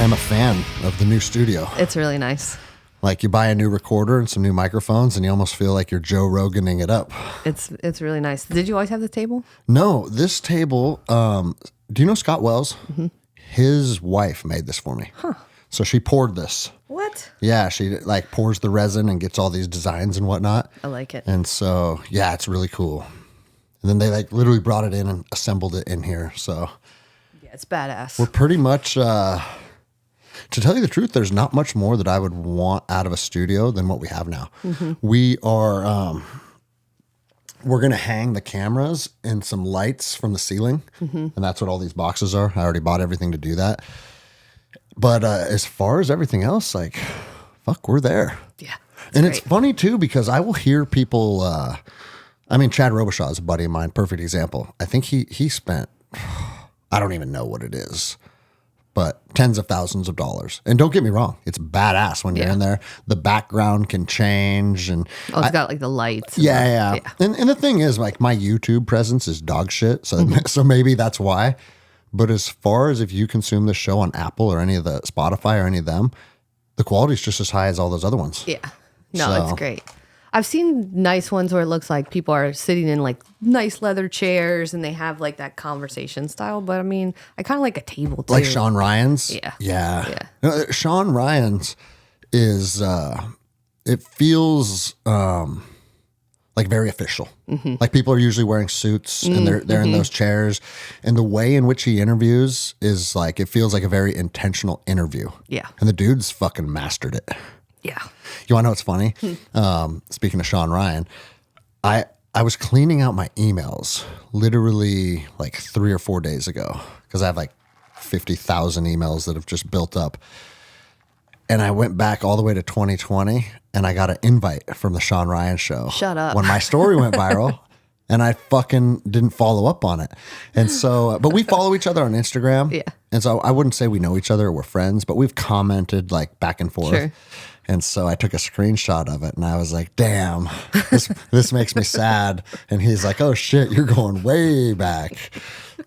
am a fan of the new studio. It's really nice. Like you buy a new recorder and some new microphones and you almost feel like you're Joe Roganing it up. It's really nice. Did you always have the table? No, this table, do you know Scott Wells? Mm-hmm. His wife made this for me. Huh. So she poured this. What? Yeah, she like pours the resin and gets all these designs and whatnot. I like it. And so, yeah, it's really cool. And then they like literally brought it in and assembled it in here. So yeah, it's badass. we're pretty much, to tell you the truth, there's not much more that I would want out of a studio than what we have now. Mm-hmm. We are, we're going to hang the cameras and some lights from the ceiling. Mm-hmm. And that's what all these boxes are. I already bought everything to do that. But as far as everything else, like, fuck, we're there. Yeah. And great. It's funny, too, because I will hear people, I mean, Chad Robichaud is a buddy of mine, perfect example. I think he spent, I don't even know what it is, but tens of thousands of dollars. And don't get me wrong, it's badass when you're in there. The background can change. And it's got like the lights. Yeah. And the thing is, like, my YouTube presence is dog shit. So, so maybe that's why. But as far as if you consume the show on Apple or any of the Spotify or any of them, the quality is just as high as all those other ones. Yeah. No, it's great. I've seen nice ones where it looks like people are sitting in like nice leather chairs and they have like that conversation style. But I mean, I kind of like a table too. Like Sean Ryan's? Yeah. No, Sean Ryan's is, it feels like very official. Mm-hmm. Like people are usually wearing suits and they're in those chairs. And the way in which he interviews is like, it feels like a very intentional interview. Yeah. And the dude's fucking mastered it. Yeah. You want to know what's funny? Speaking of Sean Ryan, I was cleaning out my emails literally like 3 or 4 days ago because I have like 50,000 emails that have just built up. And I went back all the way to 2020 and I got an invite from the Sean Ryan show. Shut up. When my story went viral and I fucking didn't follow up on it. And so, but we follow each other on Instagram. Yeah. And so I wouldn't say we know each other or we're friends, but we've commented like back and forth. Sure. And so I took a screenshot of it and I was like, damn, this makes me sad. And he's like, oh shit, you're going way back.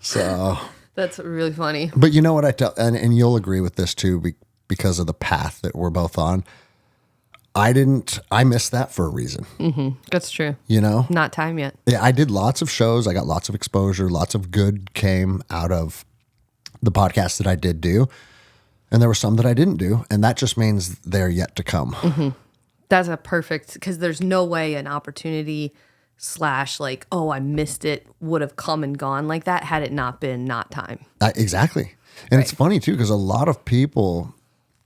So that's really funny. But you know what I tell, and you'll agree with this too, because of the path that we're both on. I missed that for a reason. Mm-hmm. That's true. You know? Not time yet. Yeah, I did lots of shows. I got lots of exposure. Lots of good came out of the podcast that I did do. And there were some that I didn't do. And that just means they're yet to come. Mm-hmm. That's a perfect, because there's no way an opportunity / like, oh, I missed it would have come and gone like that had it not been not time. Exactly. And It's funny too, because a lot of people,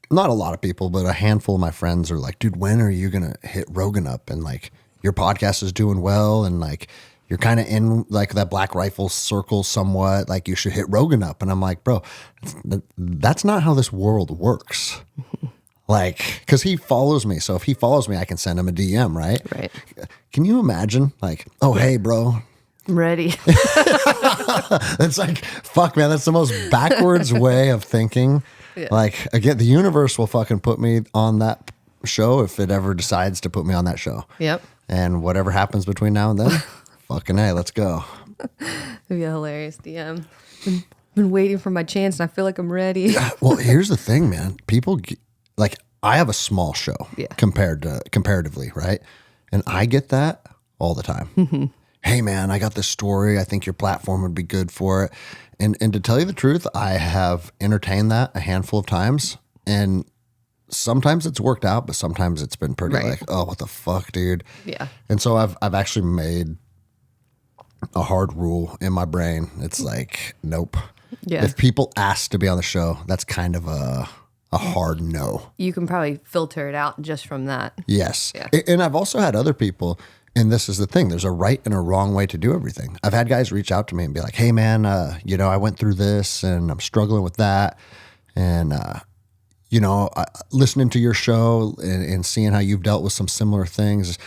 not a lot of people, but a handful of my friends are like, dude, when are you going to hit Rogan up? And like, your podcast is doing well. And like, you're kind of in like that Black Rifle circle somewhat, like you should hit Rogan up. And I'm like, bro, that's not how this world works. Like, because he follows me. So if he follows me, I can send him a DM, right? Right. Can you imagine like, oh, hey, bro. I'm ready. It's like, fuck, man, that's the most backwards way of thinking. Yeah. Like, again, the universe will fucking put me on that show if it ever decides to put me on that show. Yep. And whatever happens between now and then, fucking hey, let's go. It'd be a hilarious DM. Been waiting for my chance and I feel like I'm ready. Well, here's the thing, man. People, like, I have a small show comparatively, right? And I get that all the time. Mm-hmm. Hey, man, I got this story. I think your platform would be good for it. And to tell you the truth, I have entertained that a handful of times. And sometimes it's worked out, but sometimes it's been pretty like, oh, what the fuck, dude? Yeah. And so I've actually made a hard rule in my brain. It's like, nope. Yeah. If people ask to be on the show, that's kind of a hard no. You can probably filter it out just from that. Yes. Yeah. And I've also had other people, and this is the thing, there's a right and a wrong way to do everything. I've had guys reach out to me and be like, hey man, I went through this and I'm struggling with that. And, listening to your show and seeing how you've dealt with some similar things,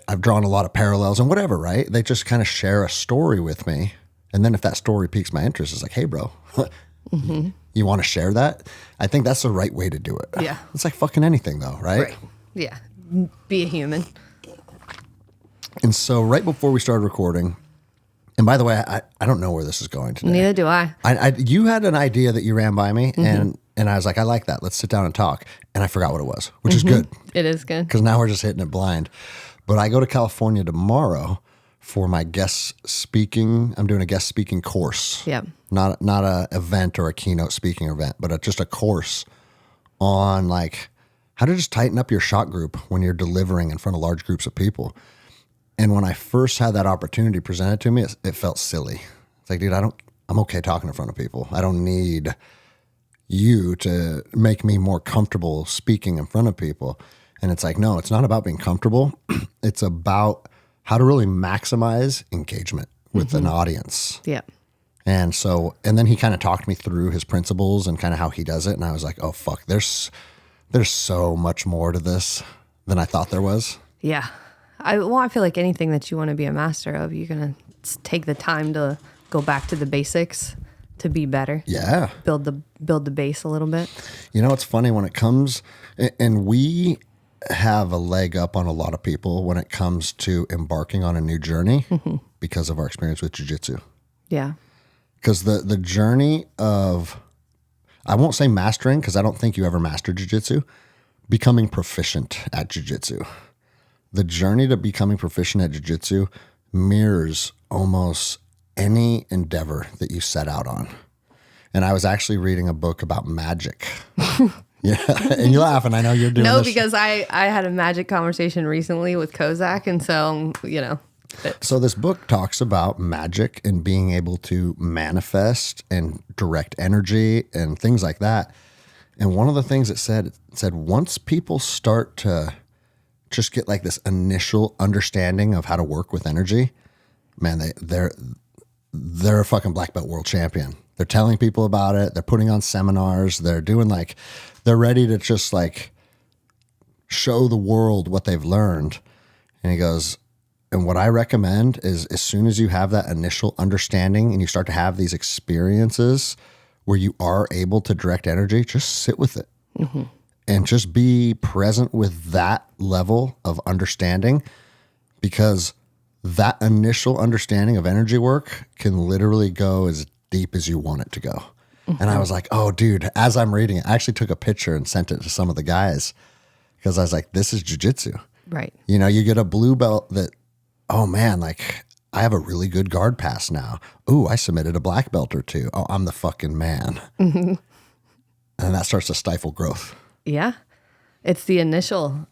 I've drawn a lot of parallels and whatever, right? They just kind of share a story with me. And then if that story piques my interest, it's like, hey bro, mm-hmm. You want to share that? I think that's the right way to do it. Yeah. It's like fucking anything though, right? Yeah. Be a human. And so right before we started recording, and by the way, I don't know where this is going today. Neither do I. You had an idea that you ran by me, mm-hmm. and And I was like, I like that. Let's sit down and talk. And I forgot what it was, which is good. It is good. Because now we're just hitting it blind. But I go to California tomorrow for my guest speaking. I'm doing a guest speaking course. Yeah. Not a event or a keynote speaking event, but just a course on like how to just tighten up your shot group when you're delivering in front of large groups of people. And when I first had that opportunity presented to me, it felt silly. It's like, dude, I'm okay talking in front of people. I don't need you to make me more comfortable speaking in front of people. And it's like, no, it's not about being comfortable. It's about how to really maximize engagement with an audience. Yeah. And then he kind of talked me through his principles and kind of how he does it. And I was like, oh, fuck, there's so much more to this than I thought there was. Yeah. I feel like anything that you want to be a master of, you're going to take the time to go back to the basics to be better. Yeah. Build the base a little bit. You know, it's funny when it comes, and we have a leg up on a lot of people when it comes to embarking on a new journey because of our experience with jiu-jitsu. Yeah. Because the journey of, I won't say mastering, because I don't think you ever master jiu-jitsu, becoming proficient at jiu-jitsu. The journey to becoming proficient at jiu-jitsu mirrors almost any endeavor that you set out on. And I was actually reading a book about magic. Yeah, and you're laughing. I know you're doing this. No, because I had a magic conversation recently with Kozak, and so, you know. So this book talks about magic and being able to manifest and direct energy and things like that. And one of the things it said once people start to just get like this initial understanding of how to work with energy, man, they're a fucking black belt world champion. They're telling people about it. They're putting on seminars. They're doing they're ready to just like show the world what they've learned. And he goes, and what I recommend is as soon as you have that initial understanding and you start to have these experiences where you are able to direct energy, just sit with it and just be present with that level of understanding, because that initial understanding of energy work can literally go as deep as you want it to go. And I was like, oh, dude, as I'm reading it, I actually took a picture and sent it to some of the guys because I was like, this is jiu-jitsu. Right. You know, you get a blue belt that, oh man, like I have a really good guard pass now. Ooh, I submitted a black belt or two. Oh, I'm the fucking man. And that starts to stifle growth. Yeah. It's the initial,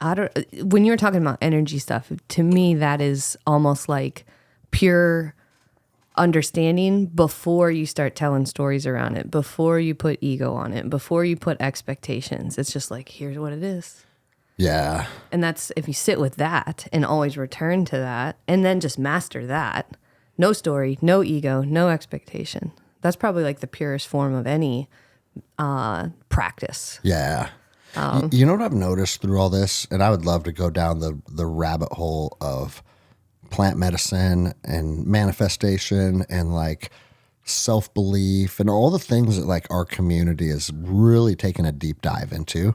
when you're talking about energy stuff, to me, that is almost like pure understanding before you start telling stories around it, before you put ego on it, before you put expectations. It's just like, here's what it is. Yeah. And that's, if you sit with that and always return to that and then just master that, no story, no ego, no expectation. That's probably like the purest form of any practice. Yeah. You know what I've noticed through all this, and I would love to go down the rabbit hole of plant medicine and manifestation and like self-belief and all the things that like our community is really taking a deep dive into.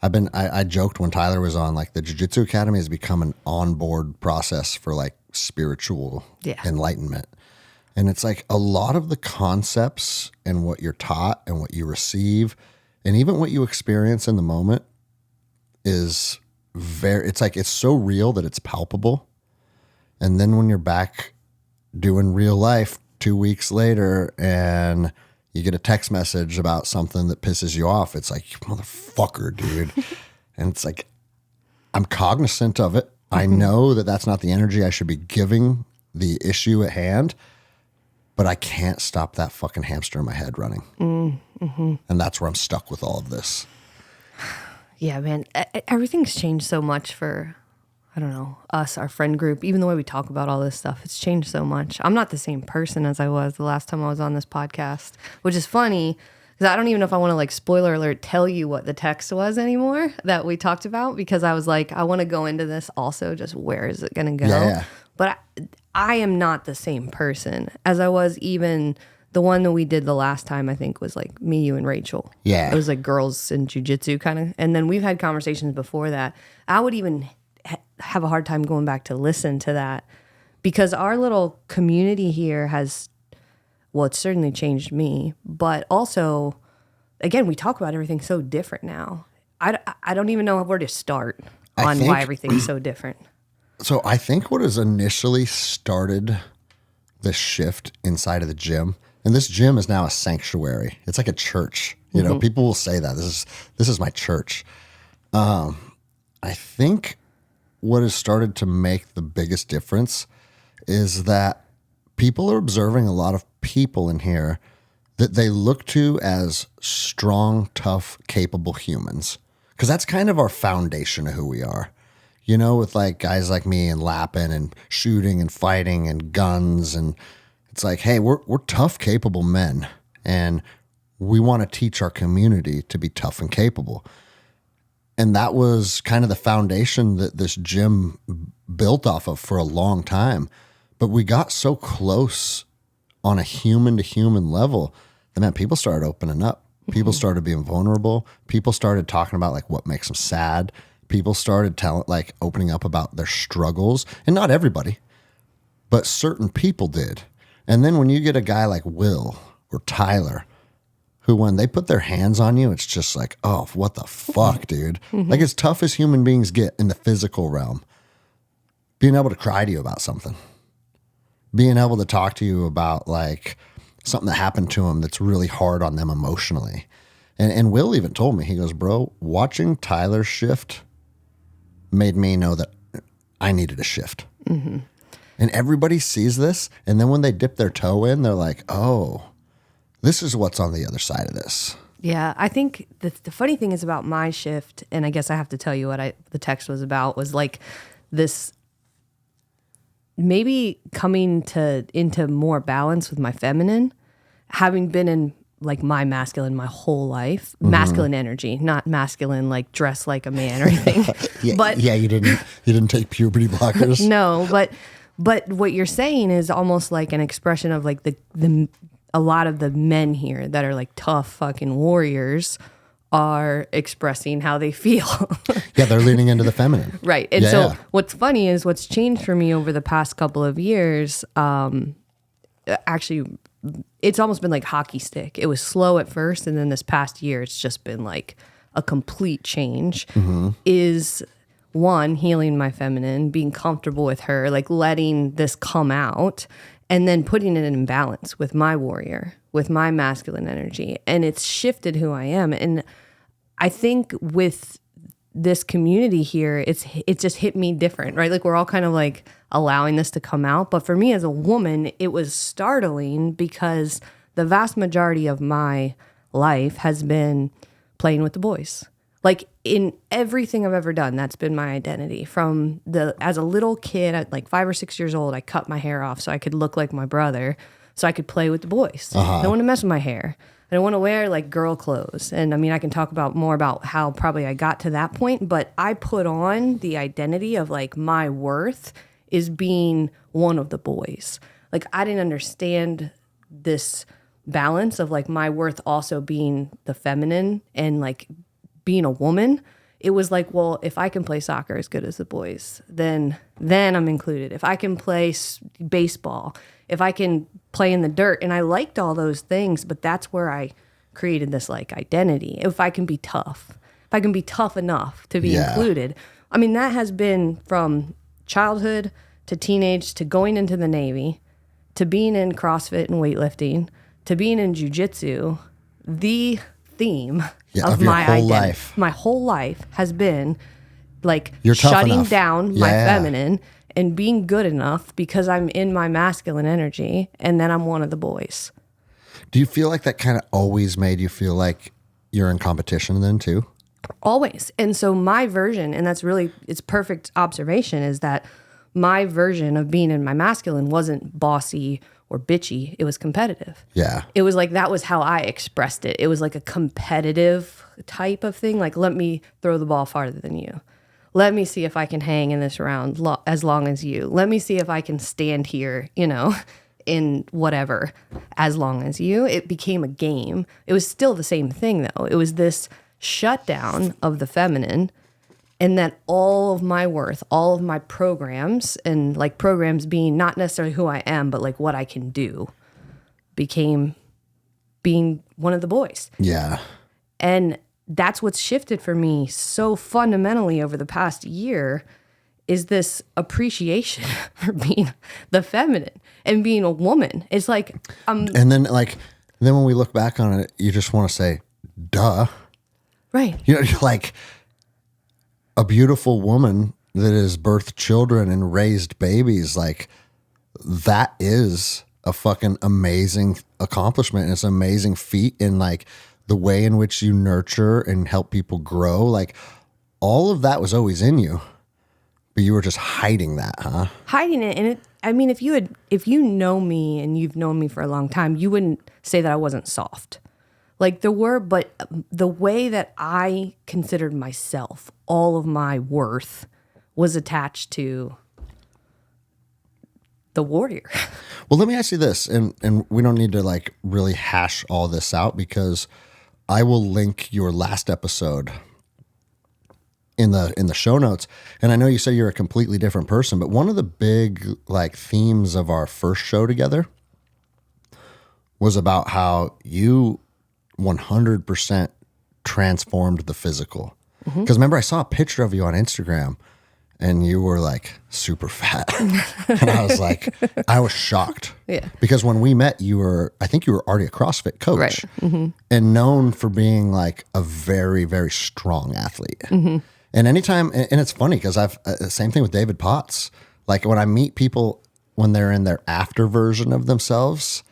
I joked when Tyler was on, like the Jiu-Jitsu Academy has become an onboard process for like spiritual enlightenment. And it's like a lot of the concepts and what you're taught and what you receive and even what you experience in the moment is it's so real that it's palpable. And then when you're back doing real life 2 weeks later and you get a text message about something that pisses you off, it's like, motherfucker, dude. And it's like, I'm cognizant of it. I know that that's not the energy I should be giving the issue at hand, but I can't stop that fucking hamster in my head running. And that's where I'm stuck with all of this. Yeah, man. Everything's changed so much for, I don't know, us, our friend group, even the way we talk about all this stuff. It's changed so much. I'm not the same person as I was the last time I was on this podcast, which is funny because I don't even know if I want to, like, spoiler alert, tell you what the text was anymore that we talked about, because I was like, I want to go into this also, just where is it going to go? Yeah. But I am not the same person as I was. Even the one that we did the last time, I think, was like me, you, and Rachel. Yeah. It was like girls in jiu-jitsu kind of. And then we've had conversations before that. I would even have a hard time going back to listen to that because our little community here has, well, it's certainly changed me, but also again, we talk about everything so different now. I don't even know where to start on why everything's so different. So I think what has initially started the shift inside of the gym, and this gym is now a sanctuary. It's like a church. You know, people will say that this is my church. I think what has started to make the biggest difference is that people are observing a lot of people in here that they look to as strong, tough, capable humans. Because that's kind of our foundation of who we are. You know, with like guys like me and lapping and shooting and fighting and guns. And it's like, hey, we're tough, capable men. And we want to teach our community to be tough and capable. And that was kind of the foundation that this gym built off of for a long time. But we got so close on a human to human level that, man, people started opening up. People started being vulnerable. People started talking about like what makes them sad. People started opening up about their struggles. And not everybody, but certain people did. And then when you get a guy like Will or Tyler, who when they put their hands on you, it's just like, oh, what the fuck, dude? Like as tough as human beings get in the physical realm, being able to cry to you about something, being able to talk to you about like something that happened to them that's really hard on them emotionally. And Will even told me, he goes, bro, watching Tyler shift made me know that I needed a shift. And everybody sees this. And then when they dip their toe in, they're like, oh, this is what's on the other side of this. Yeah, I think the funny thing is about my shift, and I guess I have to tell you what the text was about, was like this maybe coming into more balance with my feminine, having been in like my masculine my whole life, masculine energy, not masculine like dress like a man or anything. You didn't take puberty blockers. No, but what you're saying is almost like an expression of like the a lot of the men here that are like tough fucking warriors are expressing how they feel. Yeah, they're leaning into the feminine. Right. And what's funny is what's changed for me over the past couple of years, actually, it's almost been like hockey stick. It was slow at first, and then this past year, it's just been like a complete change. Is one, healing my feminine, being comfortable with her, like letting this come out, and then putting it in balance with my warrior, with my masculine energy. And it's shifted who I am. And I think with this community here, it just hit me different, right? Like we're all kind of like allowing this to come out. But for me as a woman, it was startling because the vast majority of my life has been playing with the boys. Like in everything I've ever done, that's been my identity. As a little kid, at like 5 or 6 years old, I cut my hair off so I could look like my brother, so I could play with the boys. I don't want to mess with my hair. I don't want to wear like girl clothes. And I mean, I can talk more about how probably I got to that point, but I put on the identity of like my worth is being one of the boys. Like I didn't understand this balance of like my worth also being the feminine and like being a woman. It was like, well, if I can play soccer as good as the boys, then I'm included. If I can play baseball, if I can play in the dirt, and I liked all those things, but that's where I created this like identity. If I can be tough, if I can be tough enough to be included. I mean, that has been from childhood to teenage to going into the Navy to being in CrossFit and weightlifting to being in jiu-jitsu. The theme of my identity, my whole life has been like shutting down my feminine and being good enough because I'm in my masculine energy, and then I'm one of the boys. Do you feel like that kind of always made you feel like you're in competition then too? Always. And so my version, and it's perfect observation, is that my version of being in my masculine wasn't bossy or bitchy. It was competitive. Yeah. It was like, that was how I expressed it. It was like a competitive type of thing. Like, let me throw the ball farther than you. Let me see if I can hang in this round as long as you. Let me see if I can stand here, in whatever, as long as you. It became a game. It was still the same thing, though. It was this shutdown of the feminine, and that all of my worth, all of my programs, and like programs being not necessarily who I am, but like what I can do, became being one of the boys. Yeah. And that's what's shifted for me so fundamentally over the past year is this appreciation for being the feminine and being a woman. It's like, and then when we look back on it, you just want to say, duh. right. You know, like a beautiful woman that has birthed children and raised babies, like that is a fucking amazing accomplishment. And it's an amazing feat in like the way in which you nurture and help people grow. Like all of that was always in you, but you were just hiding that, huh? Hiding it. And I mean, if you know me and you've known me for a long time, you wouldn't say that I wasn't soft. Like there were, but the way that I considered myself, all of my worth was attached to the warrior. Well, let me ask you this, and we don't need to like really hash all this out because I will link your last episode in the show notes. And I know you say you're a completely different person, but one of the big like themes of our first show together was about how you 100% transformed the physical. Because remember, I saw a picture of you on Instagram and you were like super fat. And I was like, I was shocked. Yeah. Because when we met, I think you were already a CrossFit coach. Right. Mm-hmm. And known for being like a very, very strong athlete. Mm-hmm. And anytime, and it's funny because same thing with David Potts. Like when I meet people when they're in their after version of themselves,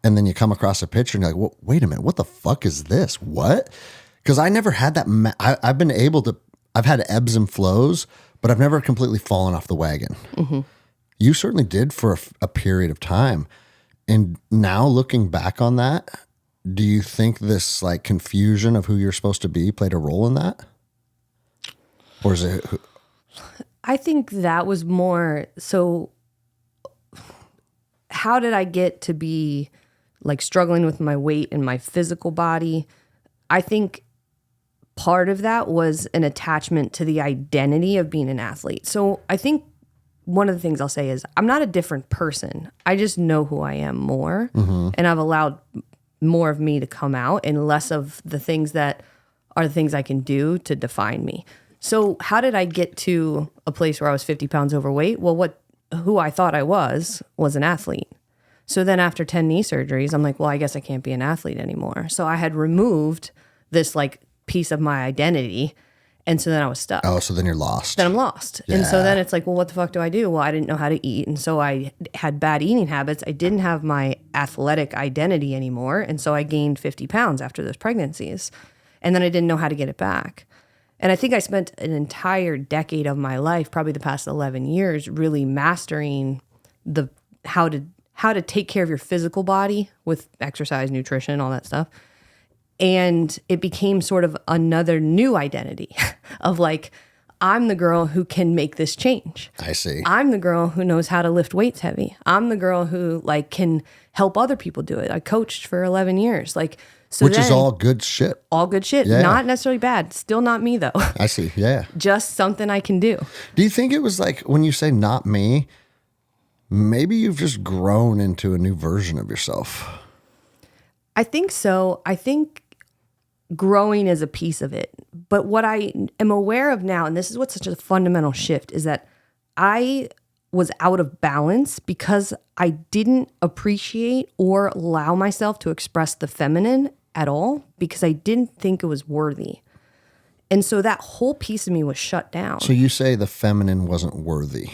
and then you come across a picture and you're like, well, wait a minute, what the fuck is this? What? Because I never had that. I've been able to, I've had ebbs and flows, but I've never completely fallen off the wagon. Mm-hmm. You certainly did for a period of time. And now looking back on that, do you think this like confusion of who you're supposed to be played a role in that? Or is it? I think that was more, so how did I get to be like struggling with my weight and my physical body? I think part of that was an attachment to the identity of being an athlete. So I think one of the things I'll say is I'm not a different person. I just know who I am more. Mm-hmm. And I've allowed more of me to come out and less of the things that are the things I can do to define me. So how did I get to a place where I was 50 pounds overweight? Well, who I thought I was an athlete. So then after 10 knee surgeries, I'm like, well, I guess I can't be an athlete anymore. So I had removed this like piece of my identity. And so then I was stuck. Oh, so then you're lost. Then I'm lost. Yeah. And so then it's like, well, what the fuck do I do? Well, I didn't know how to eat. And so I had bad eating habits. I didn't have my athletic identity anymore. And so I gained 50 pounds after those pregnancies. And then I didn't know how to get it back. And I think I spent an entire decade of my life, probably the past 11 years, really mastering how to take care of your physical body with exercise, nutrition, all that stuff. And it became sort of another new identity of like, I'm the girl who can make this change. I see. I'm the girl who knows how to lift weights heavy. I'm the girl who like can help other people do it. I coached for 11 years. Like, so which is all good shit. All good shit. Yeah. Not necessarily bad. Still not me though. I see. Yeah. Just something I can do. Do you think it was like when you say not me, maybe you've just grown into a new version of yourself? I think so. I think growing is a piece of it. But what I am aware of now, and this is what's such a fundamental shift, is that I was out of balance because I didn't appreciate or allow myself to express the feminine at all because I didn't think it was worthy. And so that whole piece of me was shut down. So you say the feminine wasn't worthy.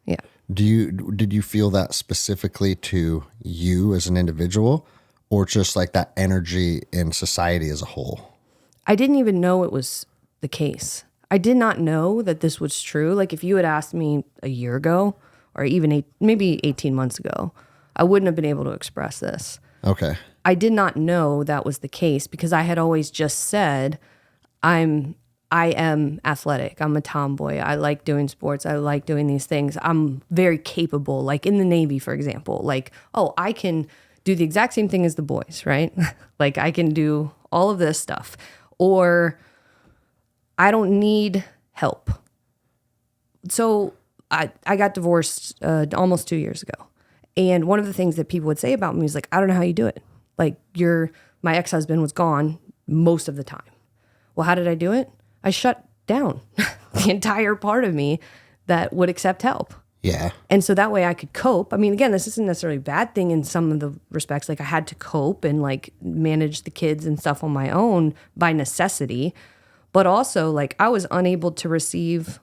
Yeah. Did you feel that specifically to you as an individual or just like that energy in society as a whole? I didn't even know it was the case. I did not know that this was true. Like if you had asked me a year ago or even maybe 18 months ago, I wouldn't have been able to express this. Okay. I did not know that was the case because I had always just said, I am athletic. I'm a tomboy. I like doing sports. I like doing these things. I'm very capable. Like in the Navy, for example, like, oh, I can do the exact same thing as the boys, right? Like I can do all of this stuff. Or I don't need help. So I got divorced almost 2 years ago. And one of the things that people would say about me was like, I don't know how you do it. Like my ex-husband was gone most of the time. Well, how did I do it? I shut down the entire part of me that would accept help. Yeah. And so that way I could cope. I mean, again, this isn't necessarily a bad thing in some of the respects. Like I had to cope and like manage the kids and stuff on my own by necessity. But also like I was unable to receive,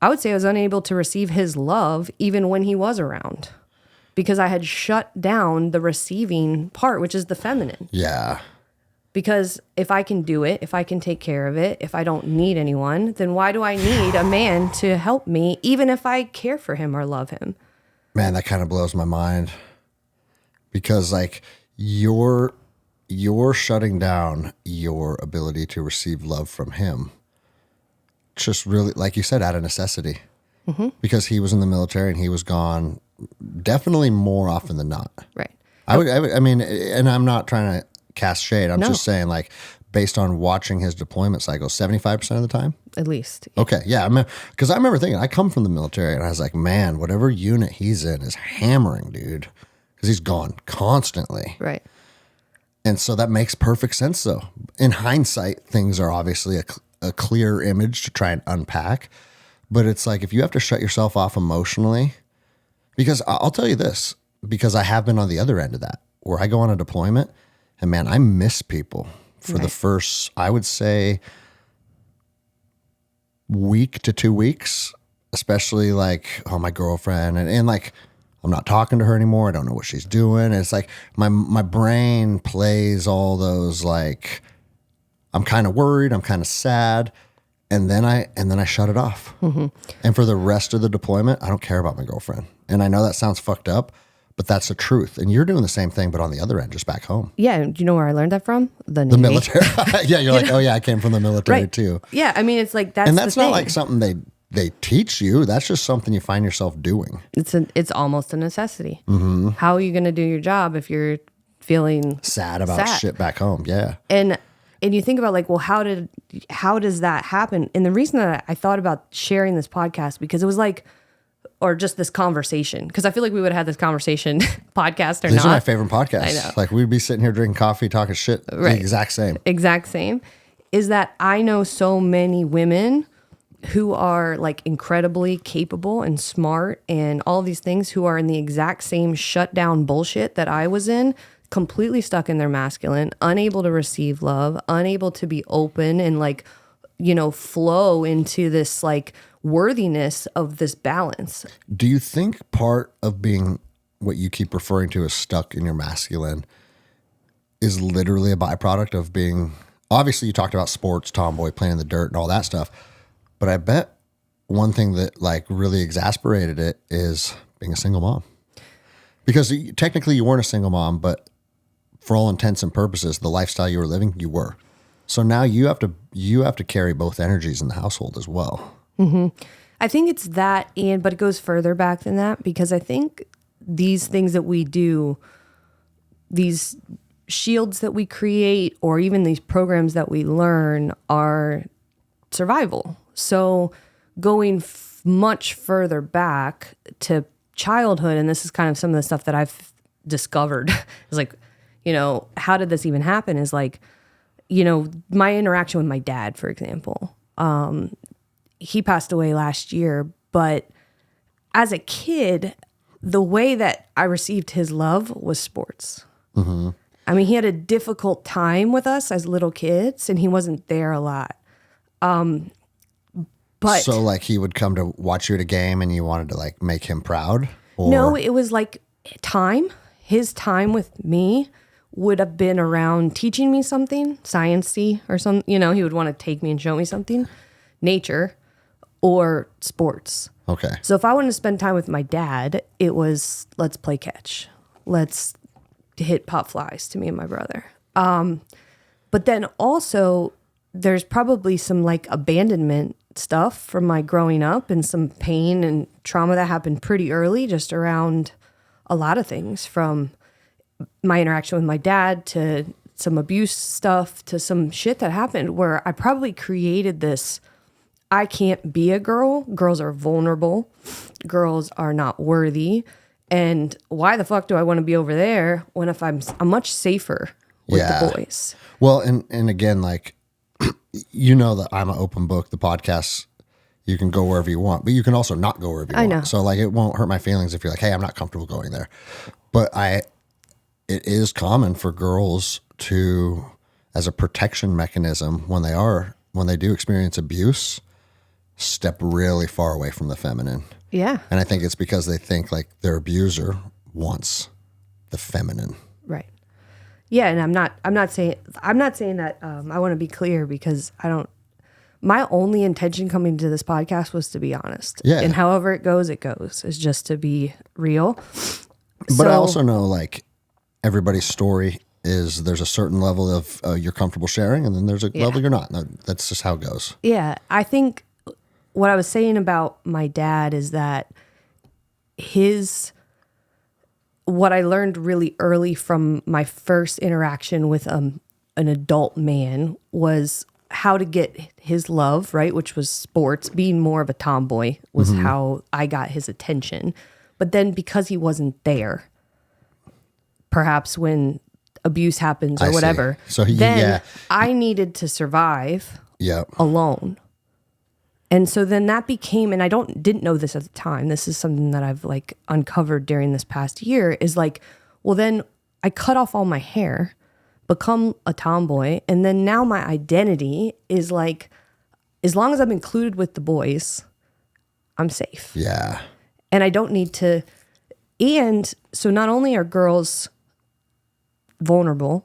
I would say I was unable to receive his love even when he was around because I had shut down the receiving part, which is the feminine. Yeah. Because if I can do it, if I can take care of it, if I don't need anyone, then why do I need a man to help me, even if I care for him or love him? Man, that kind of blows my mind because like you're shutting down your ability to receive love from him. Just really, like you said, out of necessity, because he was in the military and he was gone definitely more often than not. Right. I mean, and I'm not trying to cast shade. I'm just saying, like, based on watching his deployment cycle, 75% of the time? At least. Okay, yeah. Because I remember thinking, I come from the military, and I was like, man, whatever unit he's in is hammering, dude. Because he's gone constantly. Right. And so that makes perfect sense, though. In hindsight, things are obviously a clear image to try and unpack. But it's like, if you have to shut yourself off emotionally, because I'll tell you this, because I have been on the other end of that, where I go on a deployment, and man, I miss people for the first, I would say, week to 2 weeks, especially like, oh, my girlfriend. And like, I'm not talking to her anymore. I don't know what she's doing. And it's like my brain plays all those like, I'm kind of worried. I'm kind of sad. And then I shut it off. And for the rest of the deployment, I don't care about my girlfriend. And I know that sounds fucked up, but that's the truth. And you're doing the same thing, but on the other end, just back home. Yeah. Do you know where I learned that from? The Navy. Military. Yeah. You're like, oh yeah, I came from the military too. Yeah. I mean, it's like, that's and that's the not thing. like something they teach you. That's just something you find yourself doing. It's almost a necessity. How are you going to do your job if you're feeling Sad about shit back home. Yeah. And you think about like, well, how does that happen? And the reason that I thought about sharing this podcast, because it was like, or just this conversation, because I feel like we would have had this conversation, podcast or not. These are my favorite podcasts. I know. Like we'd be sitting here drinking coffee, talking shit. Right. The exact same. Is that I know so many women who are like incredibly capable and smart and all these things, who are in the exact same shut down bullshit that I was in, completely stuck in their masculine, unable to receive love, unable to be open and like, you know, flow into this like worthiness of this balance. Do you think part of being what you keep referring to as stuck in your masculine is literally a byproduct of being, obviously you talked about sports, tomboy, playing in the dirt and all that stuff, but I bet one thing that like really exasperated it is being a single mom. Because technically you weren't a single mom, but for all intents and purposes, the lifestyle you were living, you were. So now you have to carry both energies in the household as well. I think it's that, but it goes further back than that, because I think these things that we do, these shields that we create, or even these programs that we learn, are survival. So going much further back to childhood, and this is kind of some of the stuff that I've discovered, is like, you know, how did this even happen? Is like, you know, my interaction with my dad, for example. He passed away last year, but as a kid, the way that I received his love was sports. I mean, he had a difficult time with us as little kids, and he wasn't there a lot. But so like he would come to watch you at a game and you wanted to like make him proud? Or? No, it was like his time with me would have been around teaching me something, science-y or something. You know, he would want to take me and show me something, nature or sports. Okay. So if I wanted to spend time with my dad, it was, let's play catch. Let's hit pop flies to me and my brother. But then also there's probably some like abandonment stuff from my growing up and some pain and trauma that happened pretty early, just around a lot of things, from my interaction with my dad to some abuse stuff to some shit that happened where I probably created this, I can't be a girl. Girls are vulnerable. Girls are not worthy. And why the fuck do I want to be over there when if I'm much safer with the boys. Well, and again, like, you know that I'm an open book. The podcast, you can go wherever you want, but you can also not go wherever you want. know. So like, it won't hurt my feelings if you're like, hey, I'm not comfortable going there. But it is common for girls to, as a protection mechanism, when they do experience abuse, step really far away from the feminine. Yeah. And I think it's because they think like their abuser wants the feminine. Right. Yeah, and I'm not saying that. I want to be clear because my only intention coming to this podcast was to be honest. Yeah. And however it goes, is just to be real. But I also know like everybody's story is there's a certain level of you're comfortable sharing, and then there's a level you're not. That's just how it goes. Yeah, I think what I was saying about my dad is that what I learned really early from my first interaction with an adult man was how to get his love, right? Which was sports. Being more of a tomboy was how I got his attention. But then because he wasn't there, perhaps when abuse happens or whatever, so I needed to survive Yeah. alone. And so then that became, and I didn't know this at the time, this is something that I've like uncovered during this past year, is like, well then I cut off all my hair, become a tomboy, and then now my identity is like, as long as I'm included with the boys, I'm safe. Yeah. And I don't need to, and so not only are girls vulnerable,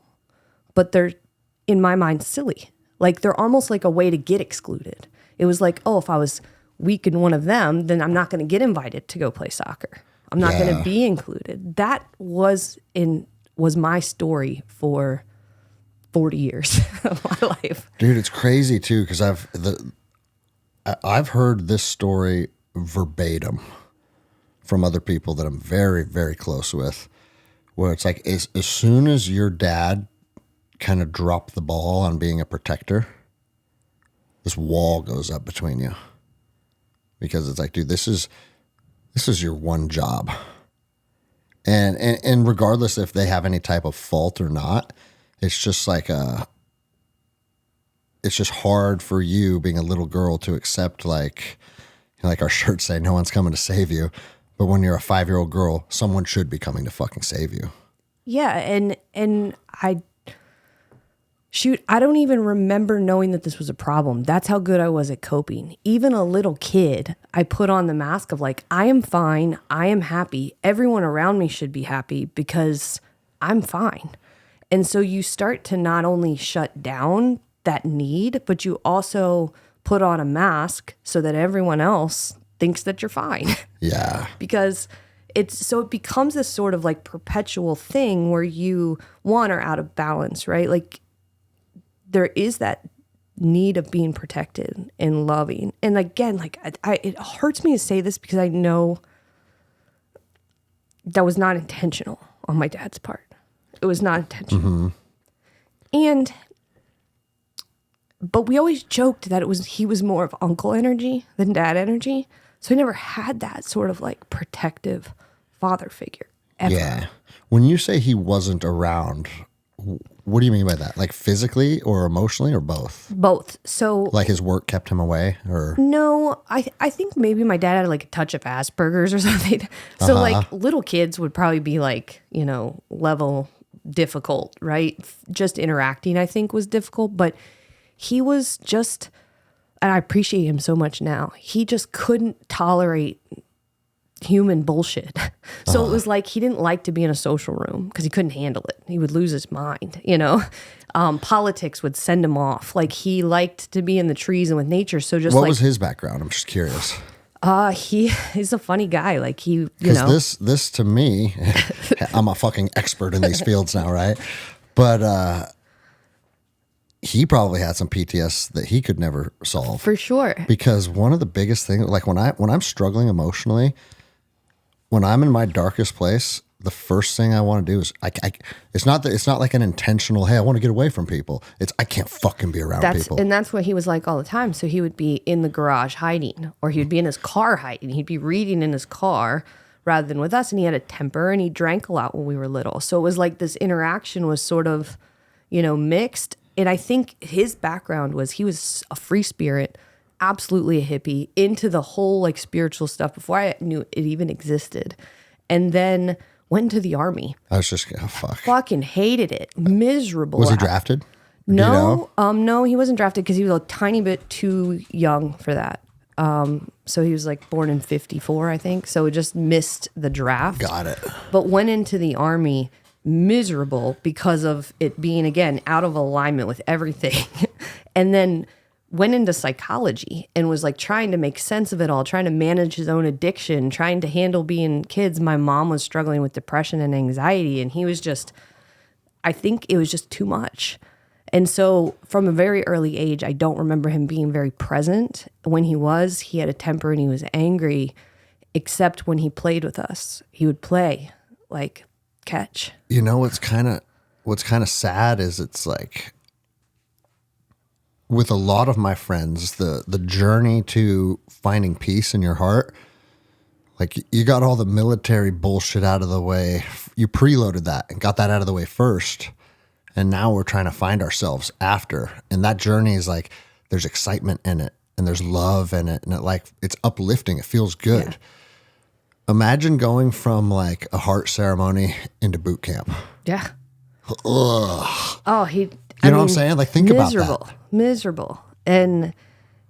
but they're, in my mind, silly. Like they're almost like a way to get excluded. It was like, oh, if I was weak in one of them, then I'm not going to get invited to go play soccer. I'm not going to be included. That was my story for 40 years of my life. Dude, it's crazy too, because I've heard this story verbatim from other people that I'm very, very close with, where it's like as soon as your dad kind of dropped the ball on being a protector, this wall goes up between you, because it's like, dude, this is your one job. And regardless if they have any type of fault or not, it's just like it's just hard for you being a little girl to accept, like our shirts say, no one's coming to save you. But when you're a 5-year-old girl, someone should be coming to fucking save you. Yeah. And I don't even remember knowing that this was a problem. That's how good I was at coping. Even a little kid, I put on the mask of like, I am fine. I am happy. Everyone around me should be happy because I'm fine. And so you start to not only shut down that need, but you also put on a mask so that everyone else thinks that you're fine. Yeah. Because it becomes this sort of like perpetual thing where you, one, are out of balance, right? Like, there is that need of being protected and loving. And again, like it hurts me to say this because I know that was not intentional on my dad's part. It was not intentional. Mm-hmm. But we always joked that he was more of uncle energy than dad energy. So I never had that sort of like protective father figure ever. Yeah. When you say he wasn't around, what do you mean by that? Like physically or emotionally or both? Both. So like his work kept him away, or? No, I think maybe my dad had like a touch of Asperger's or something. So like little kids would probably be like, level difficult, right? Just interacting, I think, was difficult, but he was just, and I appreciate him so much now. He just couldn't tolerate human bullshit. So it was like he didn't like to be in a social room because he couldn't handle it. He would lose his mind, Politics would send him off. Like he liked to be in the trees and with nature. So just what was his background? I'm just curious. He's a funny guy. Like this to me, I'm a fucking expert in these fields now, right? But he probably had some PTS that he could never solve. For sure. Because one of the biggest things, like when I'm struggling emotionally, when I'm in my darkest place, the first thing I want to do is it's not like an intentional, hey, I want to get away from people. It's I can't fucking be around people. And that's what he was like all the time. So he would be in the garage hiding, or he would be in his car hiding. He'd be reading in his car rather than with us. And he had a temper and he drank a lot when we were little. So it was like this interaction was sort of, mixed. And I think his background was he was a free spirit, absolutely a hippie, into the whole like spiritual stuff before I knew it even existed. And then went to the army. I was just, oh, fuck. Fucking hated it. Miserable. Was he drafted? No, no, he wasn't drafted because he was a tiny bit too young for that. So he was like born in 54, I think. So it just missed the draft. Got it. But went into the army miserable because of it being, again, out of alignment with everything. And then went into psychology and was like trying to make sense of it all, trying to manage his own addiction, trying to handle being kids. My mom was struggling with depression and anxiety, and he was just, I think it was just too much. And so from a very early age, I don't remember him being very present. When he had a temper and he was angry, except when he played with us. He would play like catch. What's kind of sad is it's like with a lot of my friends, the journey to finding peace in your heart, like you got all the military bullshit out of the way. You preloaded that and got that out of the way first. And now we're trying to find ourselves after. And that journey is like, there's excitement in it and there's love in it. And it's uplifting. It feels good. Yeah. Imagine going from like a heart ceremony into boot camp. Yeah. Ugh. Oh, you know what I'm saying? Like, think about that. Miserable. And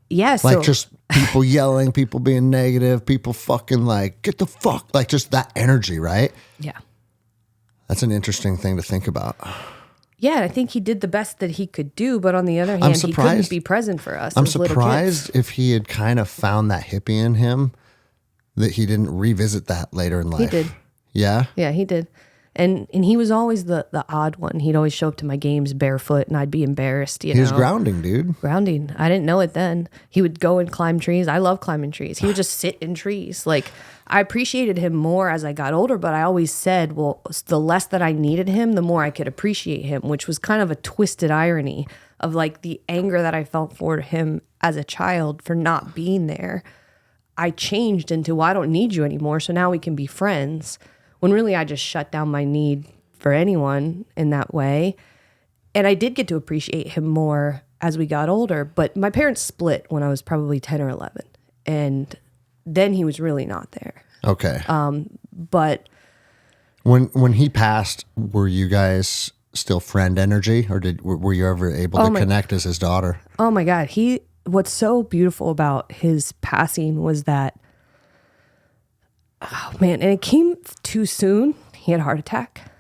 yeah, like just people yelling, people being negative, people fucking like, get the fuck, like just that energy, right? Yeah. That's an interesting thing to think about. Yeah, I think he did the best that he could do, but on the other hand, he couldn't be present for us. I'm surprised if he had kind of found that hippie in him, that he didn't revisit that later in life. He did. Yeah? Yeah, he did. And he was always the odd one. He'd always show up to my games barefoot, and I'd be embarrassed. He was grounding, dude. Grounding. I didn't know it then. He would go and climb trees. I love climbing trees. He would just sit in trees. Like, I appreciated him more as I got older, but I always said, well, the less that I needed him, the more I could appreciate him, which was kind of a twisted irony of like the anger that I felt for him as a child for not being there. I changed into, well, I don't need you anymore, so now we can be friends. When really I just shut down my need for anyone in that way. And I did get to appreciate him more as we got older, but my parents split when I was probably 10 or 11. And then he was really not there. Okay. But when he passed, were you guys still friend energy, or were you ever able to connect as his daughter? Oh my God. What's so beautiful about his passing was that, oh man, and it came too soon. He had a heart attack.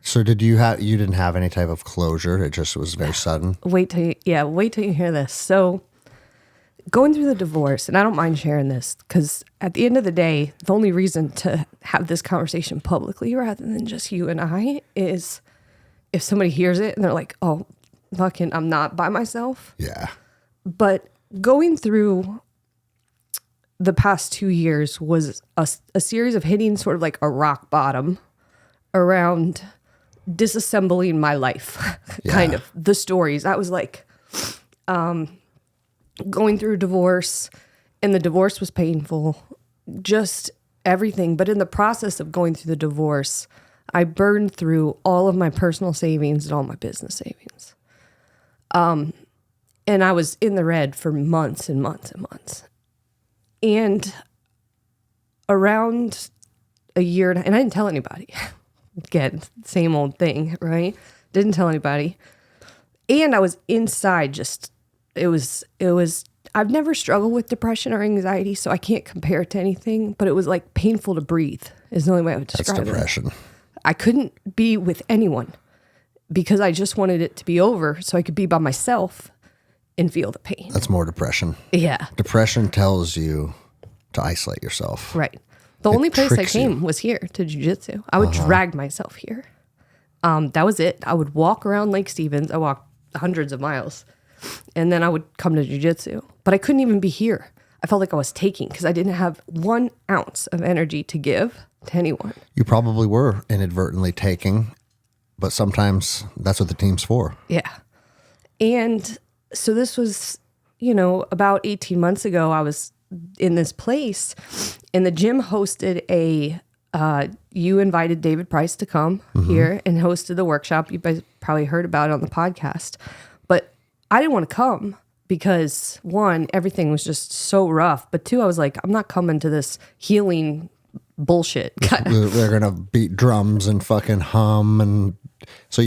So you didn't have any type of closure? It just was very sudden? Wait till you hear this. So going through the divorce, and I don't mind sharing this because at the end of the day, the only reason to have this conversation publicly rather than just you and I is if somebody hears it and they're like, oh, fucking, I'm not by myself. Yeah. But going through the past 2 years was a series of hitting sort of like a rock bottom around disassembling my life, kind of the stories. I was like going through a divorce, and the divorce was painful, just everything. But in the process of going through the divorce, I burned through all of my personal savings and all my business savings. And I was in the red for months and months and months. And around a year, and I didn't tell anybody. Again, same old thing, right? Didn't tell anybody. And I was inside it was, I've never struggled with depression or anxiety, so I can't compare it to anything, but it was like painful to breathe is the only way I would describe it. That's depression. I couldn't be with anyone because I just wanted it to be over so I could be by myself and feel the pain. That's more depression. Yeah. Depression tells you to isolate yourself. Right. The only place I came was here to jiu-jitsu. I would drag myself here. That was it. I would walk around Lake Stevens. I walked hundreds of miles. And then I would come to jiu-jitsu. But I couldn't even be here. I felt like I was taking because I didn't have 1 ounce of energy to give to anyone. You probably were inadvertently taking, but sometimes that's what the team's for. Yeah. And so this was, about 18 months ago, I was in this place, and the gym hosted a you invited David Price to come here and hosted the workshop. You guys probably heard about it on the podcast. But I didn't want to come because, one, everything was just so rough. But two, I was like, I'm not coming to this healing bullshit. They're going to beat drums and fucking hum. And so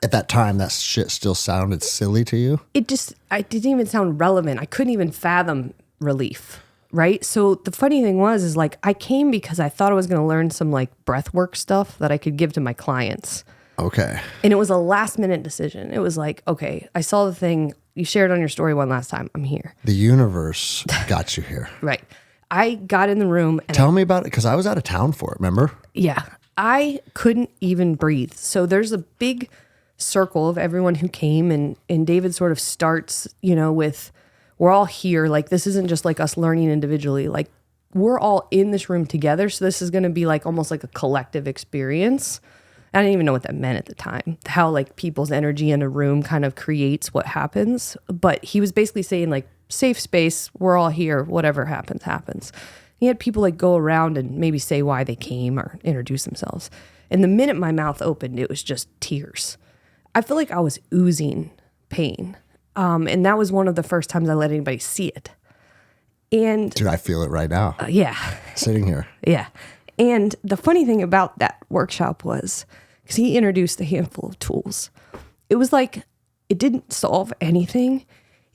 at that time, that shit still sounded silly to you? It didn't even sound relevant. I couldn't even fathom relief. Right. So the funny thing is like, I came because I thought I was going to learn some like breath work stuff that I could give to my clients. Okay. And it was a last minute decision. It was like, okay, I saw the thing you shared on your story one last time. I'm here. The universe got you here. Right. I got in the room. And Tell me about it, because I was out of town for it, remember? Yeah. I couldn't even breathe. So there's a big circle of everyone who came, and David sort of starts, with, we're all here. Like, this isn't just like us learning individually. Like, we're all in this room together. So this is going to be like almost like a collective experience. I didn't even know what that meant at the time, how like people's energy in a room kind of creates what happens. But he was basically saying like, safe space, we're all here, whatever happens, happens. He had people like go around and maybe say why they came or introduce themselves. And the minute my mouth opened, it was just tears. I feel like I was oozing pain. And that was one of the first times I let anybody see it. And dude, I feel it right now. Yeah. Sitting here. Yeah. And the funny thing about that workshop was, because he introduced a handful of tools, it was like, it didn't solve anything.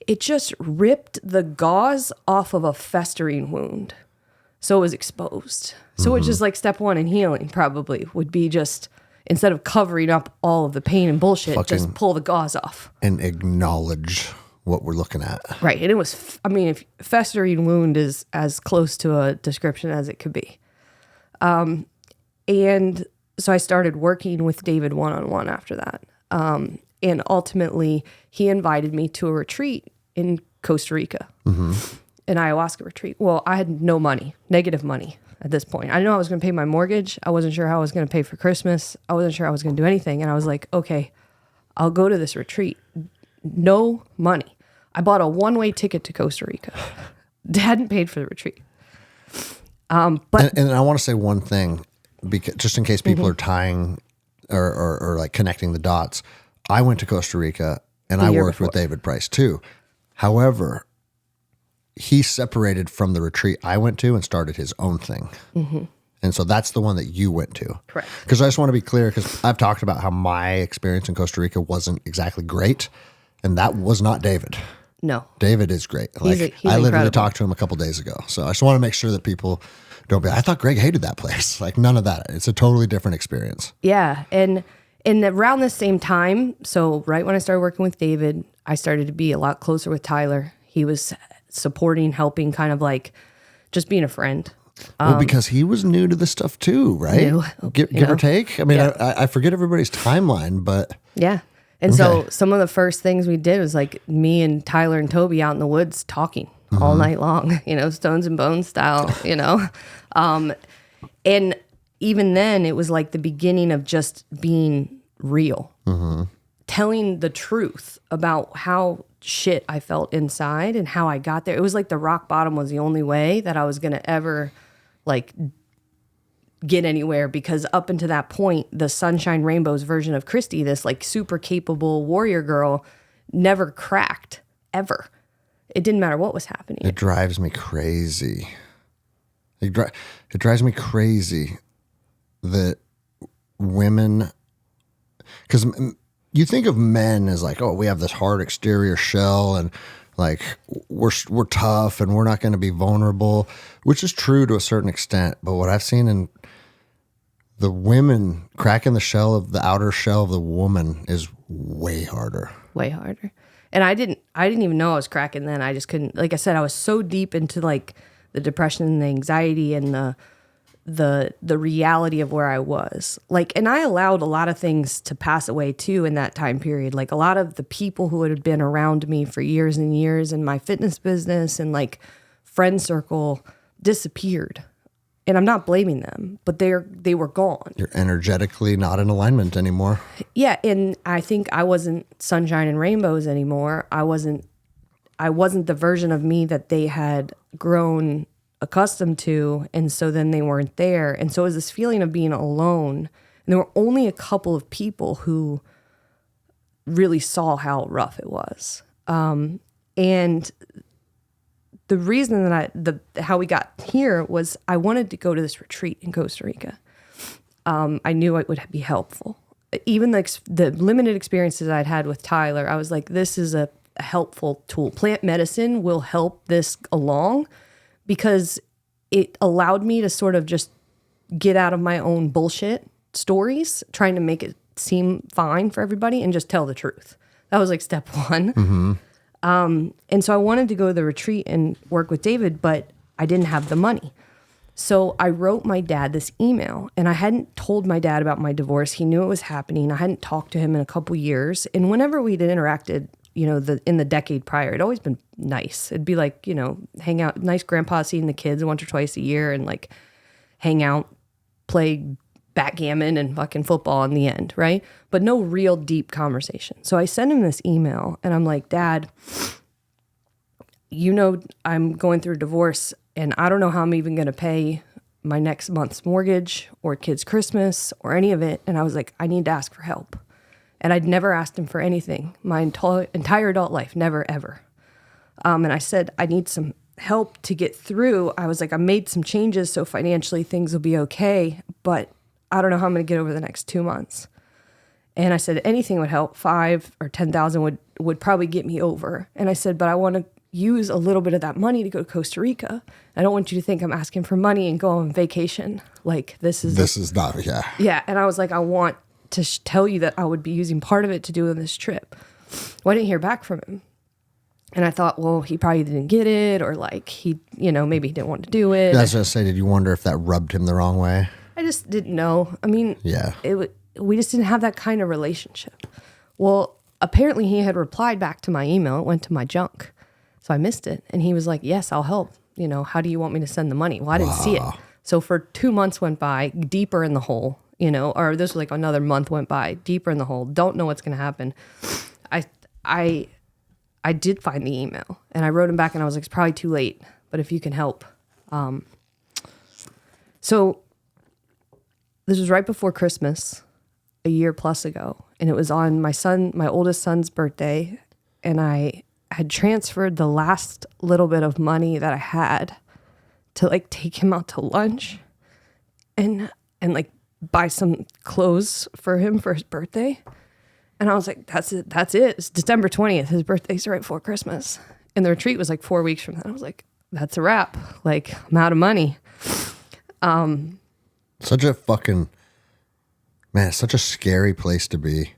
It just ripped the gauze off of a festering wound. So it was exposed. So it's just like step one in healing probably would be just, instead of covering up all of the pain and bullshit, just pull the gauze off. And acknowledge what we're looking at. Right. And it was, if festering wound is as close to a description as it could be. And so I started working with David one-on-one after that. And ultimately, he invited me to a retreat in Costa Rica, an ayahuasca retreat. Well, I had no money, negative money at this point. I didn't know I was going to pay my mortgage. I wasn't sure how I was going to pay for Christmas. I wasn't sure I was going to do anything. And I was like, okay, I'll go to this retreat. No money. I bought a one-way ticket to Costa Rica. Hadn't paid for the retreat. But and I want to say one thing, because just in case people are tying or like connecting the dots. I went to Costa Rica and I worked with David Price too. However, he separated from the retreat I went to and started his own thing. And so that's the one that you went to. Correct. Because I just want to be clear, because I've talked about how my experience in Costa Rica wasn't exactly great. And that was not David. No. David is great. Like, he's I literally incredible. talked to him a couple days ago. So I just want to make sure that people don't be, I thought Greg hated that place. Like, none of that. It's a totally different experience. Yeah. And around the same time, so right when I started working with David, I started to be a lot closer with Tyler. He was supporting, helping, kind of like just being a friend. Well, because he was new to this stuff too, right? New, Give or take. I mean, Yeah. I forget everybody's timeline, but Yeah. And so some of the first things we did was like me and Tyler and Toby out in the woods talking all night long, Stones and Bones style, and even then it was like the beginning of just being real, telling the truth about how shit I felt inside and how I got there. It was like the rock bottom was the only way that I was going to ever like get anywhere, because up until that point, the sunshine rainbows version of Christy, this like super capable warrior girl, never cracked ever. It didn't matter what was happening. it drives me crazy. It drives me crazy that women, because you think of men as like, oh, we have this hard exterior shell and like we're tough and we're not going to be vulnerable, which is true to a certain extent. But what I've seen in the women cracking the shell of the outer shell of the woman is way harder. Way harder. And I didn't even know I was cracking then. I just couldn't, like I said, I was so deep into like the depression and the anxiety and the reality of where I was. Like, and I allowed a lot of things to pass away too in that time period. Like a lot of the people who had been around me for years and years in my fitness business and like friend circle disappeared. And I'm not blaming them, but they were gone. You're energetically not in alignment anymore. Yeah, and I think I wasn't sunshine and rainbows anymore. I wasn't the version of me that they had grown accustomed to. And so then they weren't there. And so it was this feeling of being alone. And there were only a couple of people who really saw how rough it was. And the reason that how we got here was I wanted to go to this retreat in Costa Rica. I knew it would be helpful. Even the limited experiences I'd had with Tyler, I was like, this is a helpful tool. Plant medicine will help this along because it allowed me to sort of just get out of my own bullshit stories, trying to make it seem fine for everybody and just tell the truth. That was like step one. Mm-hmm. And so I wanted to go to the retreat and work with David, but I didn't have the money. So I wrote my dad this email, and I hadn't told my dad about my divorce. He knew it was happening. I hadn't talked to him in a couple years. And whenever we'd interacted, in the decade prior, it'd always been nice. It'd be like, hang out, nice grandpa seeing the kids once or twice a year and like hang out, play backgammon and fucking football in the end, right? But no real deep conversation. So I sent him this email and I'm like, Dad, I'm going through a divorce and I don't know how I'm even going to pay my next month's mortgage or kids' Christmas or any of it. And I was like, I need to ask for help. And I'd never asked him for anything my entire adult life, never, ever. And I said, I need some help to get through. I was like, I made some changes so financially things will be okay, but I don't know how I'm going to get over the next 2 months. And I said, anything would help. 5 or 10,000 would probably get me over. And I said, but I want to use a little bit of that money to go to Costa Rica. I don't want you to think I'm asking for money and go on vacation. Like this is not, yeah. Yeah. And I was like, I want to tell you that I would be using part of it to do this trip. Well, I didn't hear back from him. And I thought, well, he probably didn't get it, or like he, maybe he didn't want to do it. I was going to say, did you wonder if that rubbed him the wrong way? I just didn't know. I mean, yeah, we just didn't have that kind of relationship. Well, apparently he had replied back to my email. It went to my junk. So I missed it. And he was like, yes, I'll help. How do you want me to send the money? Well, I didn't see it. So for 2 months went by, deeper in the hole, or this was like another month went by, deeper in the hole. Don't know what's going to happen. I did find the email and I wrote him back and I was like, it's probably too late, but if you can help. So this was right before Christmas, a year plus ago. And it was on my oldest son's birthday. And I had transferred the last little bit of money that I had to like take him out to lunch and like buy some clothes for him for his birthday. And I was like, that's it. It's December 20th. His birthday's right before Christmas. And the retreat was like 4 weeks from that. I was like, that's a wrap. Like, I'm out of money. Such a fucking, man, it's such a scary place to be.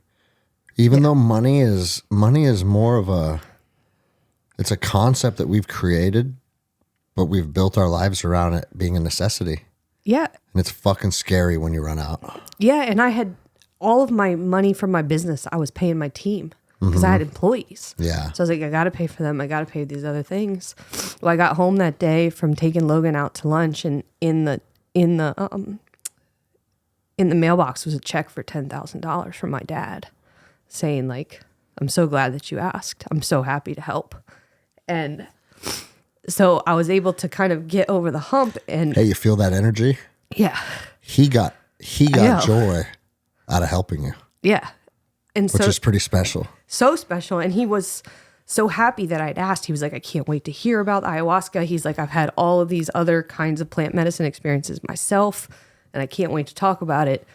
Even though money is more of it's a concept that we've created, but we've built our lives around it being a necessity. Yeah. And it's fucking scary when you run out. Yeah. And I had all of my money from my business, I was paying my team because I had employees. Yeah. So I was like, I got to pay for them. I got to pay these other things. Well, I got home that day from taking Logan out to lunch, and in the mailbox was a check for $10,000 from my dad saying like, I'm so glad that you asked. I'm so happy to help. And so I was able to kind of get over the hump. And hey, you feel that energy? Yeah. He got joy out of helping you. Yeah. And which is pretty special. So special. And he was so happy that I'd asked. He was like, I can't wait to hear about ayahuasca. He's like, I've had all of these other kinds of plant medicine experiences myself, and I can't wait to talk about it.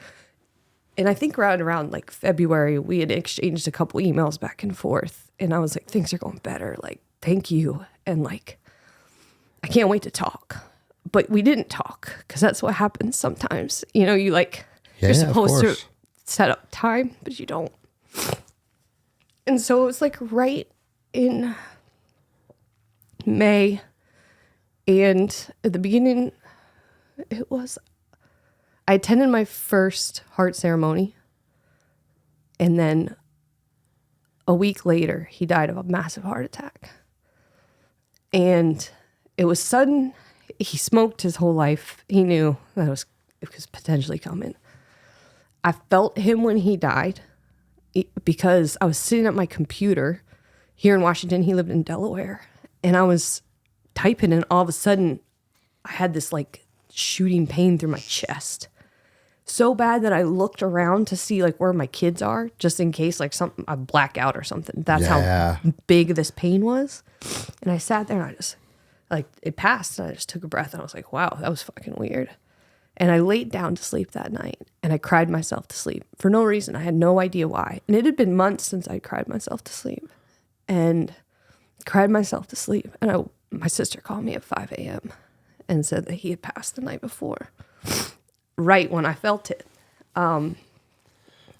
And I think around like February, we had exchanged a couple emails back and forth. And I was like, things are going better. Like, thank you. And like, I can't wait to talk. But we didn't talk because that's what happens sometimes. You like, you're supposed to set up time, but you don't. And so it was like right in May. And at the beginning, I attended my first heart ceremony. And then a week later, he died of a massive heart attack. And it was sudden. He smoked his whole life. He knew that it was potentially coming. I felt him when he died because I was sitting at my computer here in Washington. He lived in Delaware. And I was typing, and all of a sudden I had this like shooting pain through my chest. So bad that I looked around to see like where my kids are, just in case like something I black out or something. That's how big this pain was. And I sat there and I just like it passed and I just took a breath and I was like, wow, that was fucking weird. And I laid down to sleep that night and I cried myself to sleep for no reason. I had no idea why. And it had been months since I cried myself to sleep and cried myself to sleep. And my sister called me at 5 a.m. and said that he had passed the night before. Right when I felt it.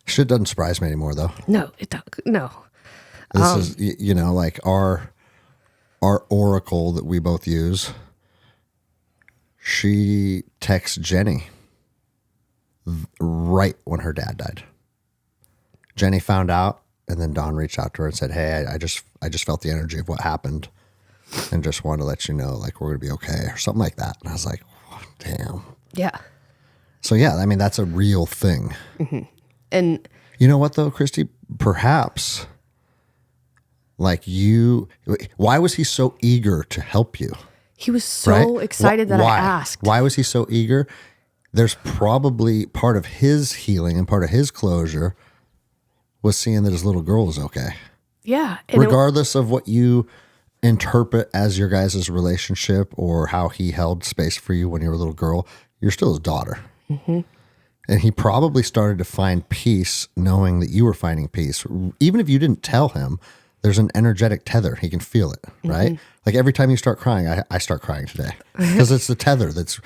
Shit doesn't surprise me anymore, though. No, it don't. No. This is, you know, like our oracle that we both use. She texts Jenny right when her dad died. Jenny found out, and then Dawn reached out to her and said, "Hey, I just felt the energy of what happened, and just wanted to let you know, like, we're gonna be okay," or something like that. And I was like, oh, "Damn." Yeah. So yeah, I mean, that's a real thing. Mm-hmm. And you know what though, Christy? Perhaps like why was he so eager to help you? He was so excited that I asked. Why was he so eager? There's probably part of his healing and part of his closure was seeing that his little girl was okay. Yeah. Regardless of what you interpret as your guys' relationship or how he held space for you when you were a little girl, you're still his daughter. Mm-hmm. And he probably started to find peace knowing that you were finding peace. Even if you didn't tell him, there's an energetic tether. He can feel it, right? Mm-hmm. Like every time you start crying, I start crying today because it's the tether that's,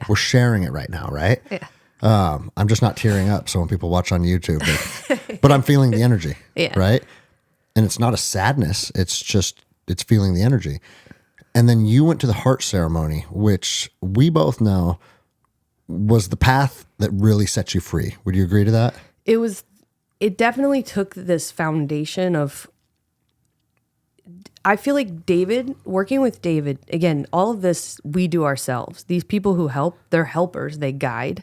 we're sharing it right now, right? Yeah. I'm just not tearing up. So when people watch on YouTube, but I'm feeling the energy, right? And it's not a sadness. It's feeling the energy. And then you went to the heart ceremony, which we both know was the path that really set you free. Would you agree to that? It definitely took this foundation of, I feel like working with David, again, all of this we do ourselves. These people who help, they're helpers, they guide.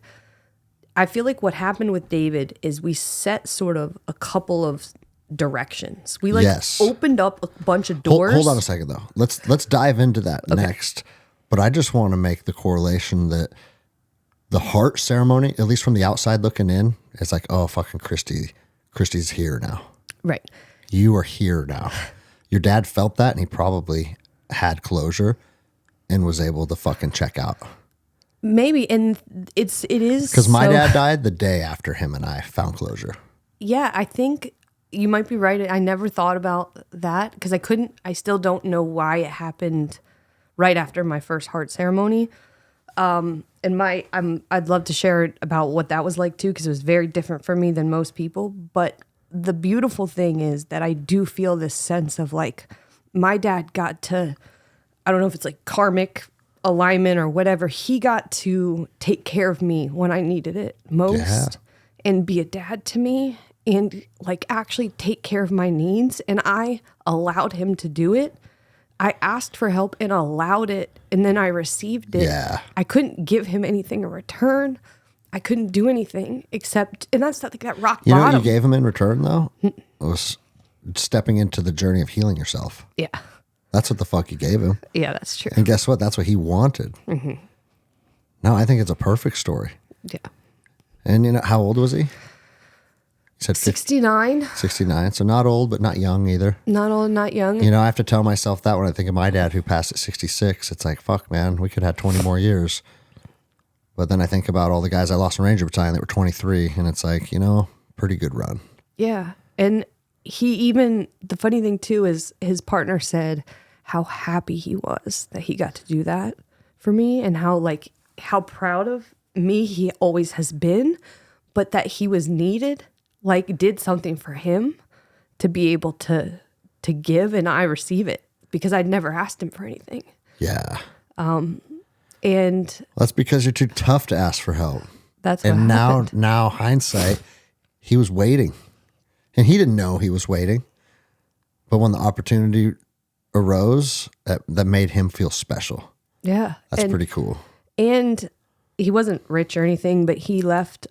I feel like what happened with David is we set sort of a couple of directions. We opened up a bunch of doors. Hold on a second though. Let's dive into that next. But I just want to make the correlation that the heart ceremony, at least from the outside looking in, it's like, oh, fucking Christy's here now. Right. You are here now. Your dad felt that and he probably had closure and was able to fucking check out. Maybe. And it is. Because my dad died the day after him and I found closure. Yeah, I think you might be right. I never thought about that because I still don't know why it happened right after my first heart ceremony. And I'd love to share about what that was like too, because it was very different for me than most people. But the beautiful thing is that I do feel this sense of like my dad got to, I don't know if it's like karmic alignment or whatever. He got to take care of me when I needed it most and be a dad to me and like actually take care of my needs. And I allowed him to do it. I asked for help and allowed it, and then I received it. Yeah. I couldn't give him anything in return. I couldn't do anything except, and that's like that rock bottom. You know what you gave him in return, though? It was stepping into the journey of healing yourself. Yeah. That's what the fuck you gave him. Yeah, that's true. And guess what? That's what he wanted. Mm-hmm. No, I think it's a perfect story. Yeah. And you know, how old was he? You said 69. 69. So not old, but not young either. Not old, not young. You know, I have to tell myself that when I think of my dad who passed at 66. It's like, fuck, man, we could have 20 more years. But then I think about all the guys I lost in Ranger Battalion that were 23. And it's like, you know, pretty good run. Yeah. And the funny thing too is his partner said how happy he was that he got to do that for me and how proud of me he always has been, but that he was needed. Like did something for him to be able to give, and I receive it because I'd never asked him for anything. Yeah. And that's because you're too tough to ask for help. That's what happened. Now hindsight, he was waiting, and he didn't know he was waiting. But when the opportunity arose, that made him feel special. Yeah, that's pretty cool. And he wasn't rich or anything, but he left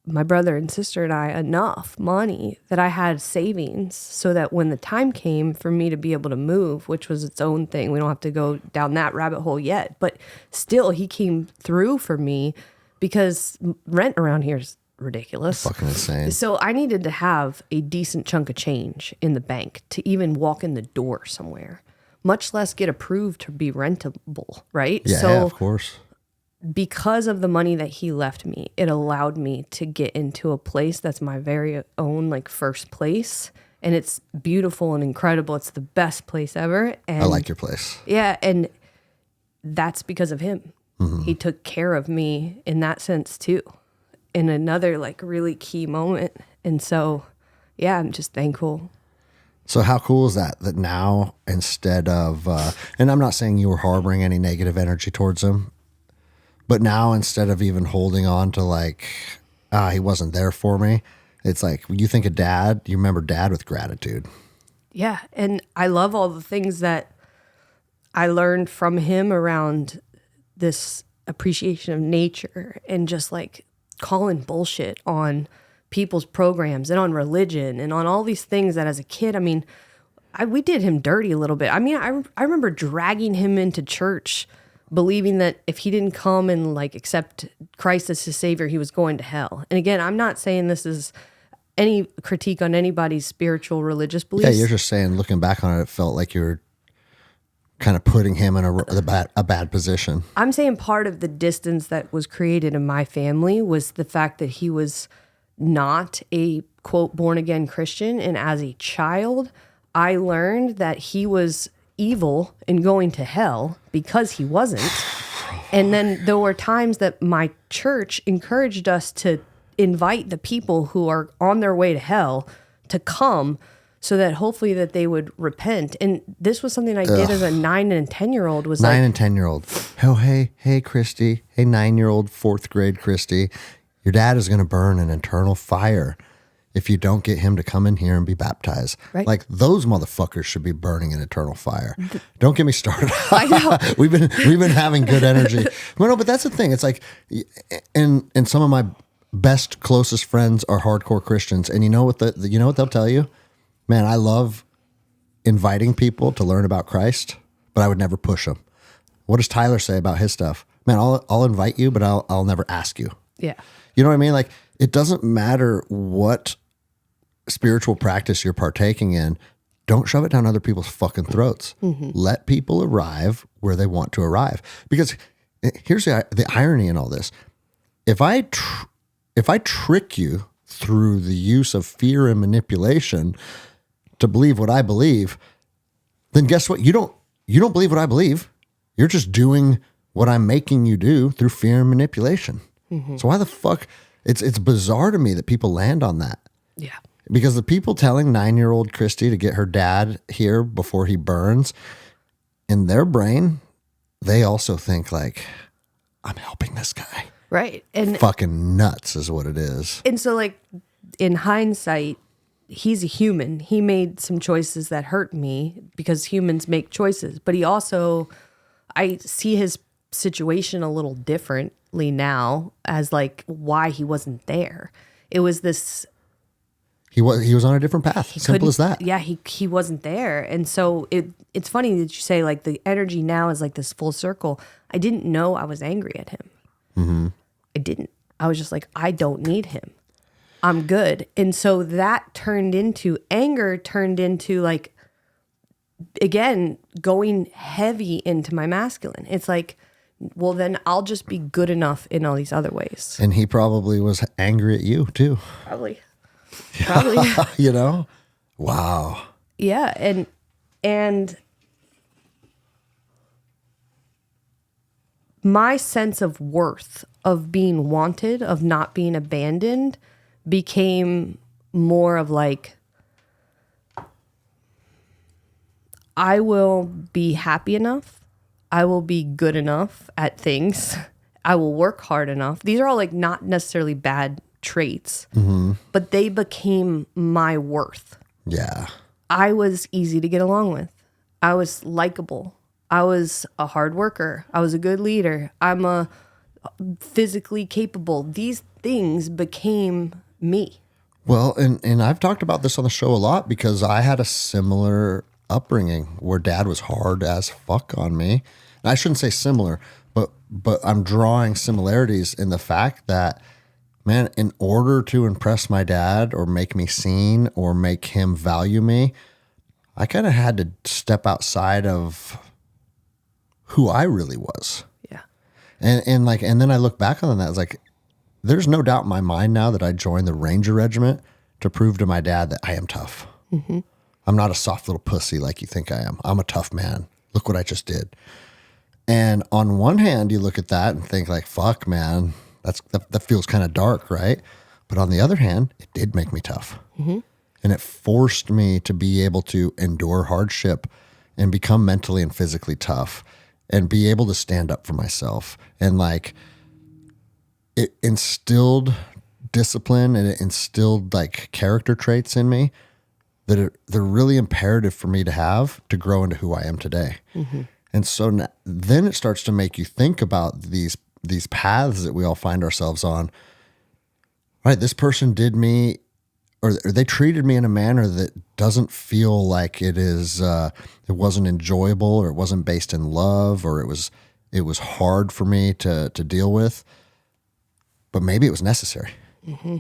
my brother and sister and I enough money that I had savings so that when the time came for me to be able to move, which was its own thing, we don't have to go down that rabbit hole yet, but still he came through for me because rent around here is ridiculous. Fucking insane. So I needed to have a decent chunk of change in the bank to even walk in the door somewhere, much less get approved to be rentable, right? Yeah, so of course. because of the money that he left me, it allowed me to get into a place that's my very own, like, first place. And it's beautiful and incredible. It's the best place ever. And I like your place. yeah, and that's because of him. He took care of me in that sense too, in another, like, really key moment. And so, yeah, I'm just thankful. So how cool is that now, instead of, and I'm not saying you were harboring any negative energy towards him, but now instead of even holding on to, like, he wasn't there for me, it's like, when you think of dad, you remember dad with gratitude. Yeah, and I love all the things that I learned from him around this appreciation of nature and just, like, calling bullshit on people's programs and on religion and on all these things that as a kid, I mean, we did him dirty a little bit. I mean, I remember dragging him into church believing that if he didn't come and, like, accept Christ as his savior, he was going to hell. And again, I'm not saying this is any critique on anybody's spiritual religious beliefs. Yeah, you're just saying, looking back on it, it felt like you were kind of putting him in a bad position. I'm saying part of the distance that was created in my family was the fact that he was not a, quote, born again Christian. And as a child, I learned that he was evil and going to hell because he wasn't. And then there were times that my church encouraged us to invite the people who are on their way to hell to come so that hopefully that they would repent. And this was something I did as a 9 and 10-year-old. Was 9 like, and 10-year-old. Oh, hey, Christy. Hey, 9-year-old, 4th grade Christy. Your dad is going to burn an eternal fire if you don't get him to come in here and be baptized. Right. Like, those motherfuckers should be burning an eternal fire. Don't get me started. I know. we've been having good energy. Well, no, but that's the thing. It's like, and some of my best, closest friends are hardcore Christians, and you know what they'll tell you? Man, I love inviting people to learn about Christ, but I would never push them. What does Tyler say about his stuff? Man, I'll invite you, but I'll never ask you. yeah. You know what I mean? Like, it doesn't matter what spiritual practice you're partaking in. Don't shove it down other people's fucking throats. Let people arrive where they want to arrive. Because here's the irony in all this. If I trick you through the use of fear and manipulation to believe what I believe, then guess what? You don't believe what I believe. You're just doing what I'm making you do through fear and manipulation. So why the fuck? It's bizarre to me that people land on that. Yeah. Because the people telling 9-year-old Christy to get her dad here before he burns, in their brain, they also think, like, I'm helping this guy. Right. And Fucking nuts is what it is. And so, like, in hindsight, he's a human. He made some choices that hurt me because humans make choices. But he also, I see his situation a little differently now as, like, why he wasn't there. It was this. He was on a different path. Simple as that. Yeah, he wasn't there. And so it's funny that you say, like, the energy now is like this full circle. I didn't know I was angry at him. I didn't. I was just like, I don't need him. I'm good. And so that turned into anger, turned into, like, again, going heavy into my masculine. It's like, well, then I'll just be good enough in all these other ways. And he probably was angry at you too. Probably. You know? Wow. Yeah. And my sense of worth, of being wanted, of not being abandoned, became more of, like, I will be happy enough. I will be good enough at things. I will work hard enough. These are all, like, not necessarily bad traits, but they became my worth. Yeah. I was easy to get along with. I was likable. I was a hard worker. I was a good leader. I'm a physically capable. These things became me. Well, and I've talked about this on the show a lot because I had a similar upbringing where dad was hard as fuck on me. And I shouldn't say similar, but I'm drawing similarities in the fact that, man, in order to impress my dad or make me seen or make him value me, I kind of had to step outside of who I really was. Yeah. And then I look back on that, it's like, there's no doubt in my mind now that I joined the Ranger Regiment to prove to my dad that I am tough. Mm-hmm. I'm not a soft little pussy like you think I am. I'm a tough man. Look what I just did. And on one hand, you look at that and think like, fuck, man, that feels kind of dark, right? But on the other hand, it did make me tough. Mm-hmm. And it forced me to be able to endure hardship and become mentally and physically tough and be able to stand up for myself. And like, it instilled discipline and it instilled like character traits in me that they're really imperative for me to have to grow into who I am today. Mm-hmm. And so then it starts to make you think about these paths that we all find ourselves on. Right, this person did me, or they treated me in a manner that doesn't feel like it wasn't enjoyable, or it wasn't based in love, or it was hard for me to deal with. But maybe it was necessary. Mm-hmm.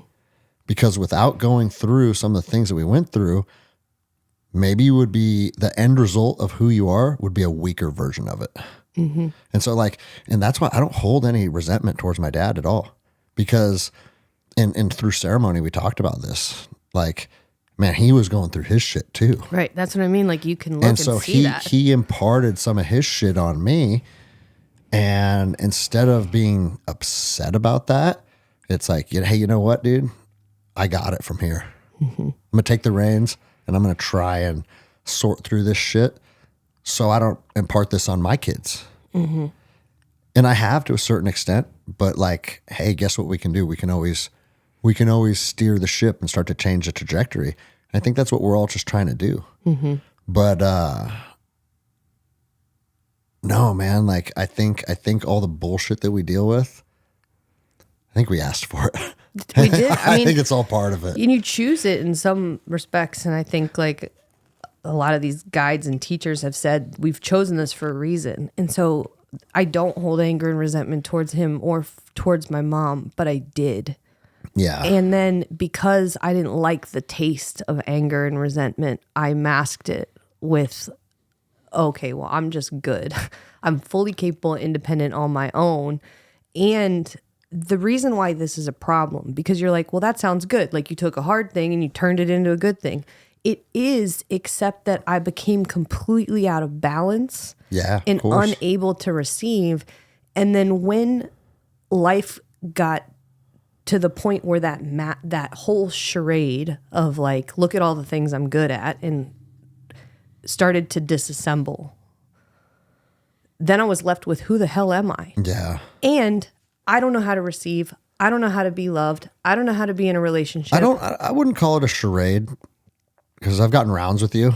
Because without going through some of the things that we went through, maybe you would be, the end result of who you are would be a weaker version of it. Mm-hmm. And so and that's why I don't hold any resentment towards my dad at all. Because, and through ceremony, we talked about this. Like, man, he was going through his shit too. Right. That's what I mean. Like, you can look and see that. He imparted some of his shit on me. And instead of being upset about that, it's like, hey, you know what, dude? I got it from here. Mm-hmm. I'm going to take the reins and I'm going to try and sort through this shit so I don't impart this on my kids. Mm-hmm. And I have to a certain extent, but like, hey, guess what we can do? We can always steer the ship and start to change the trajectory. And I think that's what we're all just trying to do. Mm-hmm. But, no, man, like I think all the bullshit that we deal with, I think we asked for it. We did. I mean, think it's all part of it. And you choose it in some respects. And I think like a lot of these guides and teachers have said, we've chosen this for a reason. And so I don't hold anger and resentment towards him or towards my mom, but I did. Yeah. And then because I didn't like the taste of anger and resentment, I masked it with, okay, well, I'm just good. I'm fully capable and independent on my own. And the reason why this is a problem, because you're like, well, that sounds good. Like you took a hard thing and you turned it into a good thing. It is, except that I became completely out of balance and unable to receive. And then when life got to the point where that whole charade of like, look at all the things I'm good at, and started to disassemble, then I was left with, who the hell am I? Yeah. And I don't know how to receive. I don't know how to be loved. I don't know how to be in a relationship. I wouldn't call it a charade, because I've gotten rounds with you.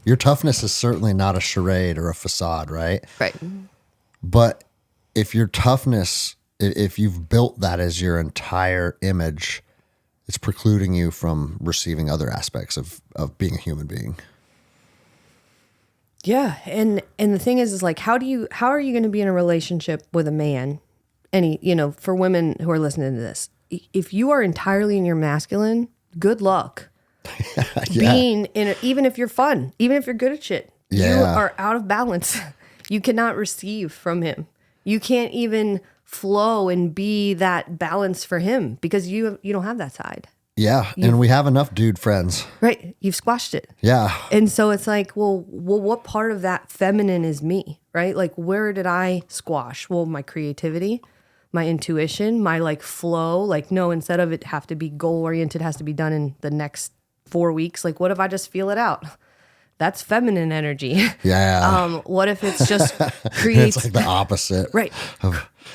Your toughness is certainly not a charade or a facade, right? Right. But if your toughness, if you've built that as your entire image, it's precluding you from receiving other aspects of being a human being. Yeah. And the thing is like, how are you going to be in a relationship with a man? For women who are listening to this, if you are entirely in your masculine, good luck. Yeah. Even if you're fun, even if you're good at shit, you are out of balance. You cannot receive from him. You can't even flow and be that balance for him because you don't have that side. Yeah. And we have enough dude friends. Right. You've squashed it. Yeah. And so it's like, well, what part of that feminine is me, right? Like, where did I squash? Well, my creativity, my intuition, my like flow, like, no, instead of it have to be goal oriented, has to be done in the next 4 weeks. Like, what if I just feel it out? That's feminine energy. Yeah. What if it's just creates? It's like the opposite. Right.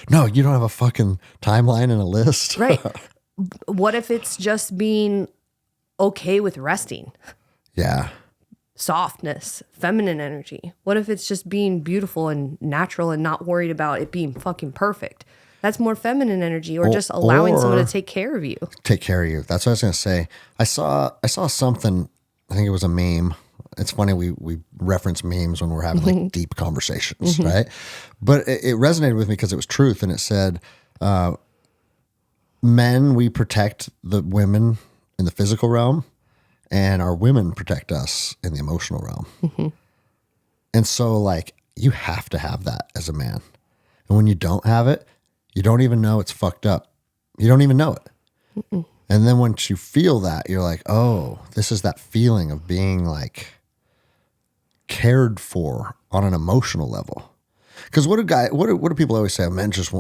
No, you don't have a fucking timeline and a list. Right. What if it's just being okay with resting? Yeah. Softness, feminine energy. What if it's just being beautiful and natural and not worried about it being fucking perfect? That's more feminine energy, or just allowing someone to take care of you. Take care of you. That's what I was going to say. I saw something, I think it was a meme. It's funny we reference memes when we're having like deep conversations, right? But it resonated with me because it was truth, and it said, men, we protect the women in the physical realm, and our women protect us in the emotional realm. And so like you have to have that as a man. And when you don't have it, you don't even know it's fucked up. You don't even know it. And then once you feel that, you're like, oh, this is that feeling of being like cared for on an emotional level. Because what do people always say? Men just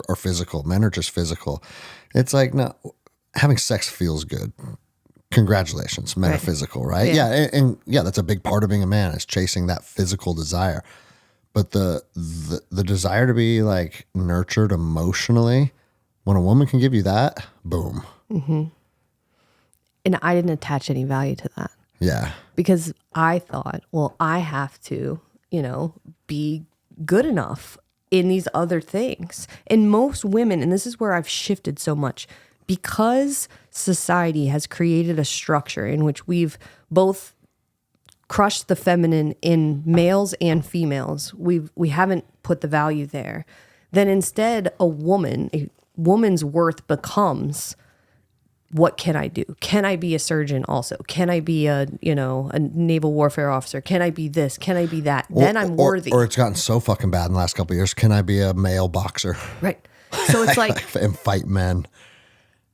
are physical. Men are just physical. It's like, no, having sex feels good. Congratulations, men are physical, right? Yeah, and that's a big part of being a man, is chasing that physical desire. But the desire to be like nurtured emotionally, when a woman can give you that, boom. And I didn't attach any value to that. Yeah. Because I thought, well, I have to, be good enough in these other things. And most women, and this is where I've shifted so much, because society has created a structure in which we've both crushed the feminine in males and females. We haven't put the value there. Then instead, a woman's worth becomes, what can I do? Can I be a surgeon also? Can I be a naval warfare officer? Can I be this? Can I be that? Then I'm worthy. Or it's gotten so fucking bad in the last couple of years. Can I be a male boxer? Right. So it's like and fight men.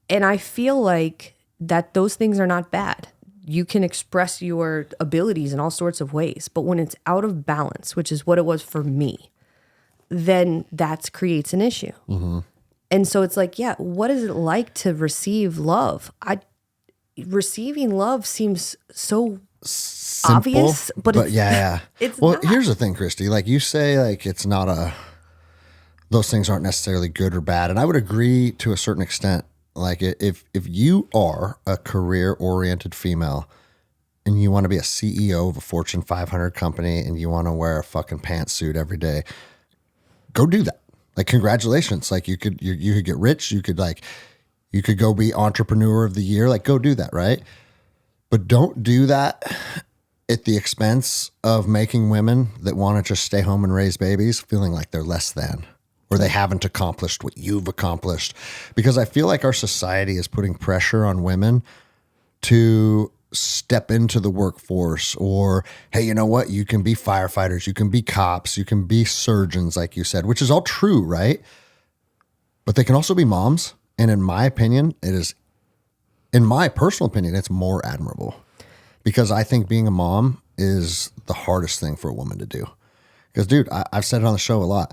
And I feel like that those things are not bad. You can express your abilities in all sorts of ways. But when it's out of balance, which is what it was for me, then that creates an issue. And so it's like, yeah, what is it like to receive love? Receiving love seems so simple, obvious, but it's, it's well, not. Here's the thing, Christy. Like you say, like it's not those things aren't necessarily good or bad. And I would agree to a certain extent. Like if you are a career-oriented female and you want to be a CEO of a Fortune 500 company and you want to wear a fucking pantsuit every day, go do that. Like, congratulations. Like you could get rich. You could go be entrepreneur of the year. Like, go do that. Right. But don't do that at the expense of making women that want to just stay home and raise babies feeling like they're less than, or they haven't accomplished what you've accomplished. Because I feel like our society is putting pressure on women to step into the workforce, or, hey, you know what? You can be firefighters, you can be cops, you can be surgeons, like you said, which is all true, right? But they can also be moms. And in my opinion, in my personal opinion, it's more admirable, because I think being a mom is the hardest thing for a woman to do. Because, dude, I've said it on the show a lot.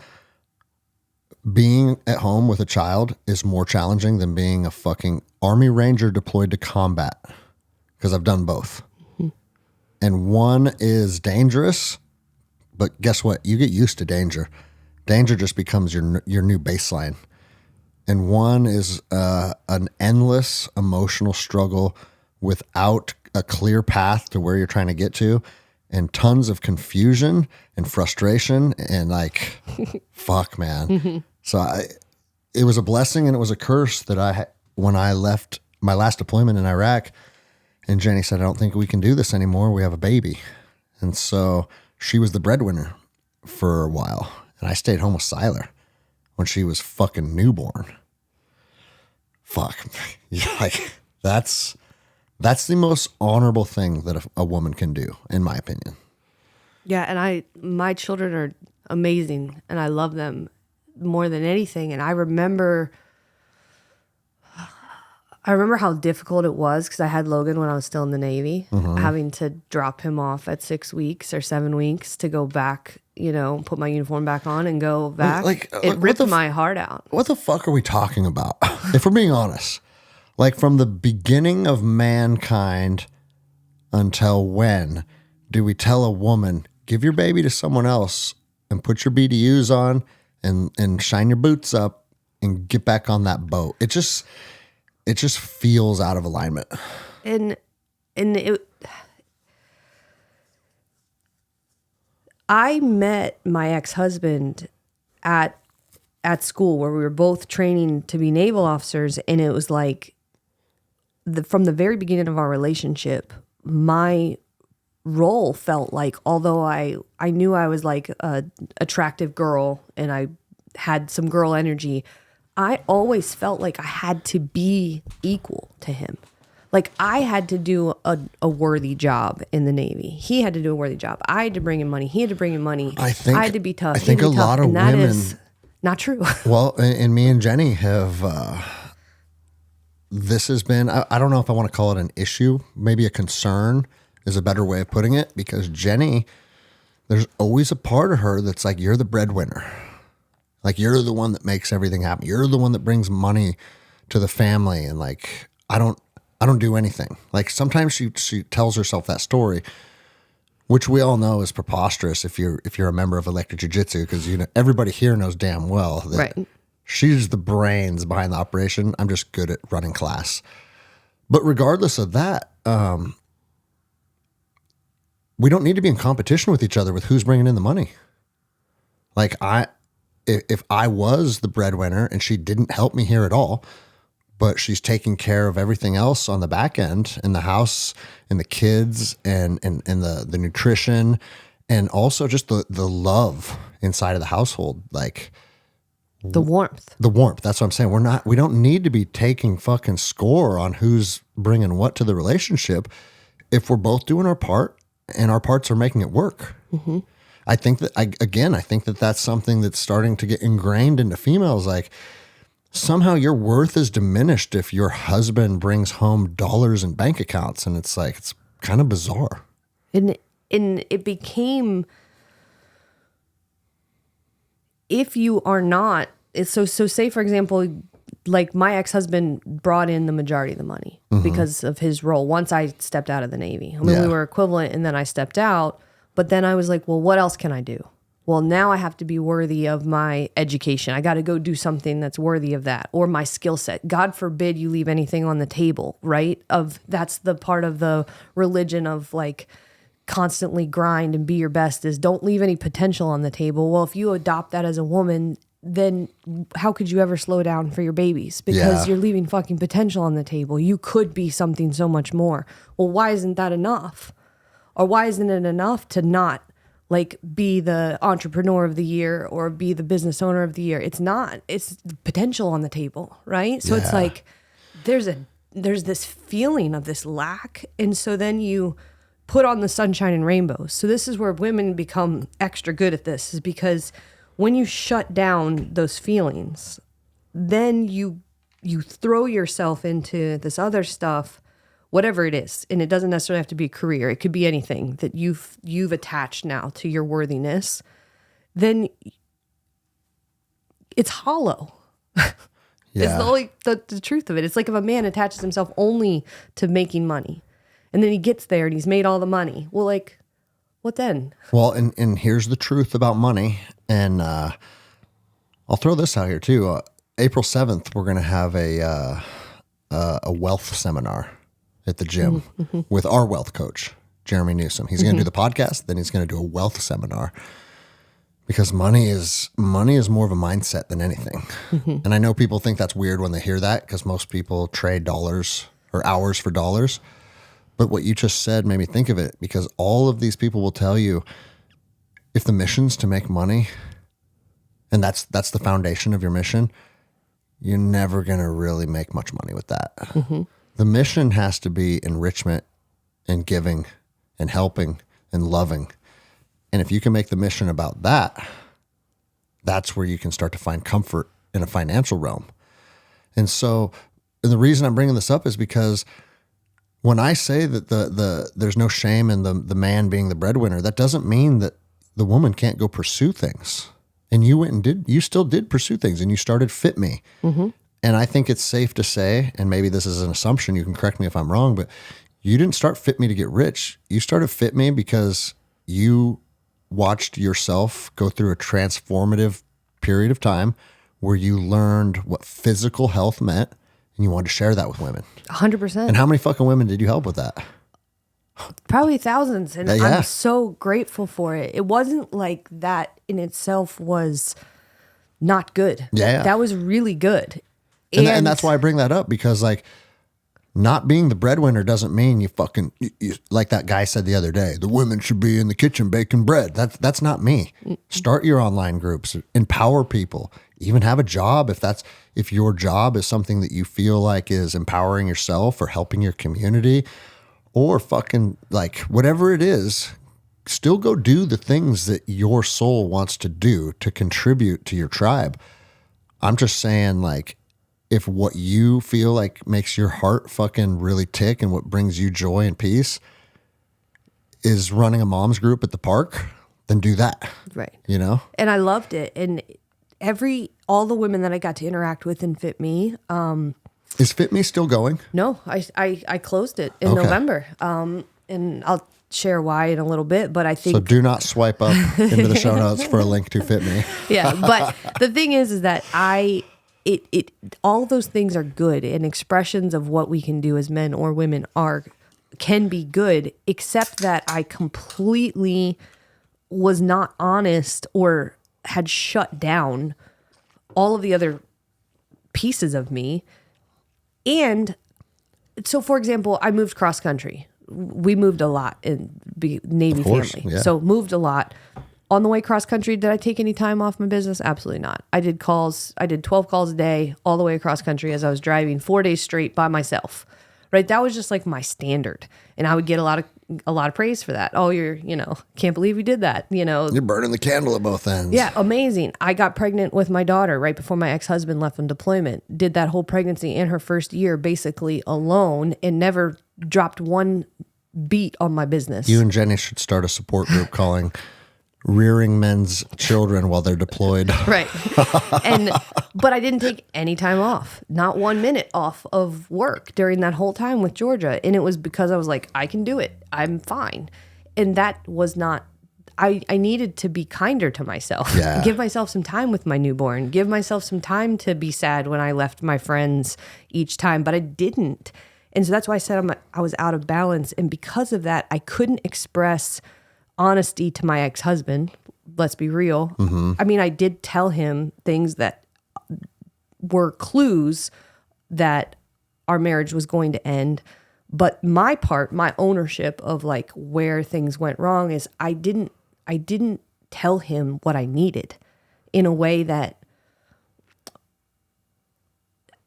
Being at home with a child is more challenging than being a fucking Army Ranger deployed to combat, because I've done both. And one is dangerous, but guess what? You get used to danger. Danger just becomes your new baseline. And one is an endless emotional struggle without a clear path to where you're trying to get to, and tons of confusion and frustration and like, fuck, man. So it was a blessing and it was a curse that when I left my last deployment in Iraq, and Jenny said, I don't think we can do this anymore. We have a baby. And so she was the breadwinner for a while. And I stayed home with Siler when she was fucking newborn. Fuck. Like, that's the most honorable thing that a woman can do, in my opinion. Yeah. And my children are amazing and I love them more than anything. And I remember how difficult it was, because I had Logan when I was still in the Navy, having to drop him off at 6 weeks or 7 weeks to go back, put my uniform back on and go back. It ripped my heart out. What the fuck are we talking about? If we're being honest, like from the beginning of mankind until when do we tell a woman, give your baby to someone else and put your BDUs on and shine your boots up and get back on that boat? It just feels out of alignment. I met my ex-husband at at school where we were both training to be naval officers, and it was like from the very beginning of our relationship, my role felt like, although I knew I was like a attractive girl and I had some girl energy, I always felt like I had to be equal to him. Like I had to do a worthy job in the Navy. He had to do a worthy job. I had to bring in money. He had to bring in money. I had to be tough. I think a lot of women. That is not true. Well, and me and Jenny have. This has been. I don't know if I want to call it an issue. Maybe a concern is a better way of putting it. Because Jenny, there's always a part of her that's like, you're the breadwinner. Like you're the one that makes everything happen. You're the one that brings money to the family, and like I don't do anything. Like sometimes she tells herself that story, which we all know is preposterous if you're a member of electric jiu-jitsu, because everybody here knows damn well that she's the brains behind the operation. I'm just good at running class. But regardless of that, we don't need to be in competition with each other with who's bringing in the money. Like if I was the breadwinner and she didn't help me here at all, but she's taking care of everything else on the back end, in the house and the kids and the nutrition, and also just the love inside of the household, like the warmth. That's what I'm saying. We don't need to be taking fucking score on who's bringing what to the relationship if we're both doing our part and our parts are making it work. Mm-hmm. I think that that's something that's starting to get ingrained into females. Like somehow your worth is diminished if your husband brings home dollars in bank accounts. And it's like, it's kind of bizarre. And it became, if you are not, so say for example, like my ex-husband brought in the majority of the money because of his role. Once I stepped out of the Navy, we were equivalent, and then I stepped out. But then I was like, well, what else can I do? Well, now I have to be worthy of my education. I got to go do something that's worthy of that, or my skill set. God forbid you leave anything on the table, right? That's the part of the religion of like constantly grind and be your best, is don't leave any potential on the table. Well, if you adopt that as a woman, then how could you ever slow down for your babies? Because you're leaving fucking potential on the table. You could be something so much more. Well, why isn't that enough? Or why isn't it enough to not like be the entrepreneur of the year or be the business owner of the year? It's not. It's potential on the table, right? So it's like there's this feeling of this lack, and so then you put on the sunshine and rainbows. So this is where women become extra good at this, is because when you shut down those feelings, then you throw yourself into this other stuff, whatever it is. And it doesn't necessarily have to be a career. It could be anything that you've attached now to your worthiness. Then it's hollow. It's the truth of it. It's like if a man attaches himself only to making money, and then he gets there and he's made all the money. Well, like, what then? Well, and here's the truth about money. And I'll throw this out here too. April 7th, we're going to have a wealth seminar at the gym with our wealth coach, Jeremy Newsom. He's going to do the podcast, then he's going to do a wealth seminar, because money is more of a mindset than anything. And I know people think that's weird when they hear that, because most people trade dollars or hours for dollars. But what you just said made me think of it, because all of these people will tell you, if the mission's to make money, and that's the foundation of your mission, you're never going to really make much money with that. The mission has to be enrichment and giving and helping and loving. And if you can make the mission about that, that's where you can start to find comfort in a financial realm. And the reason I'm bringing this up is because when I say that there's no shame in the man being the breadwinner, that doesn't mean that the woman can't go pursue things. And you still did pursue things, and you started Fit Me. And I think it's safe to say, and maybe this is an assumption, you can correct me if I'm wrong, but you didn't start Fit Me to get rich. You started Fit Me because you watched yourself go through a transformative period of time where you learned what physical health meant, and you wanted to share that with women. 100%. And how many fucking women did you help with that? Probably thousands. And I'm so grateful for it. It wasn't like that in itself was not good. Yeah. That was really good. And that's why I bring that up, because like not being the breadwinner doesn't mean you fucking, like that guy said the other day, the women should be in the kitchen baking bread. That's not me. Start your online groups, empower people, even have a job. If your job is something that you feel like is empowering yourself or helping your community, or fucking like whatever it is, still go do the things that your soul wants to do to contribute to your tribe. I'm just saying, like, if what you feel like makes your heart fucking really tick and what brings you joy and peace is running a mom's group at the park, then do that. Right. You know? And I loved it. And all the women that I got to interact with in Fit Me. Is Fit Me still going? No, I closed it in November. And I'll share why in a little bit, but I think. So do not swipe up into the show notes for a link to Fit Me. Yeah. But the thing is that all those things are good, and expressions of what we can do as men or women can be good, except that I completely was not honest or had shut down all of the other pieces of me. And so, for example, I moved cross country. We moved a lot in Navy family. Yeah. So moved a lot. On the way cross country, did I take any time off my business? Absolutely not. I did 12 calls a day all the way across country as I was driving 4 days straight by myself. Right? That was just like my standard. And I would get a lot of praise for that. Oh, can't believe you did that. You're burning the candle at both ends. Yeah, amazing. I got pregnant with my daughter right before my ex-husband left on deployment. Did that whole pregnancy in her first year basically alone and never dropped one beat on my business. You and Jenny should start a support group calling Rearing Men's Children While They're Deployed. Right. But I didn't take any time off, not 1 minute off of work during that whole time with Georgia. And it was because I was like, I can do it. I'm fine. And that was not, I needed to be kinder to myself. Yeah. Give myself some time with my newborn. Give myself some time to be sad when I left my friends each time, but I didn't. And so that's why I said I was out of balance. And because of that, I couldn't express honesty to my ex-husband. Let's be real. Mm-hmm. I mean, I did tell him things that were clues that our marriage was going to end. But my ownership of like where things went wrong is I didn't tell him what I needed in a way that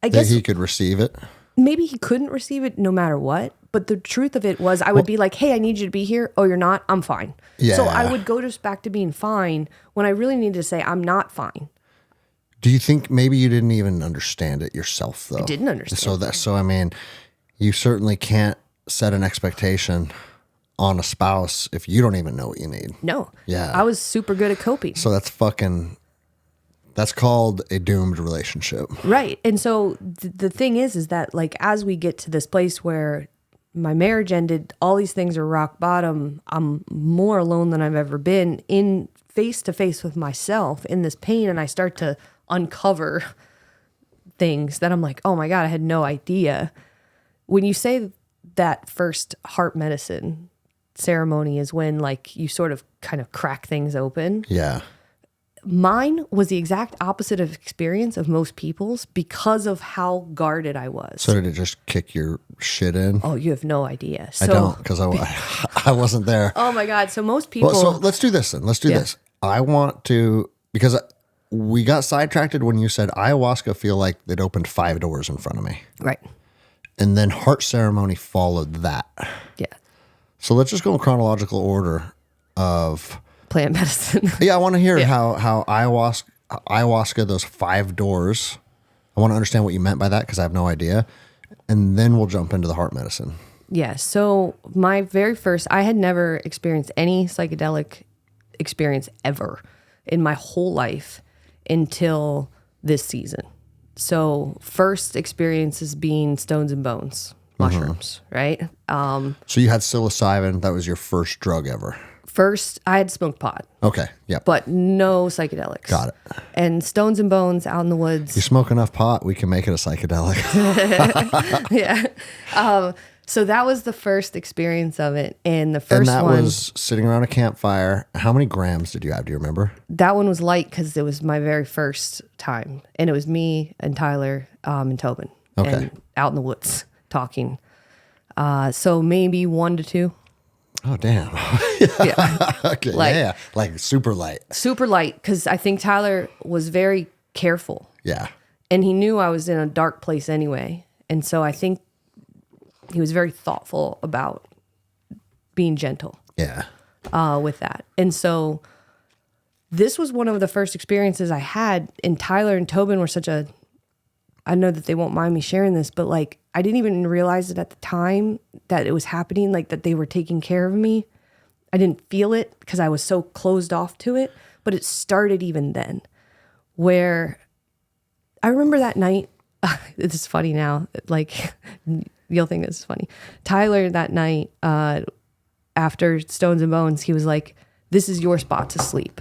I guess he could receive it. Maybe he couldn't receive it no matter what. But the truth of it was I would be like, hey, I need you to be here. Oh, you're not? I'm fine. Yeah. So I would go just back to being fine when I really needed to say I'm not fine. Do you think maybe you didn't even understand it yourself, though? I didn't understand. So I mean, you certainly can't set an expectation on a spouse if you don't even know what you need. No. Yeah. I was super good at coping. So that's called a doomed relationship. Right. And so the thing is that like as we get to this place where my marriage ended, all these things are rock bottom, I'm more alone than I've ever been in face to face with myself in this pain. And I start to uncover things that I'm like, oh my God, I had no idea. When you say that first heart medicine ceremony is when like you sort of kind of crack things open. Yeah. Mine was the exact opposite of experience of most people's because of how guarded I was. So did it just kick your shit in? Oh, you have no idea. So, I don't, because I wasn't there. Oh my God. So most people. Well, so let's do this then. Let's do this. I want to, because we got sidetracked when you said ayahuasca feel like it opened 5 doors in front of me. Right. And then heart ceremony followed that. Yeah. So let's just go in chronological order of plant medicine. Yeah, I want to hear how ayahuasca, those 5 doors. I want to understand what you meant by that because I have no idea. And then we'll jump into the heart medicine. Yeah. So my very first, I had never experienced any psychedelic experience ever in my whole life until this season. So first experience is being stones and bones, mushrooms, right? So you had psilocybin. That was your first drug ever. First, I had smoked pot. Okay, yeah. But no psychedelics. Got it. And stones and bones out in the woods. You smoke enough pot, we can make it a psychedelic. Yeah. So that was the first experience of it. And the And first that one was sitting around a campfire. How many grams did you have? Do you remember? that one was light because it was my very first time. And it was me and Tyler and Tobin. Okay. And out in the woods talking. So maybe 1 to 2. Oh, damn. Yeah. Okay. Like- yeah. Like super light. Super light because I think Tyler was very careful. Yeah. And he knew I was in a dark place anyway. And so I think he was very thoughtful about being gentle Yeah. with that. And so this was one of the first experiences I had. And Tyler and Tobin were I know that they won't mind me sharing this, but like I didn't even realize it at the time that it was happening, like that they were taking care of me. I didn't feel it because I was so closed off to it. But it started even then, where I remember that night. It's funny now. Like, you'll think this is funny. Tyler that night, after Stones and Bones, he was like, "This is your spot to sleep."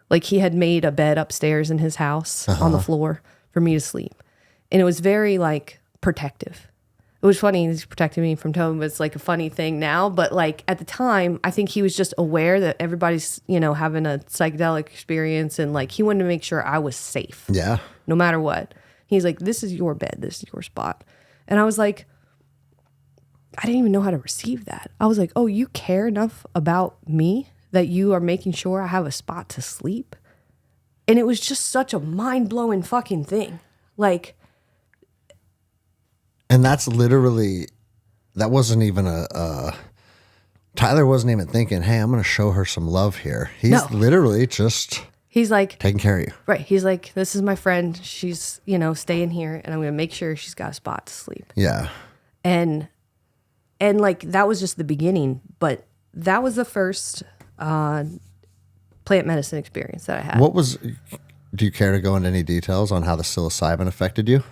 Like he had made a bed upstairs in his house on the floor for me to sleep. And it was very like protective. It was funny. He's protecting me from Tobin, but it's like a funny thing now. But like at the time, I think he was just aware that everybody's, having a psychedelic experience. And like, he wanted to make sure I was safe. Yeah. No matter what. He's like, "This is your bed. This is your spot." And I was like, I didn't even know how to receive that. I was like, "Oh, you care enough about me that you are making sure I have a spot to sleep?" And it was just such a mind-blowing fucking thing. Like, And that's literally, that wasn't even Tyler wasn't even thinking, hey, I'm going to show her some love here. He's No. literally just he's like, taking care of you. right. He's like, "This is my friend. She's, staying here and I'm going to make sure she's got a spot to sleep." Yeah. And like, that was just the beginning, but that was the first plant medicine experience that I had. Do you care to go into any details on how the psilocybin affected you?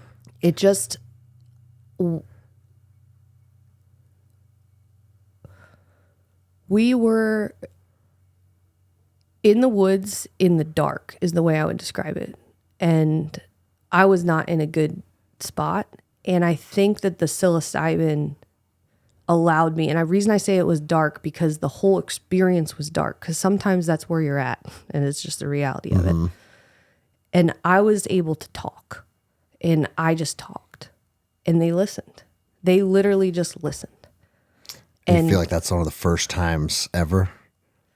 It just, we were in the woods in the dark is the way I would describe it. And I was not in a good spot. And I think that the psilocybin allowed me, and the reason I say it was dark because the whole experience was dark, because sometimes that's where you're at and it's just the reality of it. And I was able to talk, and I just talked, and they listened. They literally just listened. And you feel like that's one of the first times ever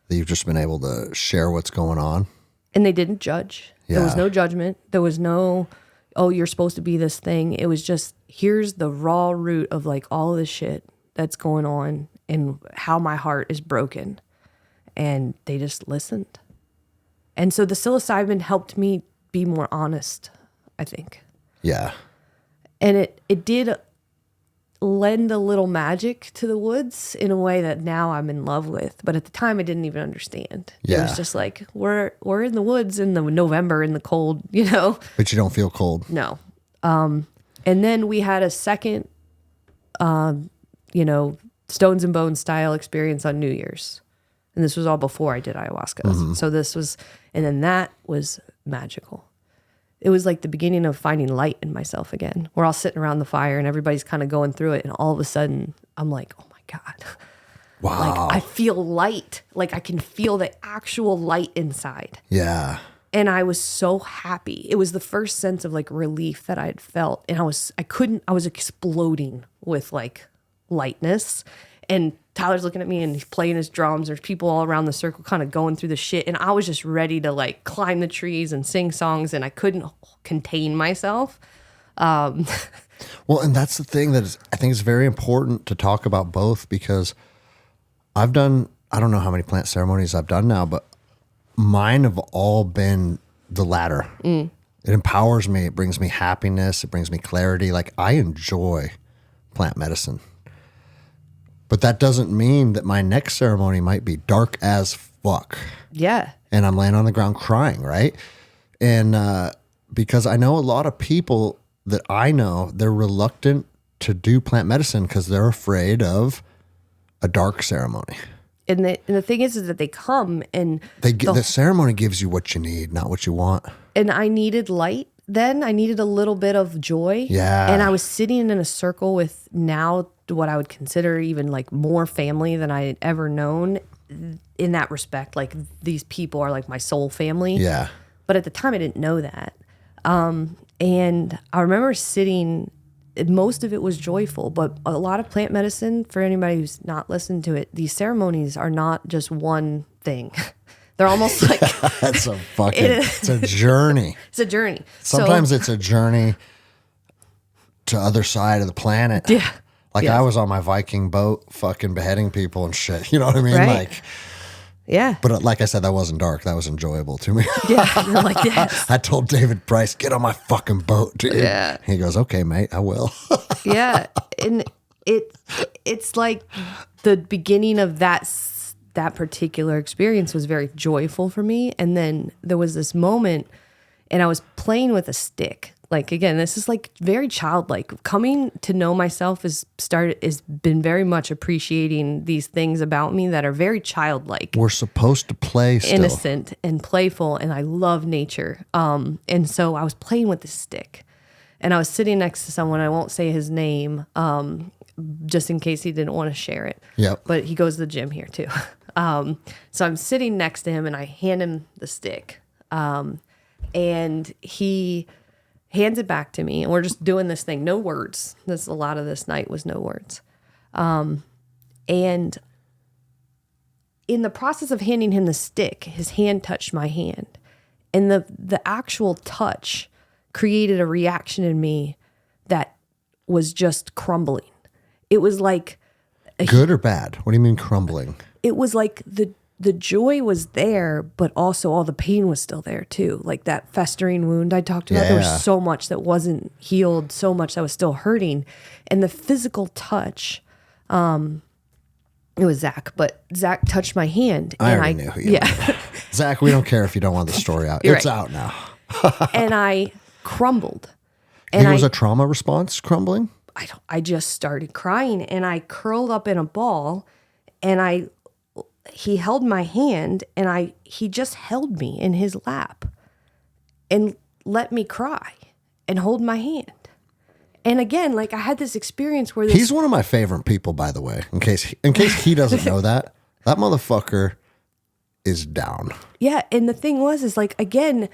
that you've just been able to share what's going on? And they didn't judge. Yeah. There was no judgment. There was no, "Oh, you're supposed to be this thing." It was just, here's the raw root of like all of this shit that's going on and how my heart is broken. And they just listened. And so the psilocybin helped me be more honest, I think. Yeah. And it did lend a little magic to the woods in a way that now I'm in love with. But at the time, I didn't even understand. It Yeah. was just like, we're in the woods in the November in the cold, But you don't feel cold. No. And then we had a second, Stones and Bones style experience on New Year's. And this was all before I did ayahuasca. So this was, and then that was magical. It was like the beginning of finding light in myself again. We're all sitting around the fire and everybody's kind of going through it. And all of a sudden, I'm like, "Oh my God." Wow. Like, I feel light. Like, I can feel the actual light inside. Yeah. And I was so happy. It was the first sense of like relief that I had felt. And I was exploding with like lightness. And Tyler's looking at me and he's playing his drums. There's people all around the circle kind of going through the shit. And I was just ready to like climb the trees and sing songs, and I couldn't contain myself. Well, and that's the thing that I think is very important to talk about both, because I don't know how many plant ceremonies I've done now, but mine have all been the latter. It empowers me. It brings me happiness. It brings me clarity. Like, I enjoy plant medicine. But that doesn't mean that my next ceremony might be dark as fuck. Yeah. And I'm laying on the ground crying, right? And because I know a lot of people that I know, they're reluctant to do plant medicine because they're afraid of a dark ceremony. And the thing is that they come and The ceremony gives you what you need, not what you want. and I needed light. then I needed a little bit of joy. Yeah. And I was sitting in a circle with now what I would consider even like more family than I had ever known in that respect. Like these people are like my soul family. Yeah. But at the time I didn't know that. And I remember sitting, most of it was joyful, but a lot of plant medicine, for anybody who's not listened to it, these ceremonies are not just one thing. They're almost like That's a fucking, it's a journey. It's a journey. Sometimes it's a journey to other side of the planet. Yeah. Like Yes. I was on my Viking boat fucking beheading people and shit. You know what I mean? Right. Like, Yeah. but like I said, that wasn't dark. That was enjoyable to me. Yeah. You're like, yes. I told David Price, get on my fucking boat, dude. Yeah. He goes, okay, mate, I will. Yeah. And it's like the beginning of that particular experience was very joyful for me. And then there was this moment and I was playing with a stick. Like, again, this is like very childlike. Coming to know myself has been very much appreciating these things about me that are very childlike. We're supposed to play still. Innocent and playful, and I love nature. And so I was playing with the stick, and I was sitting next to someone. I won't say his name, just in case he didn't want to share it. Yep. But he goes to the gym here too. So I'm sitting next to him, and I hand him the stick, and he hands it back to me, and we're just doing this thing. No words. That's a lot of this night was no words. And in the process of handing him the stick, his hand touched my hand. And the actual touch created a reaction in me that was just crumbling. It was like... Good or bad? What do you mean crumbling? It was like the joy was there, but also all the pain was still there too. Like that festering wound I talked about, there was so much that wasn't healed, so much that was still hurting. And the physical touch, it was Zach, but Zach touched my hand. I already knew who you were. Zach, we don't care if you don't want the story out. It's out now. And I crumbled. And think it was a trauma response, crumbling? I just started crying, and I curled up in a ball, and he held my hand, and he just held me in his lap and let me cry and hold my hand. And again, like I had this experience where he's one of my favorite people, by the way, in case he doesn't know that motherfucker is down. Yeah. And the thing is like, again,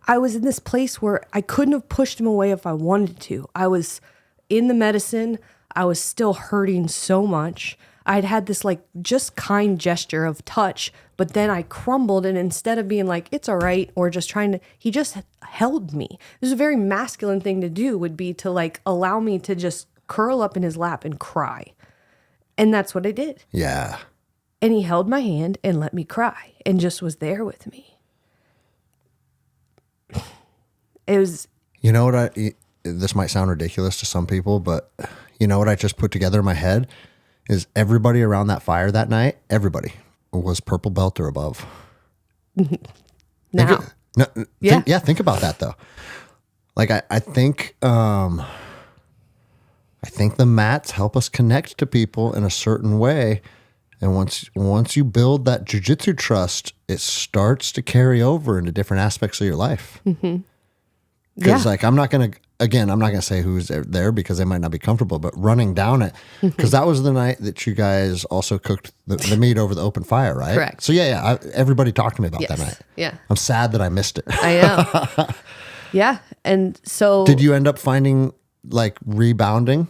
I was in this place where I couldn't have pushed him away if I wanted to. I was in the medicine. I was still hurting so much. I'd had this like just kind gesture of touch, but then I crumbled, and instead of being like, it's all right, or just he just held me. This is a very masculine thing to do, would be to like allow me to just curl up in his lap and cry. And that's what I did. Yeah. And he held my hand and let me cry and just was there with me. It was... You know what this might sound ridiculous to some people, but you know what I just put together in my head? Is everybody around that fire that night, everybody was purple belt or above. Now. Think about that though. Like I think the mats help us connect to people in a certain way. And once you build that jiu-jitsu trust, it starts to carry over into different aspects of your life. Mm-hmm. Because like, I'm not going to say who's there because they might not be comfortable, but running down it, because that was the night that you guys also cooked the meat over the open fire, right? Correct. So everybody talked to me about that night. Yeah. I'm sad that I missed it. I know. Yeah. And so... Did you end up finding like rebounding?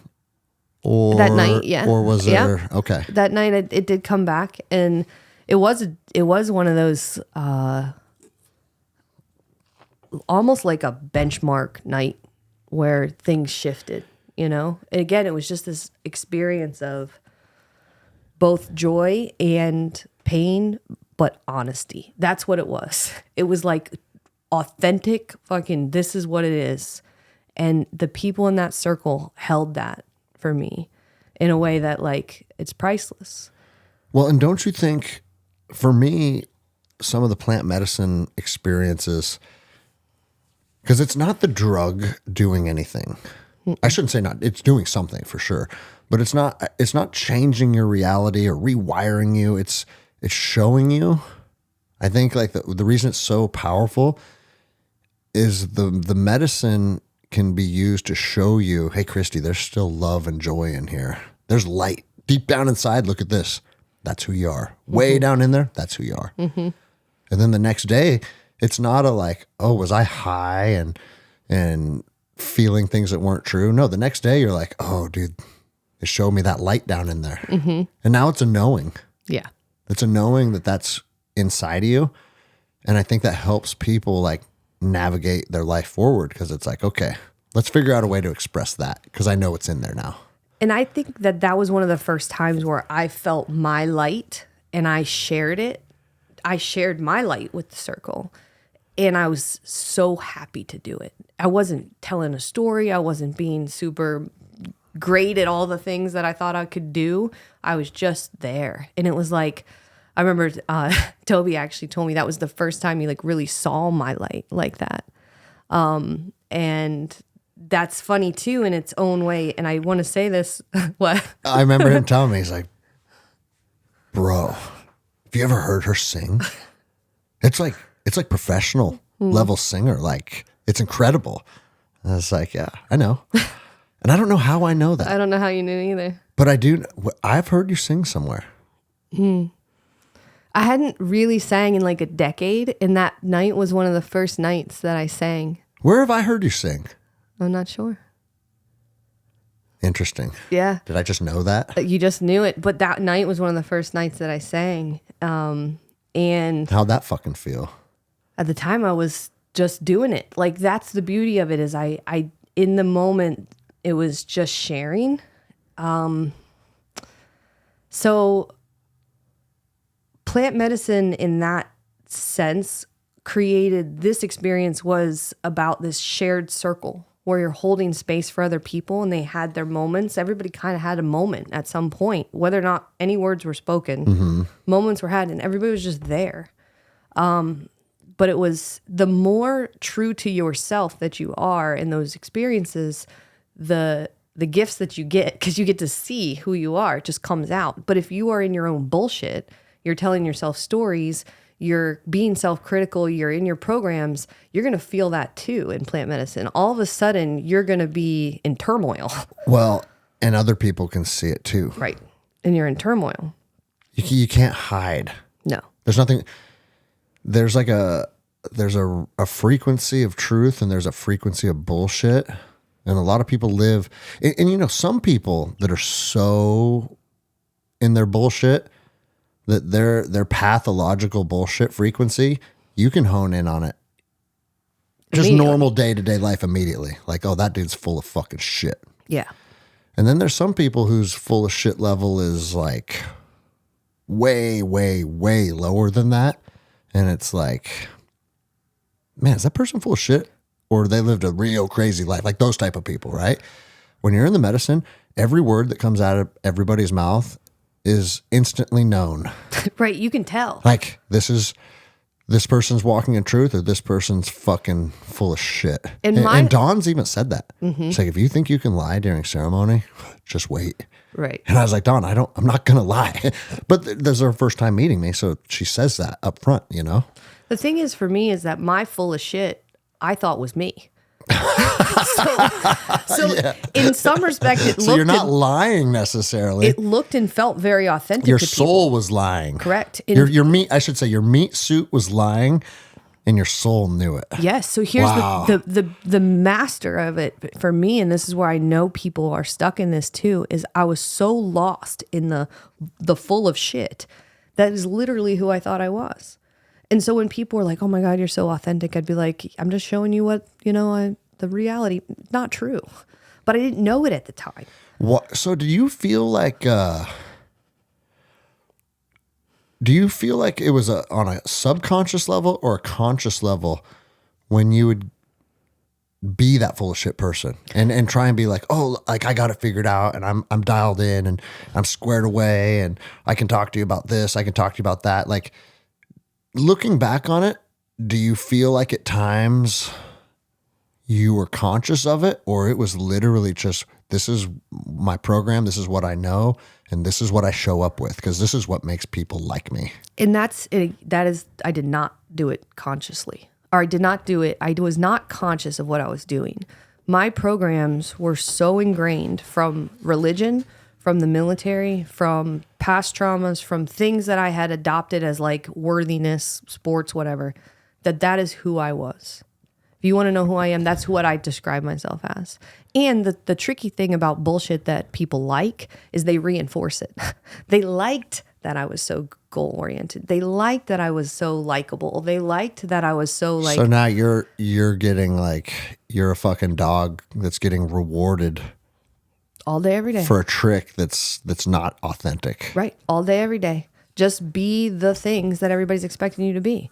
Or that night, yeah. Or was there... Okay. That night it did come back, and it was one of those... almost like a benchmark night where things shifted, you know? And again, it was just this experience of both joy and pain, but honesty. That's what it was. It was like authentic fucking, this is what it is. And the people in that circle held that for me in a way that like, it's priceless. Well, and don't you think, for me, some of the plant medicine experiences... Because it's not the drug doing anything. I shouldn't say not. It's doing something for sure, but it's not changing your reality or rewiring you. It's showing you. I think like the reason it's so powerful is the medicine can be used to show you, hey, Christy, there's still love and joy in here. There's light deep down inside. Look at this. That's who you are. Way down in there, that's who you are. And then the next day, it's not a like, oh, was I high and feeling things that weren't true? No, the next day you're like, oh, dude, it showed me that light down in there. And now it's a knowing. Yeah. It's a knowing that that's inside of you. And I think that helps people like navigate their life forward because it's like, okay, let's figure out a way to express that because I know it's in there now. And I think that was one of the first times where I felt my light and I shared it. I shared my light with the circle and I was so happy to do it. I wasn't telling a story. I wasn't being super great at all the things that I thought I could do. I was just there. And it was like, I remember Toby actually told me that was the first time he like really saw my light like that. And that's funny too in its own way. And I want to say this. What? I remember him telling me, he's like, bro, have you ever heard her sing? It's like professional level singer. Like it's incredible. And I was like, yeah, I know. And I don't know how I know that. I don't know how you knew either. But I do. I've heard you sing somewhere. I hadn't really sang in like a decade. And that night was one of the first nights that I sang. Where have I heard you sing? I'm not sure. Interesting. Yeah. Did I just know that? You just knew it. But that night was one of the first nights that I sang. And How'd that fucking feel? at the time I was just doing it. Like that's the beauty of it is I in the moment it was just sharing. So plant medicine in that sense created this experience was about this shared circle where you're holding space for other people and they had their moments. Everybody kind of had a moment at some point, whether or not any words were spoken, moments were had and everybody was just there. But it was the more true to yourself that you are in those experiences, the gifts that you get, because you get to see who you are, it just comes out. But if you are in your own bullshit, you're telling yourself stories, you're being self-critical, you're in your programs, you're going to feel that too in plant medicine. All of a sudden, you're going to be in turmoil. Well, and other people can see it too. Right. And you're in turmoil. You can't hide. No. There's nothing. There's like a frequency of truth and there's a frequency of bullshit. And a lot of people live, and you know, some people that are so in their bullshit that their pathological bullshit frequency, you can hone in on it. Just normal day-to-day life immediately. Like, oh, that dude's full of fucking shit. Yeah. And then there's some people whose full of shit level is like way, way, way lower than that. And it's like, man, is that person full of shit? Or they lived a real crazy life, like those type of people, right? When you're in the medicine, every word that comes out of everybody's mouth is instantly known. Right, you can tell. Like, this person's walking in truth or this person's fucking full of shit. And Dawn's even said that. It's like, if you think you can lie during ceremony, just wait. Right. And I was like, Dawn, I'm not going to lie. But this is her first time meeting me, so she says that up front, you know? The thing is for me is that my full of shit, I thought was me. so yeah. In some respect, it looked. So you're not lying necessarily. It looked and felt very authentic. Your to soul people. Was lying. Correct. Your meat. I should say your meat suit was lying, and your soul knew it. Yes. So here's the master of it for me, and this is where I know people are stuck in this too. Is I was so lost in the full of shit. That is literally who I thought I was. And so when people were like, "Oh my God, you're so authentic," I'd be like, "I'm just showing you what the reality." Not true, but I didn't know it at the time. What? So do you feel like? Do you feel like it was on a subconscious level or a conscious level when you would be that full of shit person and try and be like, oh, like I got it figured out and I'm dialed in and I'm squared away and I can talk to you about this, I can talk to you about that. Like, looking back on it, do you feel like at times you were conscious of it, or it was literally just, this is my program, this is what I know, and this is what I show up with, because this is what makes people like me? And that is, I did not do it consciously. or I did not do it. I was not conscious of what I was doing. My programs were so ingrained from religion, from the military, from past traumas, from things that I had adopted as like worthiness, sports, whatever, that is who I was. If you want to know who I am, that's what I describe myself as. And the tricky thing about bullshit that people like is they reinforce it. They liked that I was so goal-oriented. They liked that I was so likable. They liked that I was so like... So now you're getting like, you're a fucking dog that's getting rewarded all day, every day. For a trick that's not authentic. Right. All day, every day. Just be the things that everybody's expecting you to be.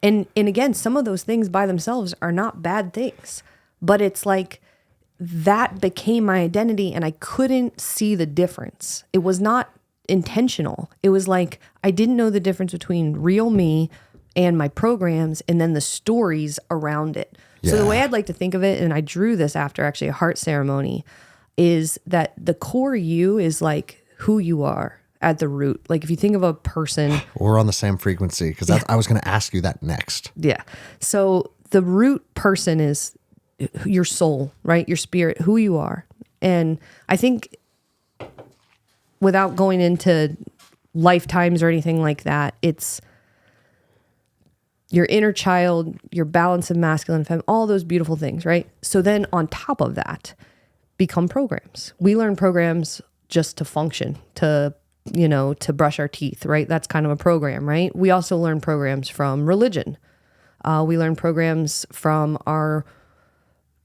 And again, some of those things by themselves are not bad things. But it's like that became my identity and I couldn't see the difference. It was not intentional. It was like I didn't know the difference between real me and my programs and then the stories around it. Yeah. So the way I'd like to think of it, and I drew this after actually a heart ceremony, is that the core you is like who you are at the root. Like if you think of a person. We're on the same frequency because I was going to ask you that next. Yeah. So the root person is your soul, right? Your spirit, who you are. And I think without going into lifetimes or anything like that, it's your inner child, your balance of masculine and feminine, all those beautiful things, right? So then on top of that, become programs. We learn programs just to function, to brush our teeth, right? That's kind of a program, right? We also learn programs from religion. We learn programs from our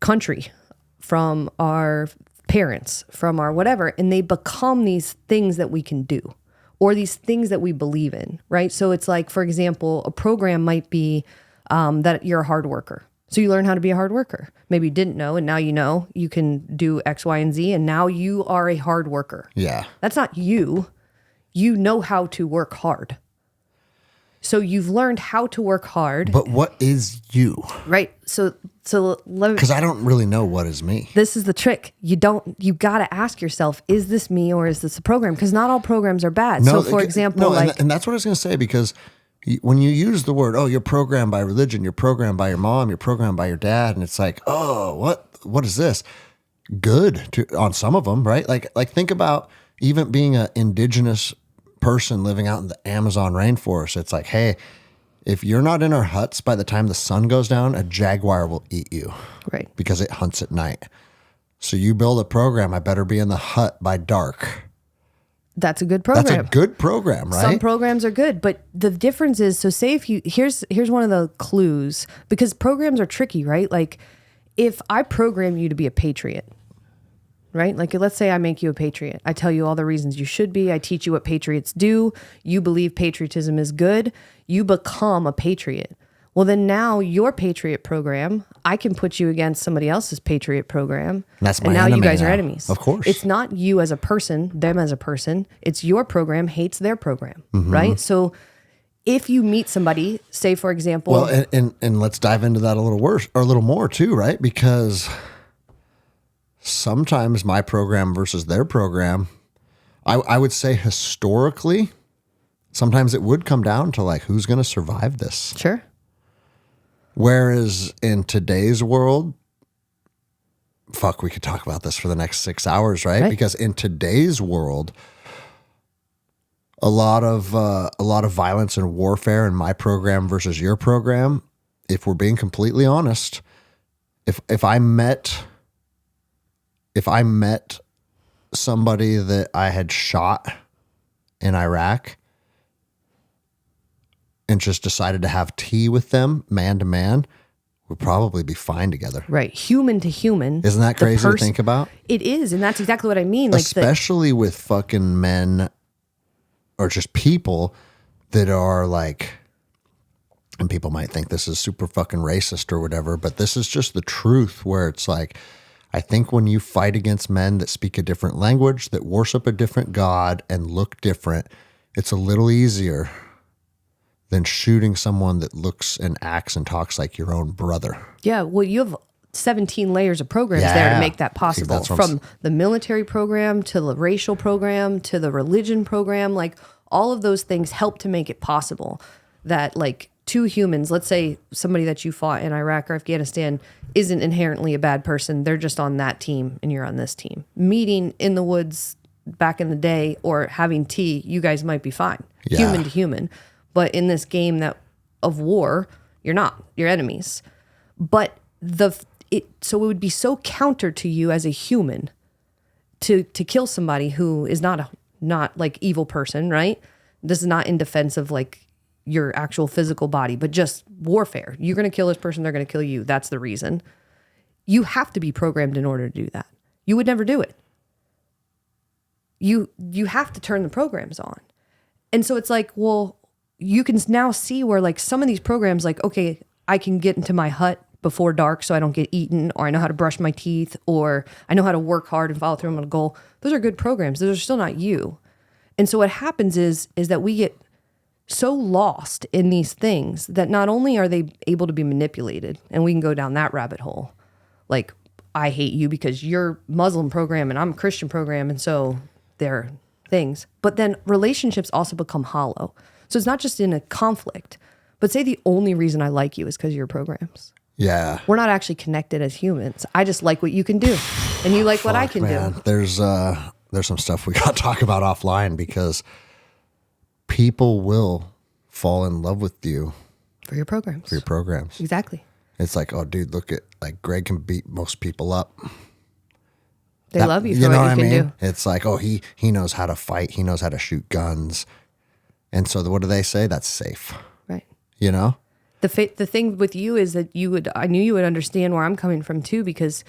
country, from our parents, from our whatever, and they become these things that we can do or these things that we believe in, right? So it's like, for example, a program might be that you're a hard worker. So you learn how to be a hard worker. Maybe you didn't know, and now you know you can do X, Y, and Z, and now you are a hard worker. Yeah. That's not you. You know how to work hard. So you've learned how to work hard. But what is you? Right. So let me, because I don't really know what is me. This is the trick. You got to ask yourself, is this me or is this a program? Because not all programs are bad. No, so for example, and that's what I was going to say, because when you use the word, oh, you're programmed by religion, you're programmed by your mom, you're programmed by your dad, and it's like, oh, what is this? Good on some of them, right? Like think about even being an indigenous person living out in the Amazon rainforest. It's like, hey, if you're not in our huts by the time the sun goes down, a jaguar will eat you. Right. Because it hunts at night. So you build a program, I better be in the hut by dark. That's a good program. That's a good program, right? Some programs are good, but the difference is, so say if you, here's one of the clues, because programs are tricky, right? Like if I program you to be a patriot, right? Like let's say I make you a patriot. I tell you all the reasons you should be. I teach you what patriots do. You believe patriotism is good. You become a patriot. Well, then now your patriot program, I can put you against somebody else's patriot program. That's my and now enemy you guys now. are enemies. Of course. It's not you as a person, them as a person. It's your program hates their program, right? So if you meet somebody, say for example. Well, and let's dive into that a little worse or a little more too, right? Because sometimes my program versus their program, I would say historically, sometimes it would come down to like, who's going to survive this? Sure. Whereas in today's world, fuck, we could talk about this for the next 6 hours, right? Because in today's world, a lot of violence and warfare in my program versus your program, if we're being completely honest, if I met somebody that I had shot in Iraq and just decided to have tea with them, man to man, we'd probably be fine together. Right. Human to human. Isn't that crazy to think about? It is. And that's exactly what I mean. Like especially with fucking men or just people that are like, and people might think this is super fucking racist or whatever, but this is just the truth, where it's like, I think when you fight against men that speak a different language, that worship a different God and look different, it's a little easier than shooting someone that looks and acts and talks like your own brother. Yeah, well, you have 17 layers of programs there to make that possible. From the military program to the racial program to the religion program, like all of those things help to make it possible that like two humans, let's say somebody that you fought in Iraq or Afghanistan isn't inherently a bad person. They're just on that team and you're on this team. Meeting in the woods back in the day or having tea, you guys might be fine. Yeah. Human to human. But in this game of war, you're not. You're enemies. But so it would be so counter to you as a human to kill somebody who is not like evil person, right? This is not in defense of like your actual physical body, but just warfare. You're going to kill this person, they're going to kill you. That's the reason. You have to be programmed in order to do that. You would never do it. You have to turn the programs on. And so it's like, well, you can now see where like some of these programs, like, okay, I can get into my hut before dark so I don't get eaten, or I know how to brush my teeth, or I know how to work hard and follow through on a goal. Those are good programs. Those are still not you. And so what happens is that we get so lost in these things that not only are they able to be manipulated, and we can go down that rabbit hole, like, I hate you because you're Muslim program and I'm a Christian program, and so they're things. But then relationships also become hollow. So it's not just in a conflict, but say the only reason I like you is because of your programs. Yeah. We're not actually connected as humans. I just like what you can do, and you like what I can do. There's some stuff we got to talk about offline, because people will fall in love with you For your programs. Exactly. It's like, oh, dude, look at, like, Greg can beat most people up. They love you for what you can do. It's like, oh, he knows how to fight. He knows how to shoot guns. And so what do they say? That's safe. Right. You know? The thing with you is that I knew you would understand where I'm coming from too, because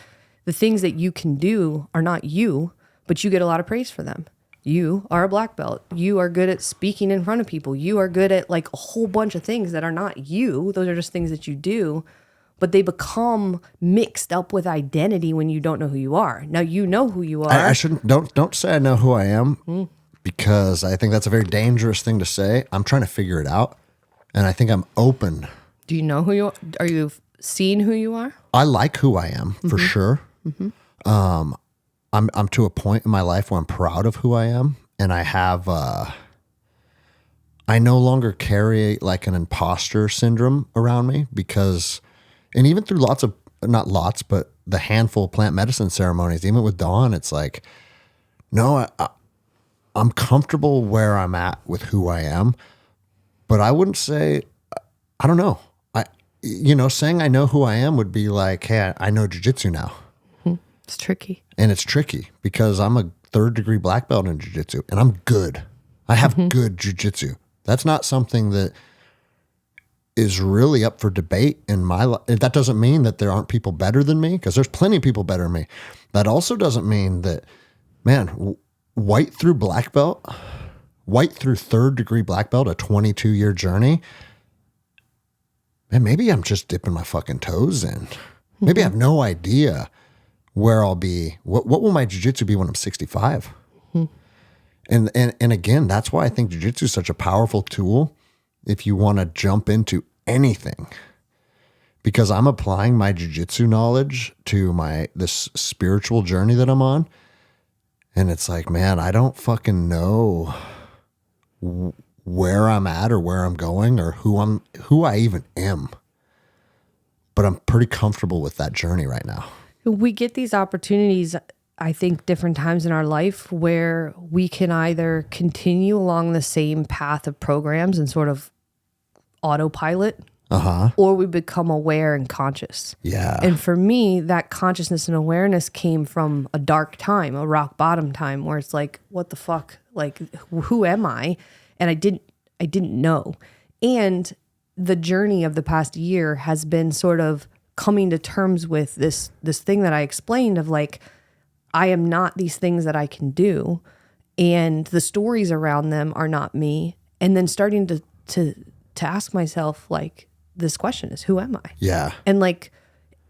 the things that you can do are not you, but you get a lot of praise for them. You are a black belt. You are good at speaking in front of people. You are good at like a whole bunch of things that are not you. Those are just things that you do, but they become mixed up with identity when you don't know who you are. Now you know who you are. I shouldn't, don't say I know who I am, because I think that's a very dangerous thing to say. I'm trying to figure it out, and I think I'm open. Do you know who you are? Are you seeing who you are? I like who I am, for sure. Mm-hmm. I'm to a point in my life where I'm proud of who I am, and I have I no longer carry like an imposter syndrome around me, because, and even through not lots, but the handful of plant medicine ceremonies, even with Dawn, it's like, no, I'm comfortable where I'm at with who I am, but I wouldn't say, I don't know. Saying I know who I am would be like, hey, I know jiu-jitsu now. It's tricky. And it's tricky because I'm a 3rd degree black belt in jiu-jitsu, and I'm good. I have good jiu-jitsu. That's not something that is really up for debate in my life. That doesn't mean that there aren't people better than me, because there's plenty of people better than me. That also doesn't mean that, man, white through black belt, white through 3rd degree black belt, a 22-year journey, and maybe I'm just dipping my fucking toes in. Maybe I have no idea where I'll be. What will my jiu-jitsu be when I'm 65? And again, that's why I think jiu-jitsu is such a powerful tool if you want to jump into anything. Because I'm applying my jiu-jitsu knowledge to this spiritual journey that I'm on. And it's like, man, I don't fucking know where I'm at or where I'm going or who I even am. But I'm pretty comfortable with that journey right now. We get these opportunities, I think, different times in our life where we can either continue along the same path of programs and sort of autopilot, or we become aware and conscious. Yeah. And for me, that consciousness and awareness came from a dark time, a rock bottom time, where it's like, what the fuck? Like, who am I? And I didn't know. And the journey of the past year has been sort of coming to terms with this thing that I explained of like, I am not these things that I can do, and the stories around them are not me. And then starting to ask myself like this question is, who am I? Yeah. And like,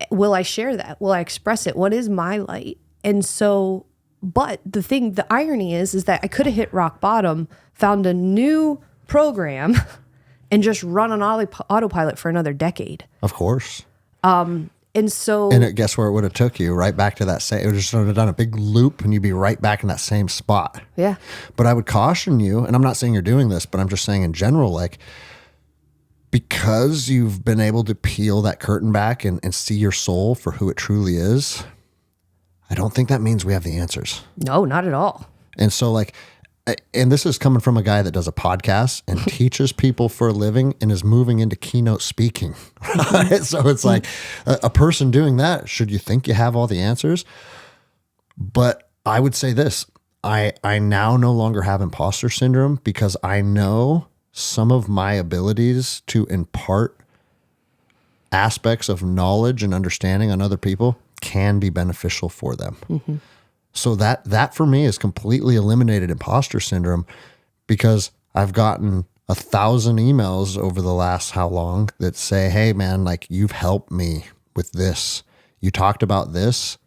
will I share that? Will I express it? What is my light? And so, but the irony is that I could have hit rock bottom, found a new program, and just run on autopilot for another decade. Of course. And guess where it would have took you? Right back to that same. It would just have done a big loop, and you'd be right back in that same spot. Yeah. But I would caution you, and I'm not saying you're doing this, but I'm just saying in general, like, because you've been able to peel that curtain back and see your soul for who it truly is, I don't think that means we have the answers. No, not at all. And so like, and this is coming from a guy that does a podcast and teaches people for a living and is moving into keynote speaking. Right? So it's like a person doing that, should you think you have all the answers? But I would say this, I now no longer have imposter syndrome because I know some of my abilities to impart aspects of knowledge and understanding on other people can be beneficial for them. Mm-hmm. So that for me is completely eliminated imposter syndrome because I've gotten 1,000 emails over the last how long that say, hey man, like you've helped me with this. You talked about this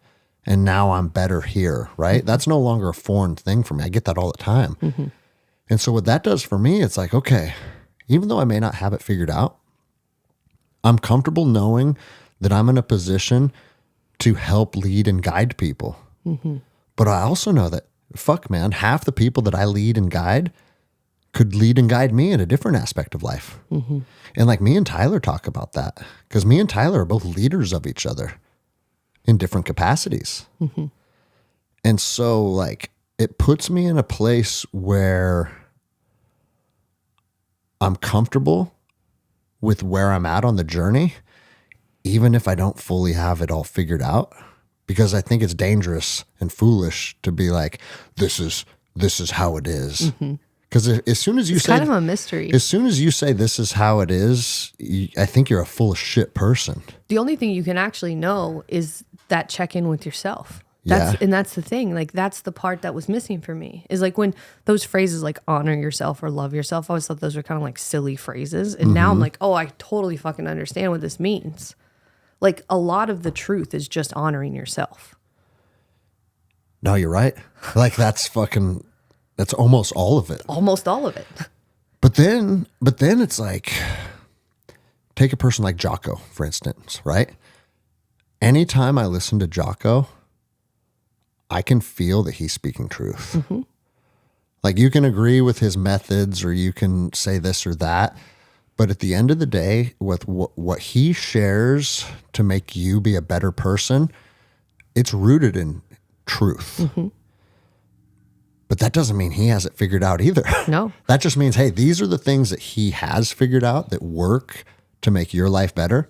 and now I'm better here, right? Mm-hmm. That's no longer a foreign thing for me. I get that all the time. Mm-hmm. And so what that does for me, it's like, okay, even though I may not have it figured out, I'm comfortable knowing that I'm in a position to help lead and guide people. Mm-hmm. But I also know that, fuck man, half the people that I lead and guide could lead and guide me in a different aspect of life. Mm-hmm. And like me and Tyler talk about that because me and Tyler are both leaders of each other in different capacities. Mm-hmm. And so like it puts me in a place where I'm comfortable with where I'm at on the journey, even if I don't fully have it all figured out. Because I think it's dangerous and foolish to be like, this is how it is. Because as soon as you say, kind of a mystery. As soon as you say this is how it is, I think you're a full of shit person. The only thing you can actually know is that check in with yourself. And that's the thing. Like that's the part that was missing for me. Is like when those phrases like honor yourself or love yourself, I always thought those were kind of like silly phrases. And now I'm like, oh, I totally fucking understand what this means. Like a lot of the truth is just honoring yourself. No, you're right. Like that's almost all of it. Almost all of it. But then it's like, take a person like Jocko, for instance, right? Anytime I listen to Jocko, I can feel that he's speaking truth. Mm-hmm. Like you can agree with his methods or you can say this or that. But at the end of the day, with what he shares to make you be a better person, it's rooted in truth. Mm-hmm. But that doesn't mean he has it figured out either. No. That just means, hey, these are the things that he has figured out that work to make your life better.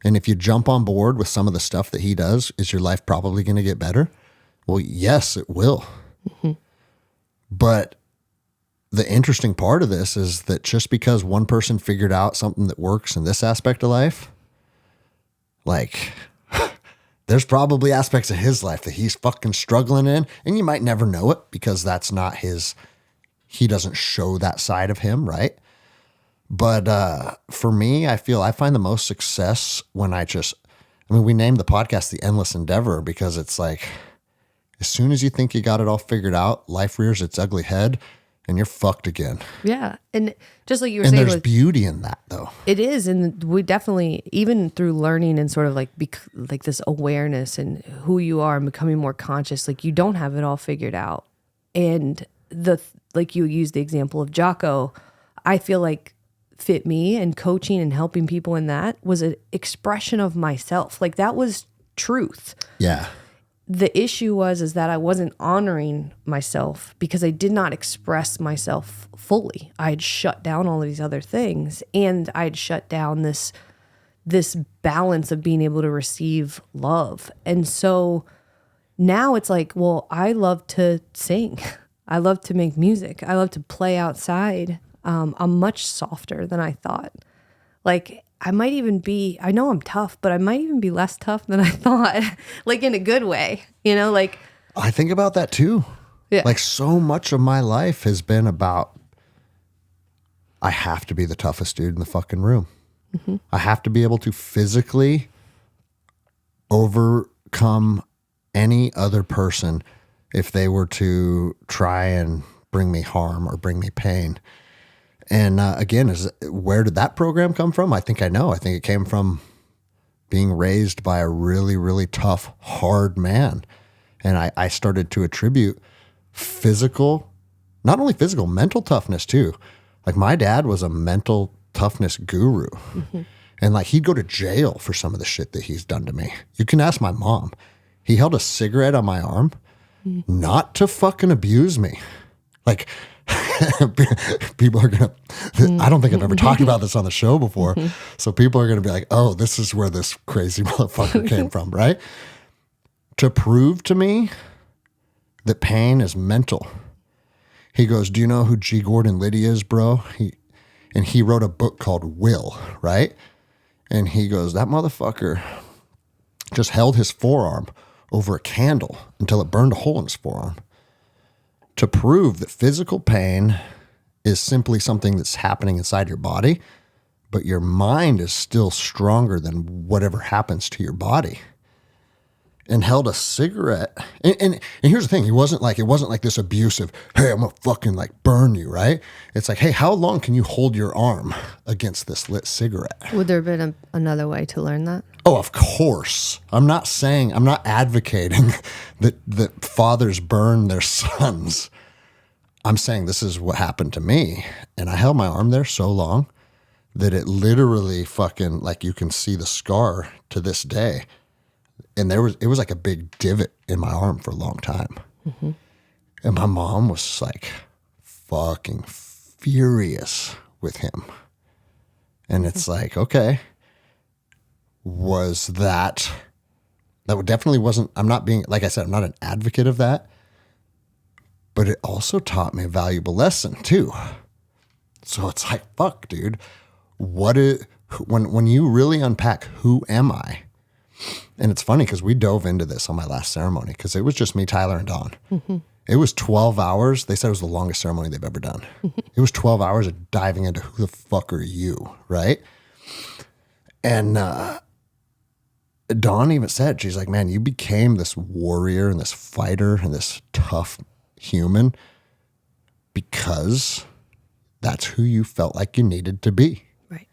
And if you jump on board with some of the stuff that he does, is your life probably going to get better? Well, yes, it will. Mm-hmm. But the interesting part of this is that just because one person figured out something that works in this aspect of life, like there's probably aspects of his life that he's fucking struggling in, and you might never know it because that's not he doesn't show that side of him, right? But for me, I find the most success when we named the podcast The Endless Endeavor because it's like, as soon as you think you got it all figured out, life rears its ugly head and you're fucked again. Yeah. And just like you were saying. And there's beauty in that though. It is. And we definitely, even through learning and sort of like this awareness and who you are and becoming more conscious, like you don't have it all figured out. And like you used the example of Jocko, I feel like Fit Me and coaching and helping people in that was an expression of myself. Like that was truth. Yeah. The issue is that I wasn't honoring myself because I did not express myself fully. I had shut down all of these other things and I had shut down this balance of being able to receive love. And so now it's like, well, I love to sing. I love to make music. I love to play outside. I'm much softer than I thought. Like I might even be, I know I'm tough, but I might even be less tough than I thought, like in a good way, like. I think about that too. Yeah. Like so much of my life has been about, I have to be the toughest dude in the fucking room. Mm-hmm. I have to be able to physically overcome any other person if they were to try and bring me harm or bring me pain. And again, where did that program come from? I think I know. I think it came from being raised by a really, really tough, hard man. And I started to attribute not only physical, mental toughness too. Like my dad was a mental toughness guru. Mm-hmm. And like, he'd go to jail for some of the shit that he's done to me. You can ask my mom. He held a cigarette on my arm, not to fucking abuse me. Like, people are going to, I don't think I've ever talked about this on the show before. So people are going to be like, oh, this is where this crazy motherfucker came from, right? To prove to me that pain is mental. He goes, do you know who G. Gordon Liddy is, bro? He wrote a book called Will, right? And he goes, that motherfucker just held his forearm over a candle until it burned a hole in his forearm to prove that physical pain is simply something that's happening inside your body, but your mind is still stronger than whatever happens to your body. And held a cigarette. And here's the thing, it wasn't like this abusive, hey, I'm gonna fucking like burn you, right? It's like, hey, how long can you hold your arm against this lit cigarette? Would there have been another way to learn that? Oh, of course. I'm not advocating that fathers burn their sons. I'm saying this is what happened to me. And I held my arm there so long that it literally fucking, like, you can see the scar to this day. And it was like a big divot in my arm for a long time. Mm-hmm. And my mom was like fucking furious with him. And it's like, okay, that definitely wasn't, I'm not being, like I said, I'm not an advocate of that, but it also taught me a valuable lesson too. So it's like, fuck, dude, when you really unpack, who am I? And it's funny because we dove into this on my last ceremony because it was just me, Tyler, and Dawn. Mm-hmm. It was 12 hours. They said it was the longest ceremony they've ever done. Mm-hmm. It was 12 hours of diving into who the fuck are you, right? And Dawn even said, she's like, man, you became this warrior and this fighter and this tough human because that's who you felt like you needed to be. Right.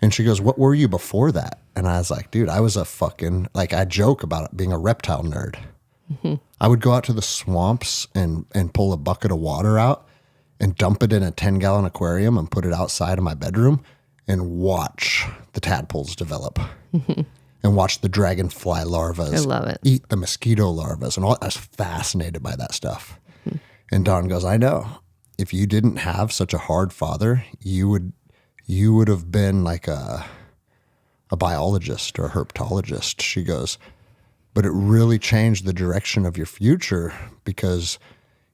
And she goes, what were you before that? And I was like, dude, I was a fucking, like, I joke about it being a reptile nerd. Mm-hmm. I would go out to the swamps and pull a bucket of water out and dump it in a 10-gallon aquarium and put it outside of my bedroom and watch the tadpoles develop and watch the dragonfly larvas. I love it. Eat the mosquito larvas and all. I was fascinated by that stuff. Mm-hmm. And Dawn goes, I know. If you didn't have such a hard father, you would have been like a biologist or a herpetologist. She goes, but it really changed the direction of your future because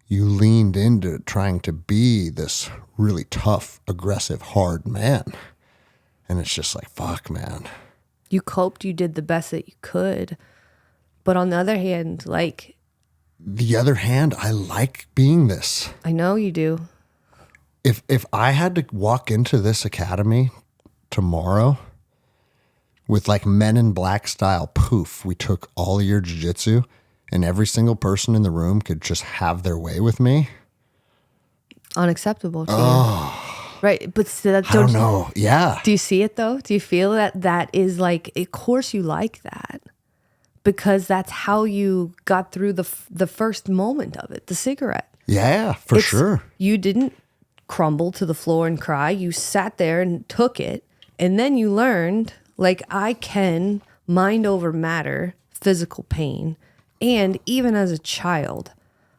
you leaned into trying to be this really tough, aggressive, hard man. And it's just like, fuck, man. You coped, you did the best that you could. But on the other hand, like... I like being this. I know you do. If I had to walk into this academy tomorrow with like Men in Black style, poof, we took all of your jiu-jitsu and every single person in the room could just have their way with me. Unacceptable to you. Right. But so that, I don't know. Yeah. Do you see it though? Do you feel that is like, of course you like that because that's how you got through the first moment of it, the cigarette. Yeah, for sure. You didn't crumble to the floor and cry. You sat there and took it. And then you learned, like, I can mind over matter, physical pain. And even as a child,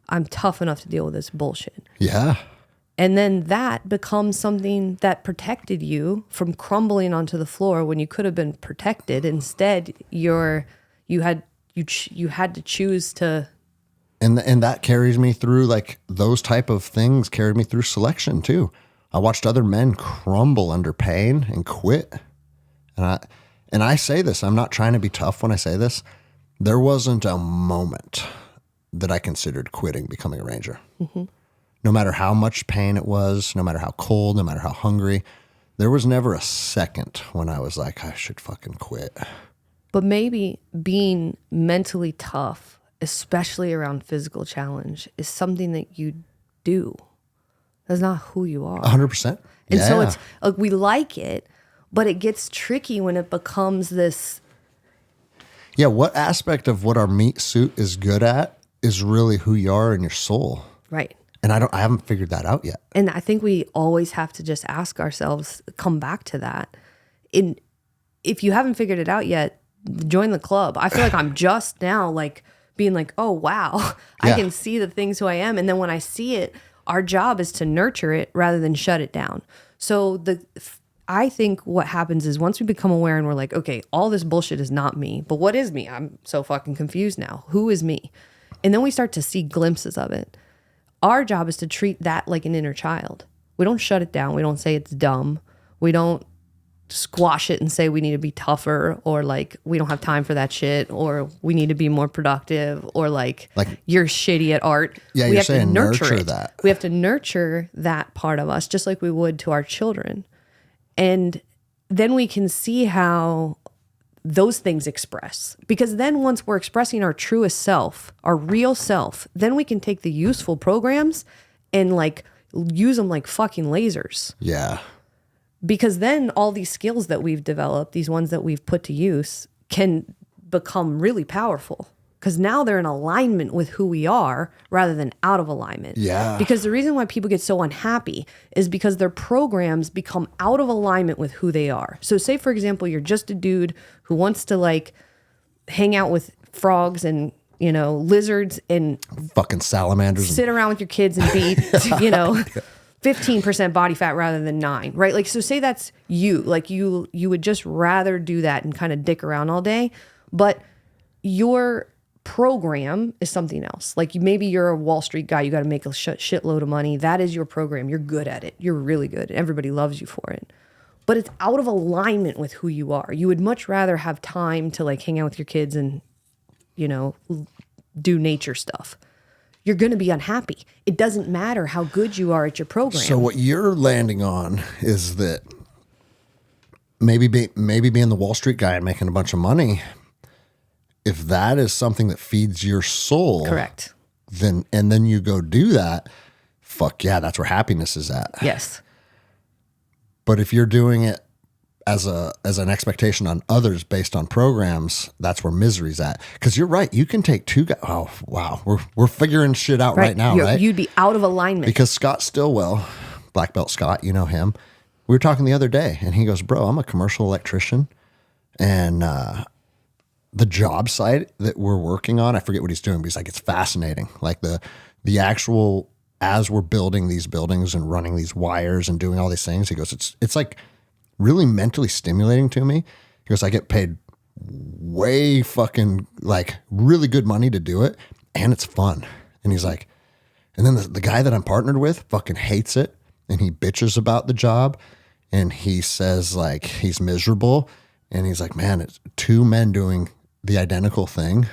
I'm tough enough to deal with this bullshit. Yeah. And then that becomes something that protected you from crumbling onto the floor when you could have been protected. Instead, you had to choose to. And that carries me through, like, those type of things carried me through selection too. I watched other men crumble under pain and quit. And I say this, I'm not trying to be tough when I say this. There wasn't a moment that I considered quitting becoming a ranger. Mm-hmm. No matter how much pain it was, no matter how cold, no matter how hungry, there was never a second when I was like, I should fucking quit. But maybe being mentally tough, especially around physical challenge, is something that you do. That's not who you are. 100%. And so it's like we like it, but it gets tricky when it becomes this. Yeah, what aspect of what our meat suit is good at is really who you are in your soul. Right. And I haven't figured that out yet. And I think we always have to just ask ourselves, come back to that. If you haven't figured it out yet, join the club. I feel like I'm just now like being like, oh, wow, I can see the things who I am. And then when I see it, our job is to nurture it rather than shut it down. So I think what happens is once we become aware and we're like, okay, all this bullshit is not me, but what is me? I'm so fucking confused now. Who is me? And then we start to see glimpses of it. Our job is to treat that like an inner child. We don't shut it down. We don't say it's dumb. We don't squash it and say we need to be tougher, or like we don't have time for that shit, or we need to be more productive, or like you're shitty at art. Yeah, we you're have saying to nurture that. We have to nurture that part of us just like we would to our children. And then we can see how those things express. Because then once we're expressing our truest self, our real self, then we can take the useful programs and like use them like fucking lasers. Yeah. Because then all these skills that we've developed, these ones that we've put to use, can become really powerful. Because now they're in alignment with who we are rather than out of alignment. Yeah. Because the reason why people get so unhappy is because their programs become out of alignment with who they are. So say, for example, you're just a dude who wants to like hang out with frogs and, you know, lizards and fucking salamanders. Sit around with your kids and be, you know, 15% body fat rather than 9, right? Like, so say that's you. Like you would just rather do that and kind of dick around all day. But your program is something else. Like maybe you're a Wall Street guy, you got to make a shitload of money. That is your program. You're good at it. You're really good. Everybody loves you for it. But it's out of alignment with who you are. You would much rather have time to like hang out with your kids and, you know, do nature stuff. You're going to be unhappy. It doesn't matter how good you are at your program. So what you're landing on is that maybe being the Wall Street guy and making a bunch of money, if that is something that feeds your soul, correct, then you go do that, fuck yeah, that's where happiness is at. Yes. But if you're doing it as an expectation on others based on programs, that's where misery's at. Because you're right, you can take two guys. Oh wow, we're figuring shit out right now, right? You'd be out of alignment. Because Scott Stillwell, Black Belt Scott, you know him. We were talking the other day, and he goes, "Bro, I'm a commercial electrician, and the job site that we're working on, I forget what he's doing, but he's like, it's fascinating. Like the actual, as we're building these buildings and running these wires and doing all these things, he goes, it's like really mentally stimulating to me. He goes, I get paid way fucking like really good money to do it, and it's fun." And he's like, and then the guy that I'm partnered with fucking hates it, and he bitches about the job, and he says like he's miserable, and he's like, man, it's two men doing the identical thing,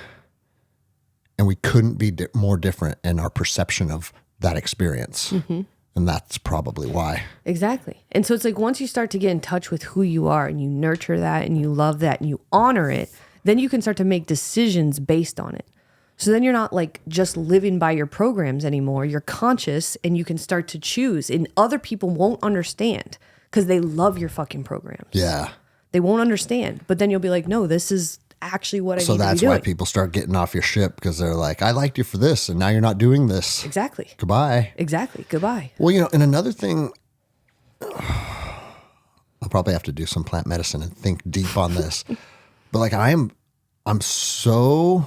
and we couldn't be more different in our perception of that experience. Mm-hmm. And that's probably why. Exactly. And so it's like once you start to get in touch with who you are and you nurture that and you love that and you honor it, then you can start to make decisions based on it. So then you're not like just living by your programs anymore. You're conscious and you can start to choose, and other people won't understand because they love your fucking programs. Yeah. They won't understand. But then you'll be like, no, this is actually what I need to be doing. So that's why people start getting off your ship, because they're like, I liked you for this, and now you're not doing this. Exactly. Goodbye. Exactly. Goodbye. Well, you know, and another thing, I'll probably have to do some plant medicine and think deep on this. But like I'm so,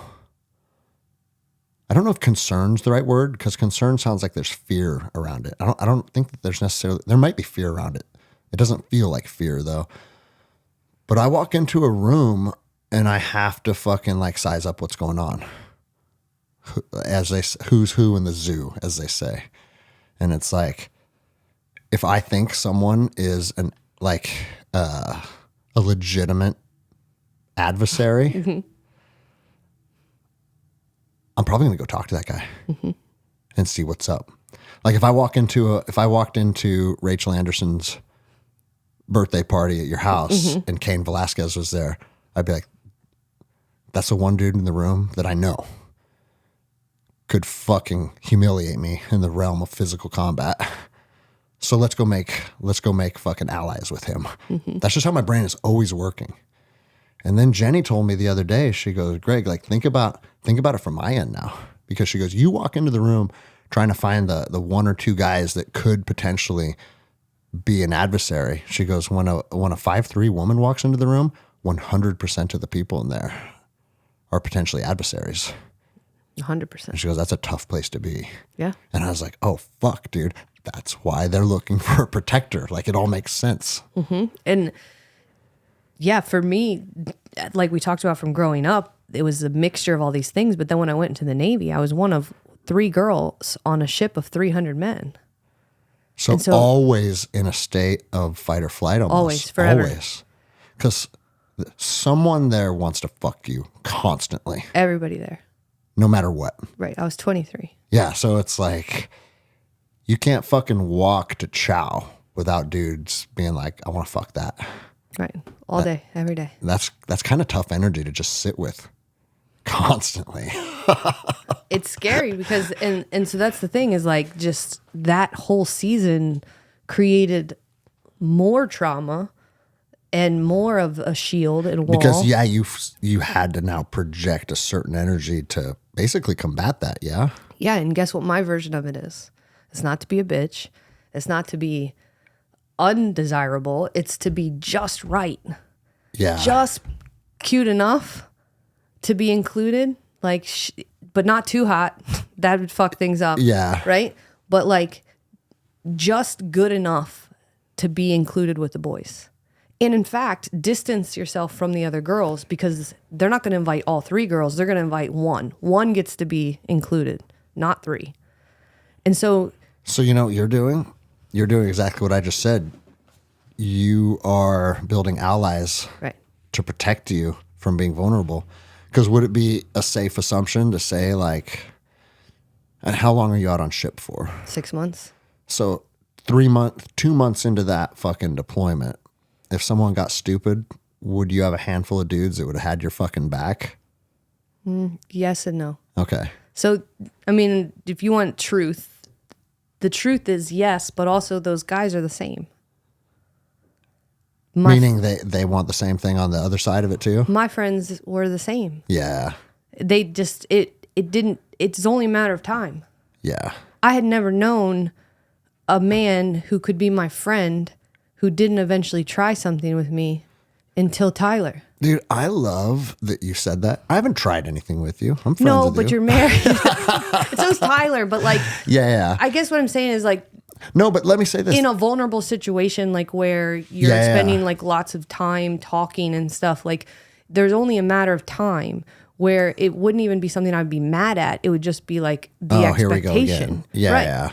I don't know if concern's the right word, because concern sounds like there's fear around it. I don't think that there's necessarily, there might be fear around it. It doesn't feel like fear though. But I walk into a room and I have to fucking like size up what's going on. Who's who in the zoo, as they say. And it's like, if I think someone is a legitimate adversary, mm-hmm. I'm probably going to go talk to that guy mm-hmm. and see what's up. Like if I walked into Rachel Anderson's birthday party at your house mm-hmm. and Cain Velasquez was there, I'd be like, that's the one dude in the room that I know could fucking humiliate me in the realm of physical combat. So let's go make fucking allies with him. Mm-hmm. That's just how my brain is always working. And then Jenny told me the other day, she goes, Greg, like think about it from my end now. Because she goes, you walk into the room trying to find the one or two guys that could potentially be an adversary. She goes, when a 5'3" woman walks into the room, 100% of the people in there are potentially adversaries. 100%. And she goes, that's a tough place to be. Yeah. And I was like, oh, fuck, dude. That's why they're looking for a protector. Like, it all makes sense. Mm-hmm. And yeah, for me, like we talked about from growing up, it was a mixture of all these things. But then when I went into the Navy, I was one of 3 girls on a ship of 300 men. So always in a state of fight or flight almost. Always, forever. Always. Because someone there wants to fuck you constantly. Everybody there. No matter what. Right. I was 23. Yeah. So it's like, you can't fucking walk to chow without dudes being like, I want to fuck that. Right. All day, every day. That's kind of tough energy to just sit with constantly. It's scary because, and so that's the thing is like just that whole season created more trauma and more of a shield and wall. Because yeah, you had to now project a certain energy to basically combat that. Yeah. Yeah. And guess what my version of it is? It's not to be a bitch. It's not to be undesirable. It's to be just right. Yeah. Just cute enough to be included. Like, but not too hot. That would fuck things up. Yeah. Right? But like just good enough to be included with the boys. And in fact, distance yourself from the other girls because they're not going to invite all 3 girls. They're going to invite one. One gets to be included, not 3. And so you know what you're doing? You're doing exactly what I just said. You are building allies right. to protect you from being vulnerable. Because would it be a safe assumption to say like, and how long are you out on ship for? 6 months. So 2 months into that fucking deployment, if someone got stupid, would you have a handful of dudes that would have had your fucking back? Yes and no. Okay. So, I mean, if you want truth, the truth is yes, but also those guys are the same. Meaning they want the same thing on the other side of it too? My friends were the same. Yeah. They just, it's only a matter of time. Yeah. I had never known a man who could be my friend who didn't eventually try something with me until Tyler. Dude, I love that you said that. I haven't tried anything with you. I'm friends with you. No, but you're married. So's Tyler, but like, yeah. I guess what I'm saying is like, no, but let me say this. In a vulnerable situation, like where you're spending like lots of time talking and stuff, like there's only a matter of time where it wouldn't even be something I'd be mad at. It would just be like the expectation. Here we go again. Yeah, right. Yeah.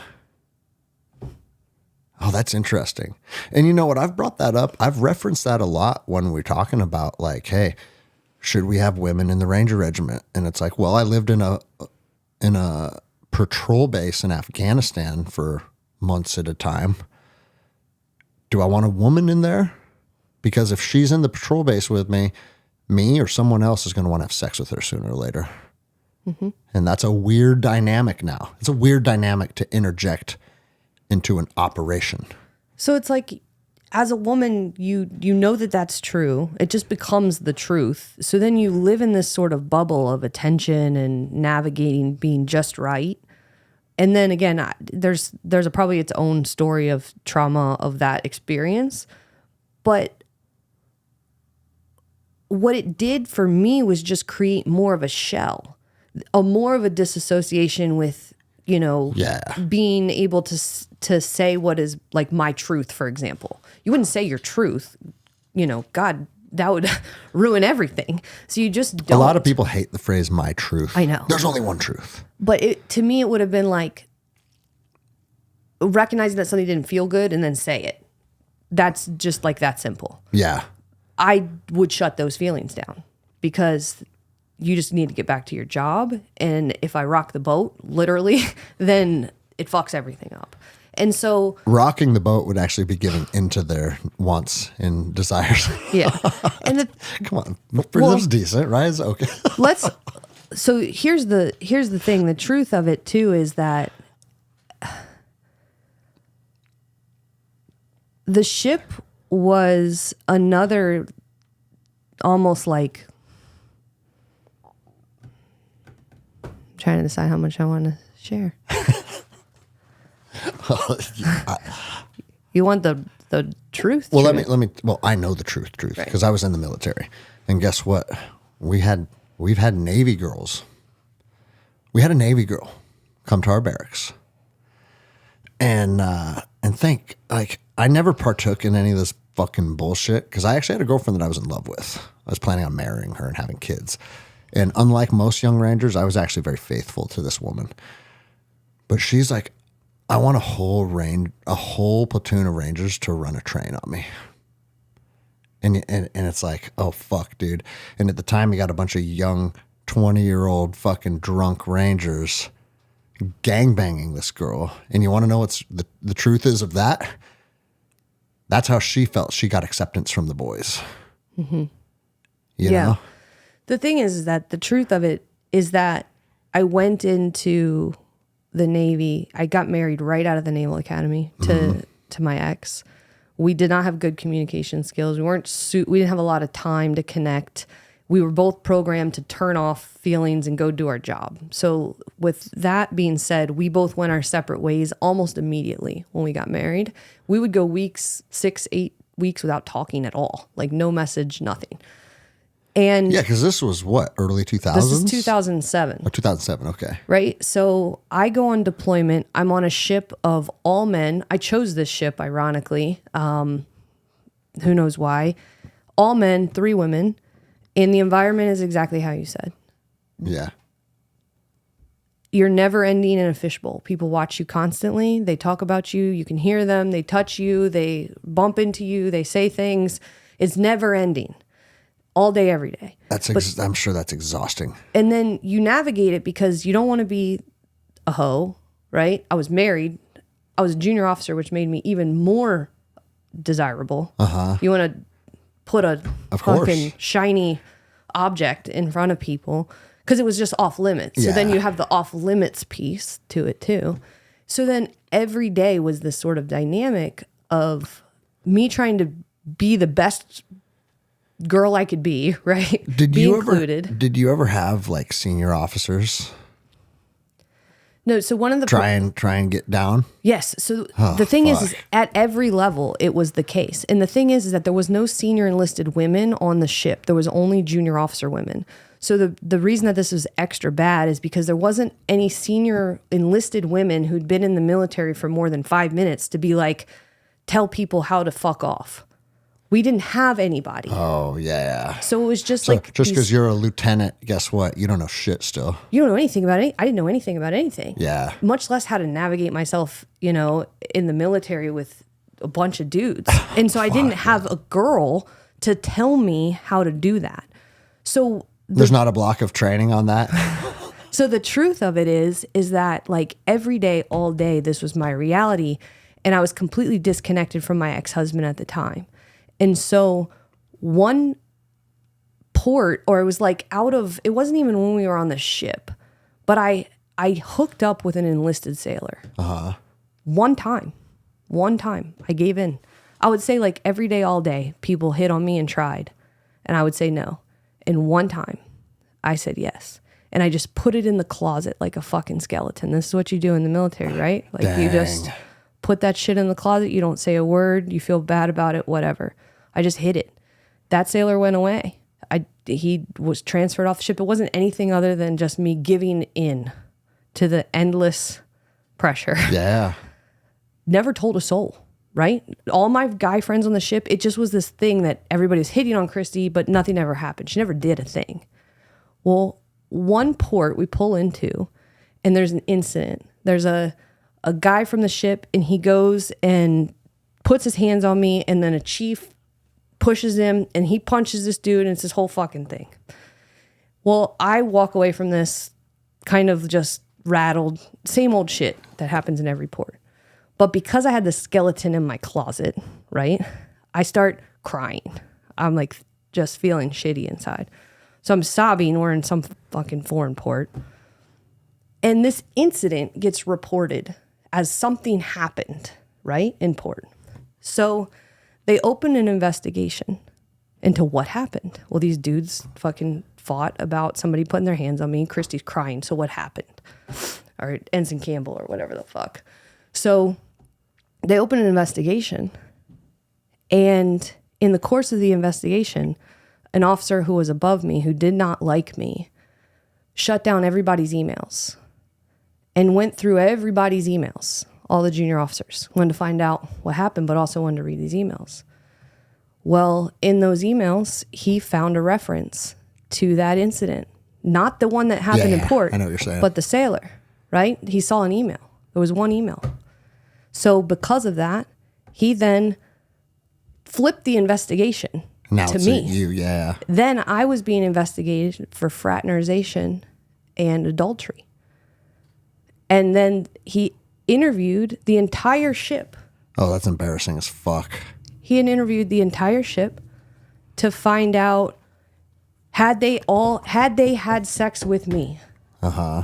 Oh, that's interesting. And you know what? I've brought that up. I've referenced that a lot when we're talking about like, hey, should we have women in the Ranger Regiment? And it's like, well, I lived in a patrol base in Afghanistan for months at a time. Do I want a woman in there? Because if she's in the patrol base with me or someone else is going to want to have sex with her sooner or later. Mm-hmm. And that's a weird dynamic now. It's a weird dynamic to interject into an operation. So it's like, as a woman, you know that that's true. It just becomes the truth. So then you live in this sort of bubble of attention and navigating being just right. And then again, there's probably its own story of trauma of that experience. But what it did for me was just create more of a shell, more of a disassociation with, you know, being able to say what is like my truth, for example. You wouldn't say your truth, you know, God, that would ruin everything. So you just don't. A lot of people hate the phrase "my truth." I know. There's only one truth. But to me, it would have been like recognizing that something didn't feel good and then say it. That's just like that simple. Yeah. I would shut those feelings down because you just need to get back to your job. And if I rock the boat, literally, then it fucks everything up. And so rocking the boat would actually be giving into their wants and desires. Yeah. And come on, that's decent, right? It's okay. So here's the thing. The truth of it too is that the ship was another almost like, I'm trying to decide how much I want to share. You want the truth? Well, truth. well, I know the truth, Right. because I was in the military. And guess what? We've had Navy girls. We had a Navy girl come to our barracks. And think, like, I never partook in any of this fucking bullshit, because I actually had a girlfriend that I was in love with. I was planning on marrying her and having kids. And unlike most young Rangers, I was actually very faithful to this woman. But she's like, I want a whole platoon of Rangers to run a train on me. And it's like, oh, fuck, dude. And at the time, you got a bunch of young 20-year-old fucking drunk Rangers gangbanging this girl. And you want to know what's the truth is of that? That's how she felt. She got acceptance from the boys. Mm-hmm. You know? The thing is that the truth of it is that I went into the Navy. I got married right out of the Naval Academy to my ex. We did not have good communication skills. We didn't have a lot of time to connect. We were both programmed to turn off feelings and go do our job. So with that being said, we both went our separate ways almost immediately when we got married. We would go weeks, 6-8 weeks without talking at all. Like no message, nothing. And yeah, because this was what, early 2000s? This is 2007. Oh, 2007, okay. Right? So I go on deployment. I'm on a ship of all men. I chose this ship, ironically. Who knows why? All men, 3 women. And the environment is exactly how you said. Yeah. You're never ending in a fishbowl. People watch you constantly. They talk about you. You can hear them. They touch you. They bump into you. They say things. It's never ending. All day, every day. I'm sure that's exhausting. And then you navigate it because you don't want to be a hoe, right? I was married. I was a junior officer, which made me even more desirable. You want to put a fucking shiny object in front of people because it was just off limits. So then you have the off limits piece to it too. So then every day was this sort of dynamic of me trying to be the best girl I could be, right? Did you ever have like senior officers? No, so one of the try and get down. Yes. So the thing is at every level it was the case. And the thing is that there was no senior enlisted women on the ship. There was only junior officer women. So the reason that this was extra bad is because there wasn't any senior enlisted women who'd been in the military for more than 5 minutes to be like, tell people how to fuck off. We didn't have anybody. Oh, yeah. So it was just just because you're a lieutenant, guess what? You don't know shit still. You don't know anything about it. I didn't know anything about anything. Yeah. Much less how to navigate myself, in the military with a bunch of dudes. And so I didn't have a girl to tell me how to do that. So there's not a block of training on that. So the truth of it is that like every day, all day, this was my reality. And I was completely disconnected from my ex-husband at the time. And so one port, or it was like it wasn't even when we were on the ship, but I hooked up with an enlisted sailor. One time I gave in. I would say like every day, all day, people hit on me and tried, and I would say no. And one time I said yes. And I just put it in the closet like a fucking skeleton. This is what you do in the military, right? Like Dang. You just put that shit in the closet. You don't say a word. You feel bad about it, whatever. I just hid it. That sailor went away. He was transferred off the ship. It wasn't anything other than just me giving in to the endless pressure. Yeah. Never told a soul, right? All my guy friends on the ship, it just was this thing that everybody's hitting on Christy, but nothing ever happened. She never did a thing. Well, one port we pull into, and there's an incident. There's a guy from the ship, and he goes and puts his hands on me, and then a chief pushes him, and he punches this dude, and it's this whole fucking thing. Well, I walk away from this kind of just rattled, same old shit that happens in every port. But because I had the skeleton in my closet, right, I start crying. I'm like just feeling shitty inside. So I'm sobbing. We're in some fucking foreign port. And this incident gets reported as something happened, right, in port. So they open an investigation into what happened. Well, these dudes fucking fought about somebody putting their hands on me. Christy's crying. So what happened? Or Ensign Campbell or whatever the fuck. So they opened an investigation. And in the course of the investigation, an officer who was above me, who did not like me, shut down everybody's emails and went through everybody's emails, all the junior officers, wanted to find out what happened, but also wanted to read these emails. Well, in those emails, he found a reference to that incident. Not the one that happened in port, I know what you're saying. but the sailor, right? He saw an email. There was one email. So because of that, he then flipped the investigation now to it's me. you, yeah. Then I was being investigated for fraternization and adultery. And then he interviewed the entire ship. Oh, that's embarrassing as fuck. He had interviewed the entire ship to find out had they had sex with me. Uh-huh.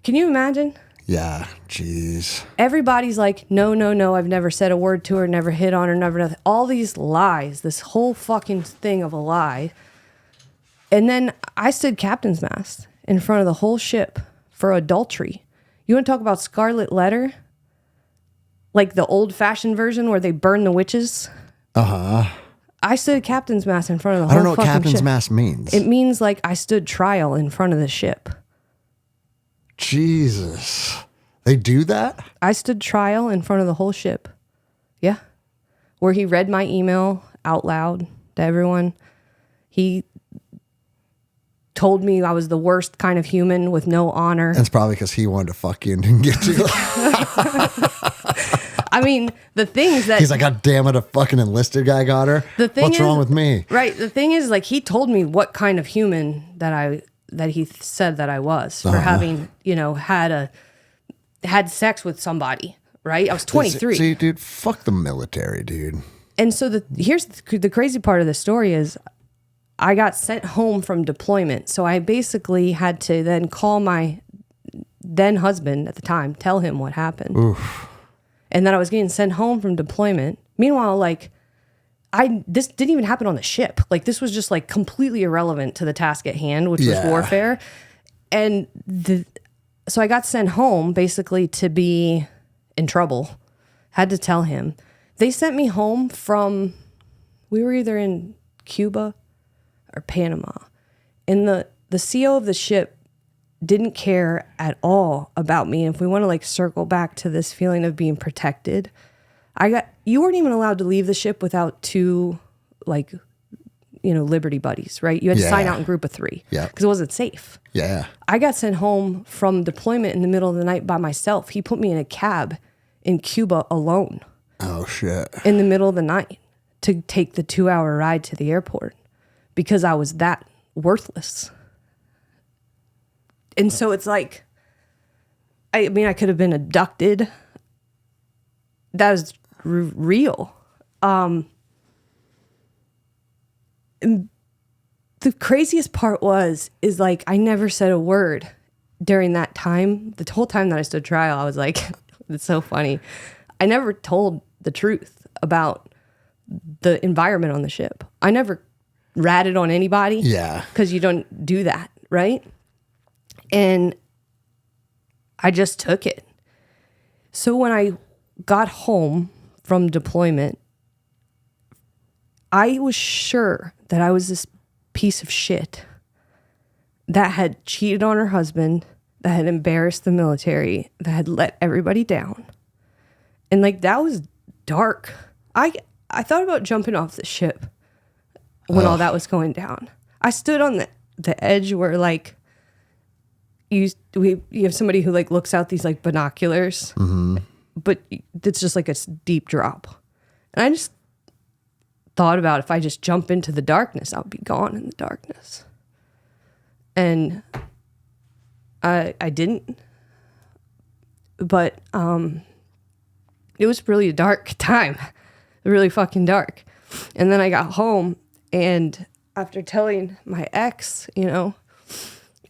Can you imagine? Yeah, jeez. Everybody's like, no, I've never said a word to her, never hit on her, never nothing. All these lies, this whole fucking thing of a lie. And then I stood captain's mast in front of the whole ship for adultery. You want to talk about scarlet letter? Like the old-fashioned version where they burn the witches? Uh-huh. I stood captain's mast in front of the I whole don't know what fucking captain's ship. mast means. It means like I stood trial in front of the ship. Jesus. They do that? I stood trial in front of the whole ship. Yeah. Where he read my email out loud to everyone. He told me I was the worst kind of human with no honor. That's probably because he wanted to fuck you and didn't get you. I mean, the thing is that... He's like, God damn it, a fucking enlisted guy got her. What's wrong with me? Right. The thing is, like, he told me what kind of human that he said that I was for having, had sex with somebody, right? I was 23. See, dude, fuck the military, dude. And so here's the crazy part of the story is I got sent home from deployment. So I basically had to then call my then husband at the time, tell him what happened. Oof. And that I was getting sent home from deployment. Meanwhile, like, this didn't even happen on the ship. Like, this was just like completely irrelevant to the task at hand, which was warfare. And so I got sent home basically to be in trouble. Had to tell him. They sent me home from, we were either in Cuba or Panama. And the CO of the ship didn't care at all about me. If we want to like circle back to this feeling of being protected, you weren't even allowed to leave the ship without two like, Liberty buddies, right? You had to sign out in group of 3 because it wasn't safe. Yeah. I got sent home from deployment in the middle of the night by myself. He put me in a cab in Cuba alone. Oh shit. In the middle of the night to take the 2-hour ride to the airport because I was that worthless. And so it's like, I mean, I could have been abducted. That was real. And the craziest part is like, I never said a word during that time. The whole time that I stood trial, I was like, it's so funny. I never told the truth about the environment on the ship. I never ratted on anybody. Yeah. Because you don't do that, right? And I just took it. So when I got home from deployment, I was sure that I was this piece of shit that had cheated on her husband, that had embarrassed the military, that had let everybody down. And like, that was dark. I thought about jumping off the ship when all that was going down. I stood on the edge where like, you have somebody who like looks out these like binoculars, but it's just like a deep drop. And I just thought about if I just jump into the darkness, I'll be gone in the darkness. And I didn't. But it was really a dark time. Really fucking dark. And then I got home, and after telling my ex,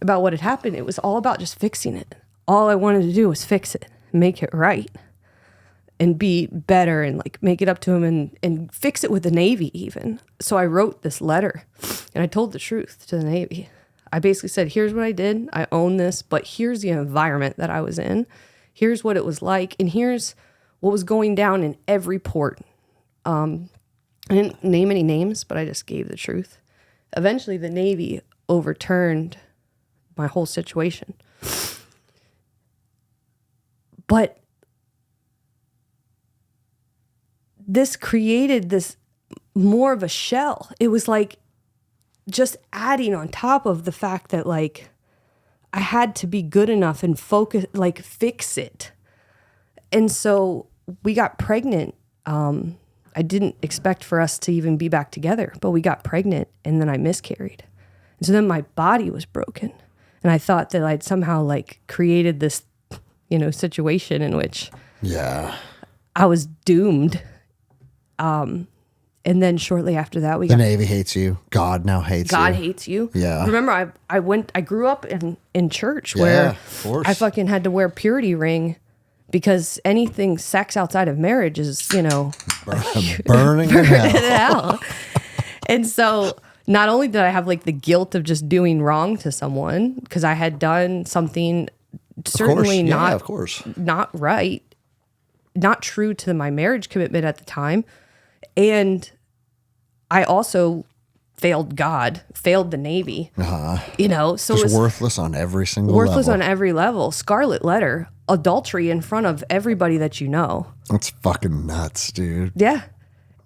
about what had happened, it was all about just fixing it. All I wanted to do was fix it, make it right, and be better, and like make it up to him, and fix it with the Navy even. So I wrote this letter, and I told the truth to the Navy. I basically said, here's what I did. I own this, but here's the environment that I was in. Here's what it was like, and here's what was going down in every port. I didn't name any names, but I just gave the truth. Eventually, the Navy overturned my whole situation. But this created this more of a shell. It was like just adding on top of the fact that like I had to be good enough and focus, like fix it. And so we got pregnant. I didn't expect for us to even be back together, but we got pregnant and then I miscarried. And so then my body was broken. And I thought that I'd somehow like created this, situation in which I was doomed. And then shortly after that, the Navy hates you. God now hates you. God hates you. Yeah. Remember, I grew up in church where I fucking had to wear purity ring because anything sex outside of marriage is, burning in hell. And so not only did I have like the guilt of just doing wrong to someone because I had done something certainly not right, not true to my marriage commitment at the time. And I also failed God, failed the Navy, so just it was worthless on every single level. On every level. Scarlet letter, adultery in front of everybody that you know. That's fucking nuts, dude. Yeah.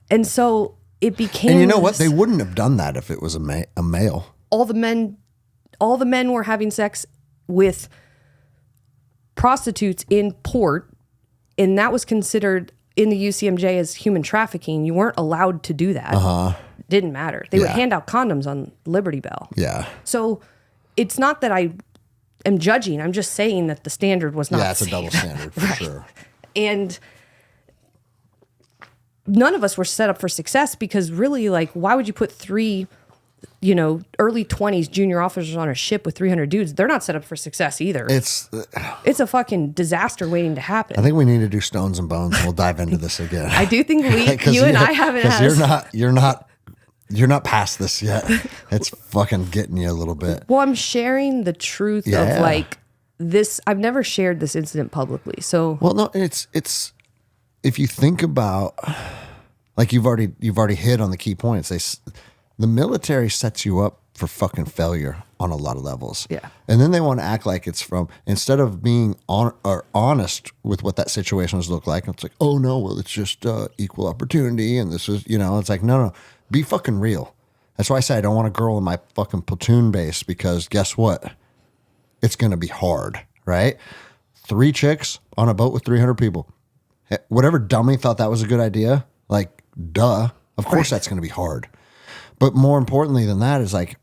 And so it became. And you know what? They wouldn't have done that if it was a male. All the men were having sex with prostitutes in port, and that was considered in the UCMJ as human trafficking. You weren't allowed to do that. Didn't matter. They would hand out condoms on Liberty Bell. Yeah. So it's not that I am judging. I'm just saying that the standard was not the same. Yeah, it's a double standard for sure. And none of us were set up for success because really, like, why would you put three, early 20s junior officers on a ship with 300 dudes? They're not set up for success either. It's a fucking disaster waiting to happen. I think we need to do Stones and Bones and we'll dive into this again. I do think you and I haven't had. You're not past this yet. It's fucking getting you a little bit. Well, I'm sharing the truth of like this. I've never shared this incident publicly. So well, no, it's if you think about like you've already hit on the key points. The military sets you up for fucking failure on a lot of levels. Yeah. And then they want to act like it's instead of being honest with what that situation has looked like, it's like, oh no, well, it's just equal opportunity. And this is, it's like, no, be fucking real. That's why I say I don't want a girl in my fucking platoon base because guess what? It's going to be hard, right? 3 chicks on a boat with 300 people. Whatever dummy thought that was a good idea, like, duh. Of course that's going to be hard. But more importantly than that is like,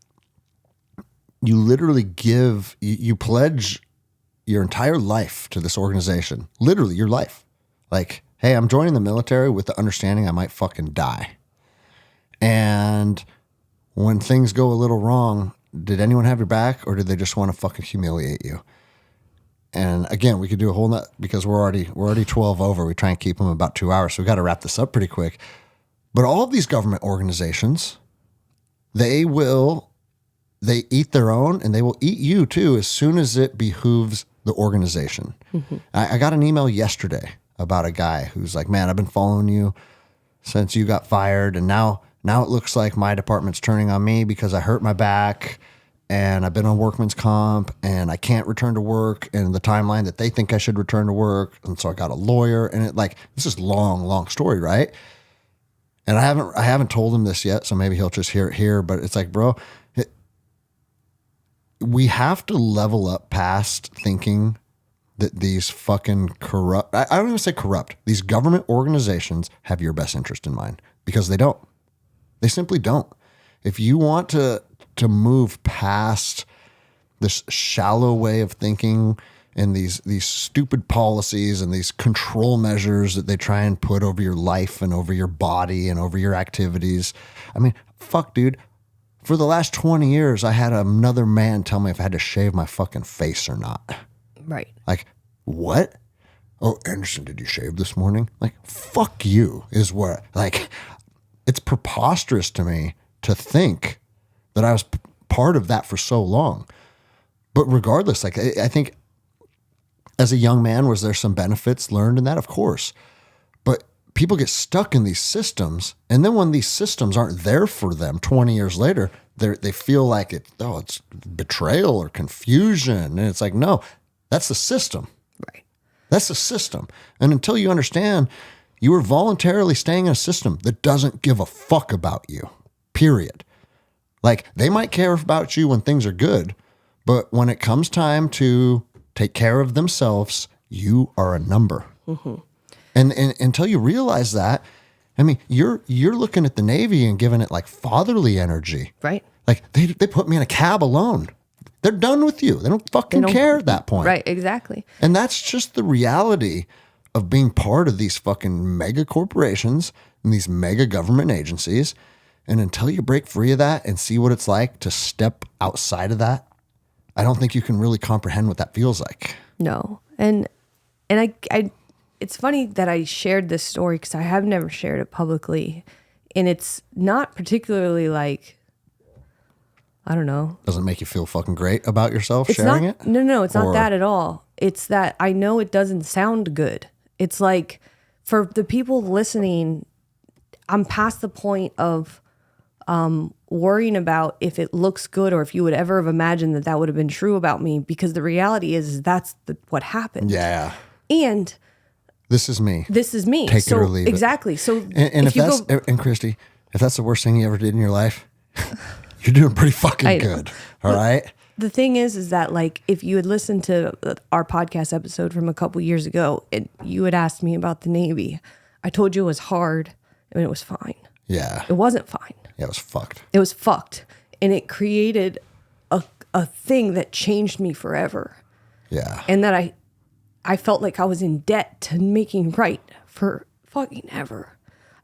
you literally you pledge your entire life to this organization. Literally your life. Like, hey, I'm joining the military with the understanding I might fucking die. And when things go a little wrong, did anyone have your back or did they just want to fucking humiliate you? And again, we could do a whole nut because we're already 12 over. We try and keep them about 2 hours. So we got to wrap this up pretty quick. But all of these government organizations, they eat their own and they will eat you too as soon as it behooves the organization. Mm-hmm. I got an email yesterday about a guy who's like, man, I've been following you since you got fired. And now it looks like my department's turning on me because I hurt my back and I've been on workman's comp and I can't return to work in the timeline that they think I should return to work. And so I got a lawyer and this is long story, right? And I haven't told him this yet, so maybe he'll just hear it here. But it's like, bro, we have to level up past thinking that these fucking corrupt, I don't even say corrupt, these government organizations have your best interest in mind because they don't. They simply don't. If you want to move past this shallow way of thinking and these stupid policies and these control measures that they try and put over your life and over your body and over your activities. I mean, fuck, dude. For the last 20 years, I had another man tell me if I had to shave my fucking face or not. Right. Like, what? Oh, Anderson, did you shave this morning? Like, fuck you is what, like, it's preposterous to me to think that I was part of that for so long. But regardless, like, I think as a young man, was there some benefits learned in that? Of course. But people get stuck in these systems. And then when these systems aren't there for them 20 years later, they feel like it's betrayal or confusion. And it's like, no, that's the system. Right. That's the system. And until you understand, you are voluntarily staying in a system that doesn't give a fuck about you, period. Like, they might care about you when things are good, but when it comes time to take care of themselves, you are a number. Mm-hmm. And until you realize that, I mean, you're looking at the Navy and giving it like fatherly energy. Right. Like, they put me in a cab alone. They're done with you. They don't fucking care at that point. Right, exactly. And that's just the reality of being part of these fucking mega corporations and these mega government agencies. And until you break free of that and see what it's like to step outside of that, I don't think you can really comprehend what that feels like. No. And I it's funny that I shared this story because I have never shared it publicly. And it's not particularly like, I don't know. Doesn't make you feel fucking great about yourself It's sharing not, it? No, it's not that at all. It's that I know it doesn't sound good. It's like, for the people listening, I'm past the point of worrying about if it looks good or if you would ever have imagined that would have been true about me, because the reality is that's what happened. Yeah. And this is me. Take it or leave it. Exactly. So and if that's and Christy, if that's the worst thing you ever did in your life, you're doing pretty fucking good. All right. The thing is that, like, if you had listened to our podcast episode from a couple years ago and you had asked me about the Navy, I told you it was hard and it was fine. Yeah. It wasn't fine. Yeah, it was fucked. It was fucked. And it created a thing that changed me forever. Yeah. And that I felt like I was in debt to making right for fucking ever.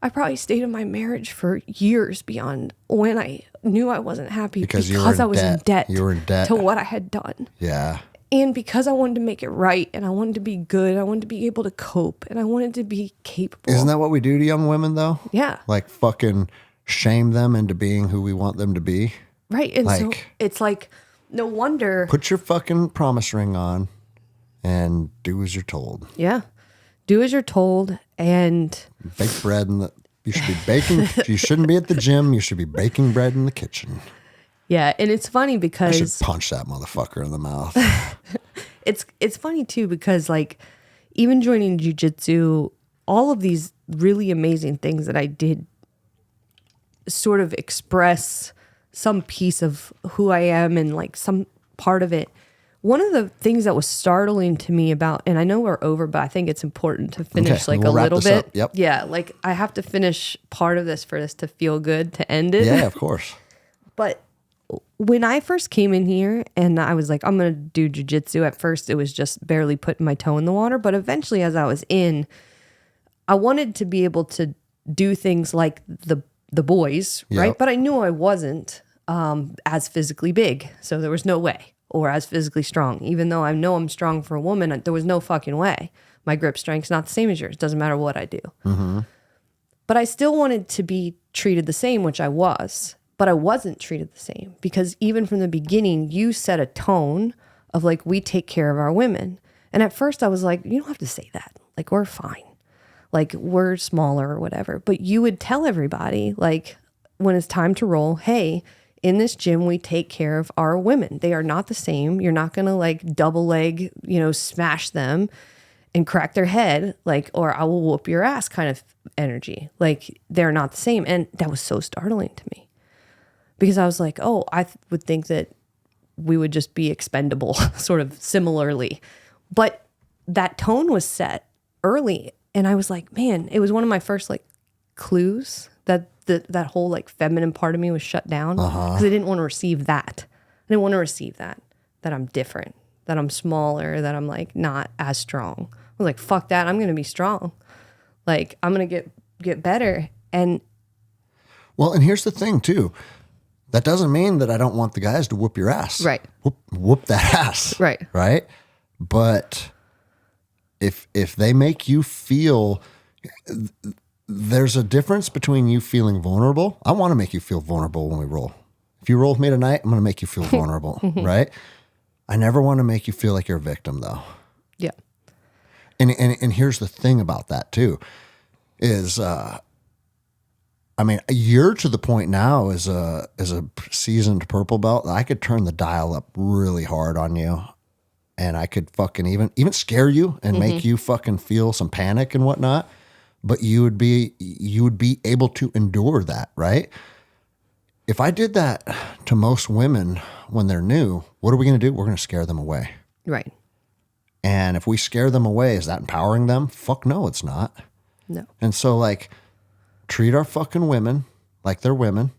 I probably stayed in my marriage for years beyond when I knew I wasn't happy because I was in debt. You were in debt to what I had done. Yeah. And because I wanted to make it right and I wanted to be good, I wanted to be able to cope and I wanted to be capable. Isn't that what we do to young women though? Yeah. Like fucking shame them into being who we want them to be. Right. And so it's like, no wonder. Put your fucking promise ring on and do as you're told. Yeah. Do as you're told and bake bread you should be baking. You shouldn't be at the gym. You should be baking bread in the kitchen. Yeah. And it's funny because I should punch that motherfucker in the mouth. It's funny too, because like even joining jiu-jitsu, all of these really amazing things that I did sort of express some piece of who I am and like some part of it. One of the things that was startling to me about, and I know we're over, but I think it's important to finish like we'll a little bit. Yep. Yeah. Like I have to finish part of this for this to feel good to end it. Yeah, of course. But when I first came in here and I was like, I'm going to do jiu-jitsu, at first it was just barely putting my toe in the water. But eventually as I was in, I wanted to be able to do things like the boys, right? Yep. But I knew I wasn't as physically big. So there was no way. Or as physically strong. Even though I know I'm strong for a woman, there was no fucking way. My grip strength's not the same as yours. Doesn't matter what I do. Mm-hmm. But I still wanted to be treated the same, which I was. But I wasn't treated the same. Because even from the beginning, you set a tone of like, we take care of our women. And at first I was like, you don't have to say that. Like, we're fine. Like, we're smaller or whatever. But you would tell everybody, like, when it's time to roll, hey, in this gym, we take care of our women. They are not the same. You're not going to like double leg, smash them and crack their head, like, or I will whoop your ass kind of energy. Like, they're not the same. And that was so startling to me because I was like, oh, I would think that we would just be expendable sort of similarly. But that tone was set early. And I was like, man, it was one of my first like clues that that whole like feminine part of me was shut down because I didn't want to receive that. I didn't want to receive that I'm different, that I'm smaller, that I'm like not as strong. I was like, fuck that. I'm going to be strong. Like I'm going to get better. And well, and here's the thing too. That doesn't mean that I don't want the guys to whoop your ass. Right. Whoop that ass. Right. Right. But if they make you feel, there's a difference between you feeling vulnerable. I want to make you feel vulnerable when we roll. If you roll with me tonight, I'm going to make you feel vulnerable, right? I never want to make you feel like you're a victim, though. Yeah. And here's the thing about that, too. is, I mean, you're to the point now as a seasoned purple belt that I could turn the dial up really hard on you, and I could fucking even scare you and make you fucking feel some panic and whatnot. But you would be able to endure that, right? If I did that to most women when they're new, what are we going to do? We're going to scare them away. Right. And if we scare them away, is that empowering them? Fuck no, it's not. No. And so, like, treat our fucking women like they're women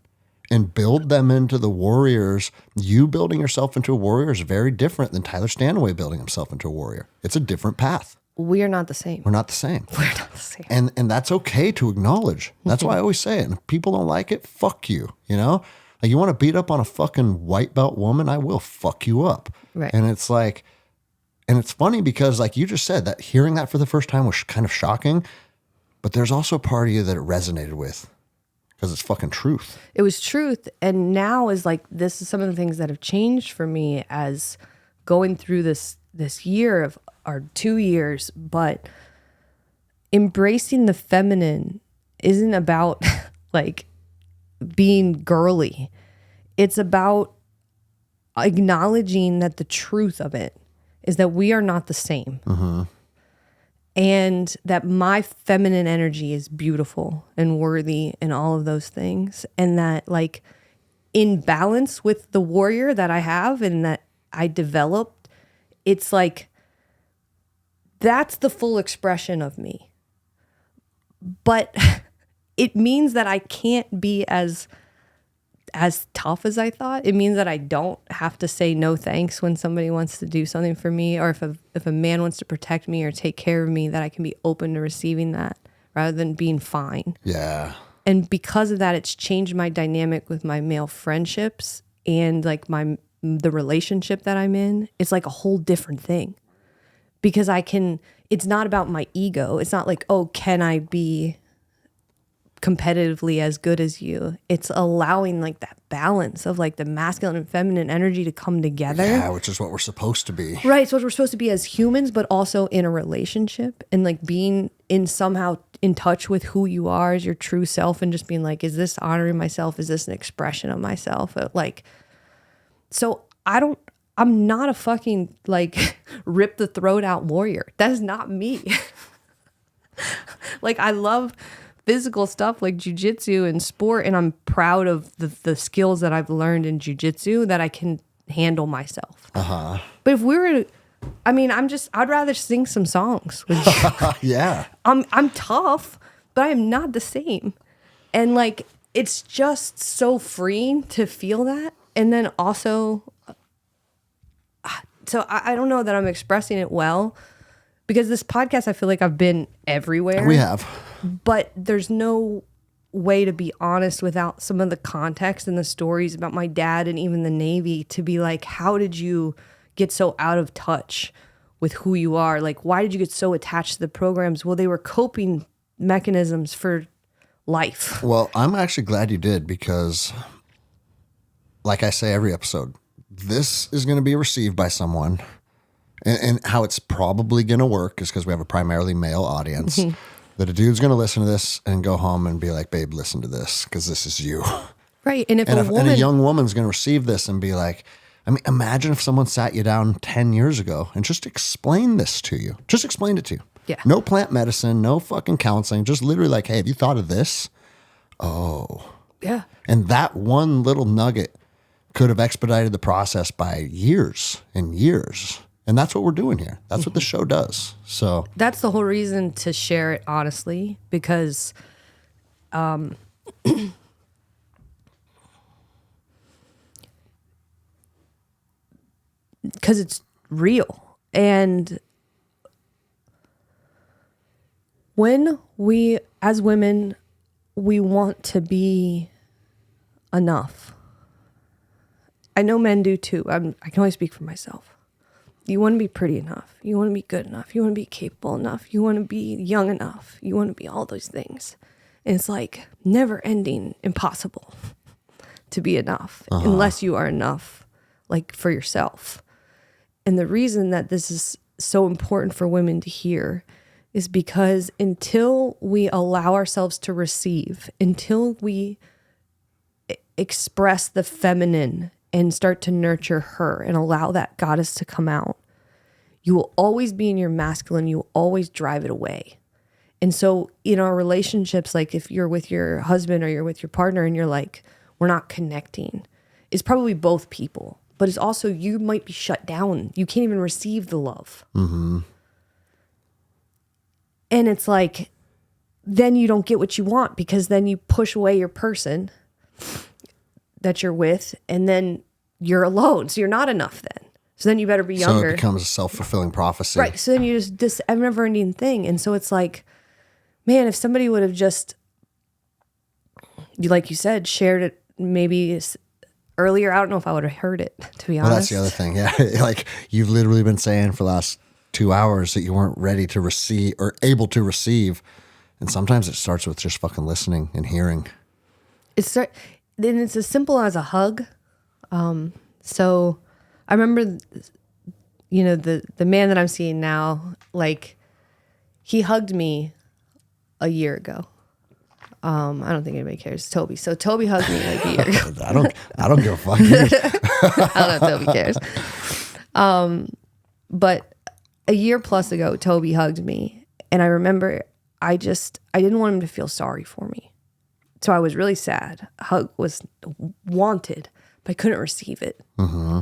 and build them into the warriors. You building yourself into a warrior is very different than Tyler Stanaway building himself into a warrior. It's a different path. We are not the same. We're not the same. We're not the same. And that's okay to acknowledge. That's why I always say it. And if people don't like it, fuck you. You know? Like, you want to beat up on a fucking white belt woman, I will fuck you up. Right. And it's like, and it's funny because, like you just said, that hearing that for the first time was kind of shocking. But there's also a part of you that it resonated with because it's fucking truth. It was truth. And now is like, this is some of the things that have changed for me as going through this year of, or 2 years, but embracing the feminine isn't about like being girly. It's about acknowledging that the truth of it is that we are not the same. Mm-hmm. And that my feminine energy is beautiful and worthy and all of those things. And that, like, in balance with the warrior that I have and that I developed, it's like, that's the full expression of me. But it means that I can't be as tough as I thought. It means that I don't have to say no thanks when somebody wants to do something for me, or if a man wants to protect me or take care of me, that I can be open to receiving that rather than being fine. Yeah. And because of that, it's changed my dynamic with my male friendships and like the relationship that I'm in. It's like a whole different thing because it's not about my ego. It's not like, oh, can I be competitively as good as you? It's allowing like that balance of like the masculine and feminine energy to come together. Yeah, which is what we're supposed to be. Right. It's what we're supposed to be as humans, but also in a relationship and like being somehow in touch with who you are as your true self and just being like, is this honoring myself? Is this an expression of myself? Like, so I'm not a fucking like rip the throat out warrior. That is not me. Like, I love physical stuff like jujitsu and sport, and I'm proud of the skills that I've learned in jujitsu that I can handle myself. Uh-huh. But if we were, I mean, I'd rather sing some songs with you. Yeah. I'm tough, but I am not the same. And like, it's just so freeing to feel that. And then also, so I don't know that I'm expressing it well, because this podcast, I feel like I've been everywhere. We have. But there's no way to be honest without some of the context and the stories about my dad and even the Navy to be like, how did you get so out of touch with who you are? Like, why did you get so attached to the programs? Well, they were coping mechanisms for life. Well, I'm actually glad you did because, like I say every episode, this is going to be received by someone. And how it's probably going to work is because we have a primarily male audience. That a dude's going to listen to this and go home and be like, babe, listen to this because this is you. Right. And if a young woman's going to receive this and be like, I mean, imagine if someone sat you down 10 years ago and just explained this to you. Just explained it to you. Yeah. No plant medicine, no fucking counseling. Just literally like, hey, have you thought of this? Oh. Yeah. And that one little nugget could have expedited the process by years and years. And that's what we're doing here. That's what the show does. So that's the whole reason to share it honestly, because it's real. And when we, as women, we want to be enough. I know men do too. I can only speak for myself. You want to be pretty enough. You want to be good enough. You want to be capable enough. You want to be young enough. You want to be all those things. And it's like never ending, impossible to be enough unless you are enough, like for yourself. And the reason that this is so important for women to hear is because until we allow ourselves to receive, until we express the feminine and start to nurture her and allow that goddess to come out, you will always be in your masculine. You will always drive it away. And so in our relationships, like if you're with your husband or you're with your partner and you're like, we're not connecting, it's probably both people, but it's also you might be shut down. You can't even receive the love. Mm-hmm. And it's like, then you don't get what you want because then you push away your person that you're with and then you're alone. So you're not enough then. So then you better be younger. So it becomes a self-fulfilling prophecy. Right. So then you just this never-ending thing. And so it's like, man, if somebody would have just, like you said, shared it maybe earlier, I don't know if I would have heard it, to be honest. Well, that's the other thing. Yeah. Like you've literally been saying for the last 2 hours that you weren't ready to receive or able to receive. And sometimes it starts with just fucking listening and hearing. Then it's as simple as a hug. So I remember, the man that I'm seeing now, like he hugged me a year ago. I don't think anybody cares. Toby. So Toby hugged me like a year ago. I don't give a fuck. I don't know if Toby cares. But a year plus ago, Toby hugged me. And I remember I didn't want him to feel sorry for me. So I was really sad. A hug was wanted, but I couldn't receive it. Mm-hmm.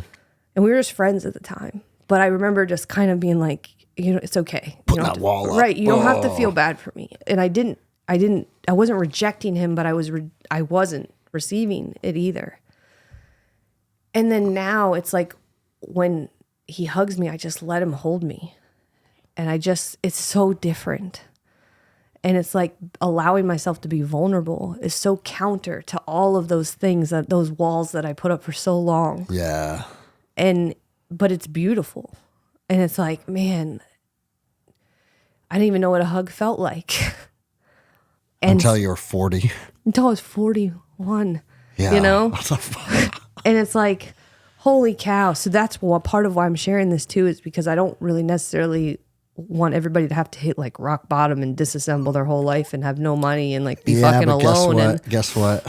And we were just friends at the time. But I remember just kind of being like, it's okay. Putting that wall up. Right. You don't have to feel bad for me. And I wasn't rejecting him, but I wasn't receiving it either. And then now it's like when he hugs me, I just let him hold me. And it's so different. And it's like allowing myself to be vulnerable is so counter to all of those things, those walls that I put up for so long. Yeah. But it's beautiful. And it's like, man, I didn't even know what a hug felt like. Until you were 40. Until I was 41. Yeah. And it's like, holy cow. So that's part of why I'm sharing this too, is because I don't really necessarily want everybody to have to hit like rock bottom and disassemble their whole life and have no money and like be fucking alone. Guess what?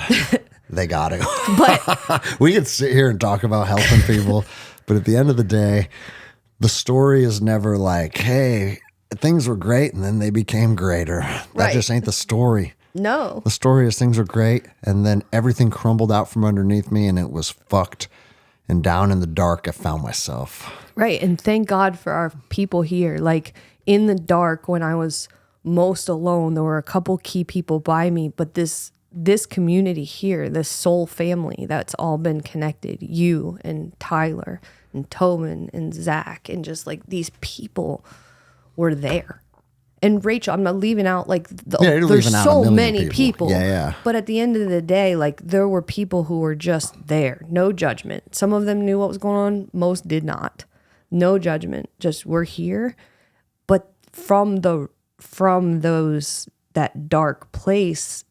They got to. But we could sit here and talk about helping people, but at the end of the day, the story is never like, hey, things were great and then they became greater. That just ain't the story. No. The story is things were great and then everything crumbled out from underneath me and it was fucked. And down in the dark, I found myself. Right. And thank God for our people here. Like in the dark, when I was most alone, there were a couple key people by me. But this community here, this soul family that's all been connected, you and Tyler and Tobin and Zach, and just like these people were there. And Rachel, I'm not leaving out like there's so many people. Yeah. But at the end of the day, like there were people who were just there, no judgment. Some of them knew what was going on, most did not. No judgment, just we're here. But from those that dark place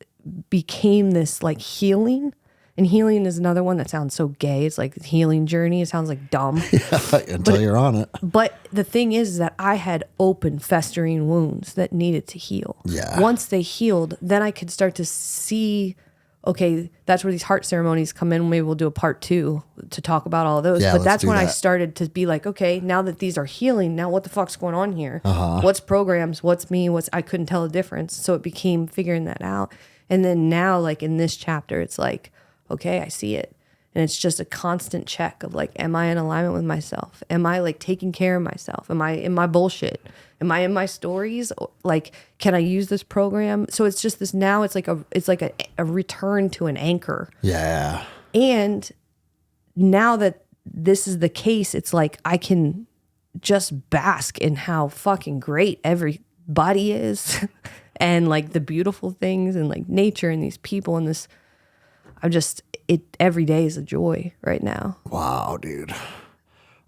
became this like healing. And healing is another one that sounds so gay. It's like healing journey. It sounds like dumb. Until you're on it. But the thing is that I had open, festering wounds that needed to heal. Yeah. Once they healed, then I could start to see, okay, that's where these heart ceremonies come in. Maybe we'll do a part 2 to talk about all of those. Yeah, but that's when I started to be like, okay, now that these are healing, now what the fuck's going on here? What's programs? What's me? I couldn't tell the difference. So it became figuring that out. And then now, like in this chapter, it's like, okay, I see it. And it's just a constant check of like, am I in alignment with myself? Am I like taking care of myself? Am I in my bullshit? Am I in my stories? Like, can I use this program? So it's just this now, it's like a return to an anchor. Yeah. And now that this is the case, it's like I can just bask in how fucking great everybody is and like the beautiful things and like nature and these people and this. Every day is a joy right now. Wow, dude.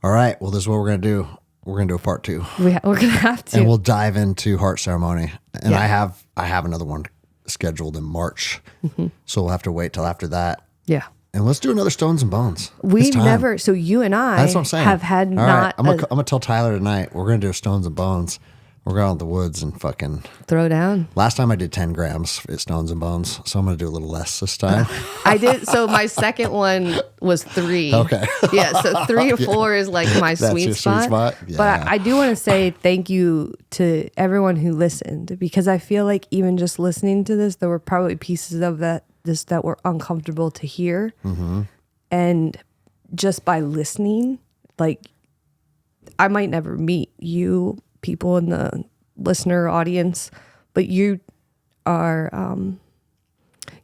All right. Well, this is what we're going to do. We're going to do a part 2. We're going to have to. And we'll dive into heart ceremony. And Yeah. I have another one scheduled in March. Mm-hmm. So we'll have to wait till after that. Yeah. And let's do another Stones and Bones. We've never, so you and I That's what I'm saying. have had All not. right. I'm going to tell Tyler tonight, we're going to do a Stones and Bones. We're going out in the woods and fucking throw down. Last time I did 10 grams at Stones and Bones, so I'm going to do a little less this time. I did. So my second one was 3. Okay. Yeah. So 3 or 4 is like my sweet spot. Yeah. But I do want to say thank you to everyone who listened, because I feel like even just listening to this, there were probably pieces of that were uncomfortable to hear. Mm-hmm. And just by listening, like, I might never meet you people in the listener audience, but you are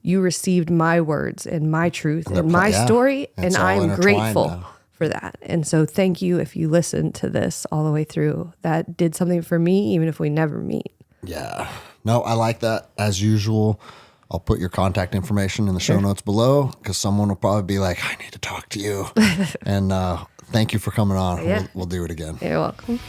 you received my words and my truth and my story, and I'm grateful for that. And so thank you if you listened to this all the way through. That did something for me, even if we never meet. Yeah. No, I like that. As usual, I'll put your contact information in the show notes below, because someone will probably be like, I need to talk to you. And thank you for coming on. Yeah. We'll do it again. You're welcome.